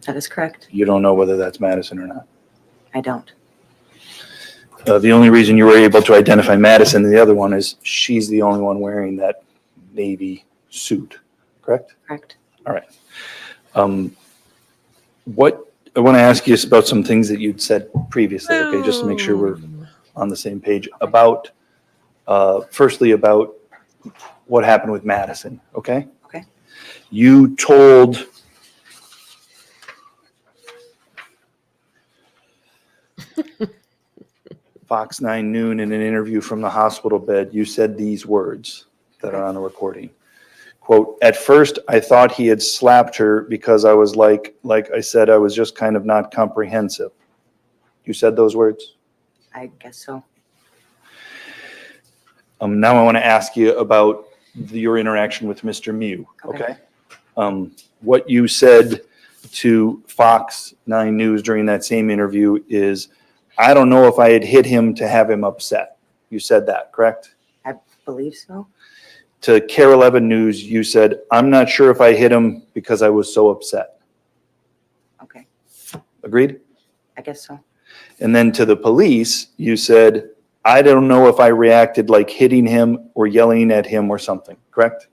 That is correct. You don't know whether that's Madison or not. I don't. The only reason you were able to identify Madison and the other one is she's the only one wearing that Navy suit, correct? Correct. All right. What I want to ask you is about some things that you'd said previously, okay, just to make sure we're on the same page about, firstly about what happened with Madison, okay? Okay. You told Fox 9 Noon in an interview from the hospital bed, you said these words that are on the recording. Quote, at first I thought he had slapped her because I was like I said, I was just kind of not comprehensive. You said those words? I guess so. Now I want to ask you about your interaction with Mr. Mew, okay? What you said to Fox 9 News during that same interview is, I don't know if I had hit him to have him upset. You said that, correct? I believe so. To Care 11 News, you said, I'm not sure if I hit him because I was so upset. Okay. Agreed? I guess so. And then to the police, you said, I don't know if I reacted like hitting him or yelling at him or something, correct?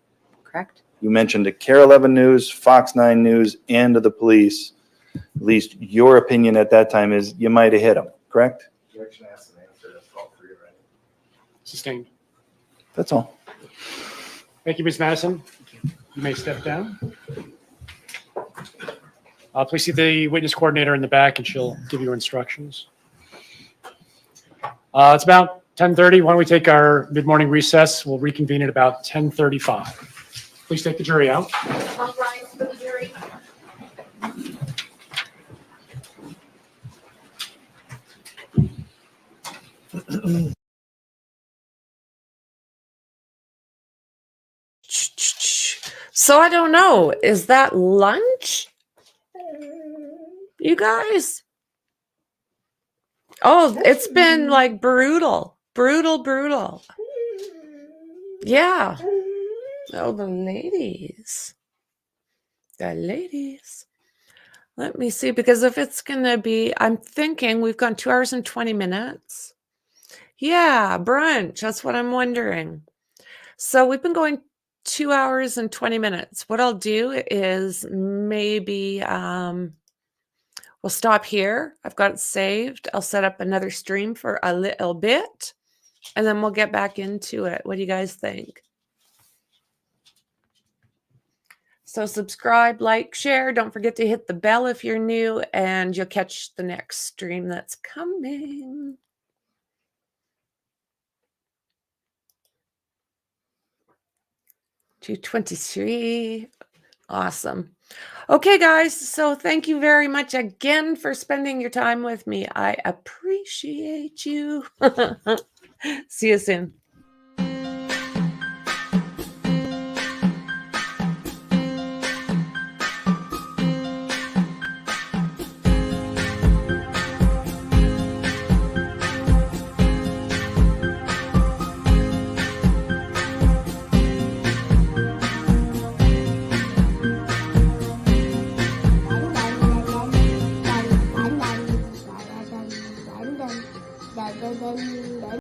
Correct. You mentioned to Care 11 News, Fox 9 News, and to the police, at least your opinion at that time is you might have hit him, correct? Sustained. That's all. Thank you, Ms. Madison. You may step down. Please see the witness coordinator in the back and she'll give you instructions. It's about 10:30. Why don't we take our mid-morning recess? We'll reconvene at about 10:35. Please take the jury out. All rise for the jury. So I don't know. Is that lunch? You guys? Oh, it's been like brutal. Brutal. Yeah. Oh, the ladies. The ladies. Let me see, because if it's going to be, I'm thinking we've gone 2 hours and 20 minutes. Yeah, brunch. That's what I'm wondering. So we've been going 2 hours and 20 minutes. What I'll do is maybe we'll stop here. I've got it saved. I'll set up another stream for a little bit, and then we'll get back into it. What do you guys think? So subscribe, like, share. Don't forget to hit the bell if you're new, and you'll catch the next stream that's coming. $223. Awesome. Okay, guys. So thank you very much again for spending your time with me. I appreciate you. See you soon.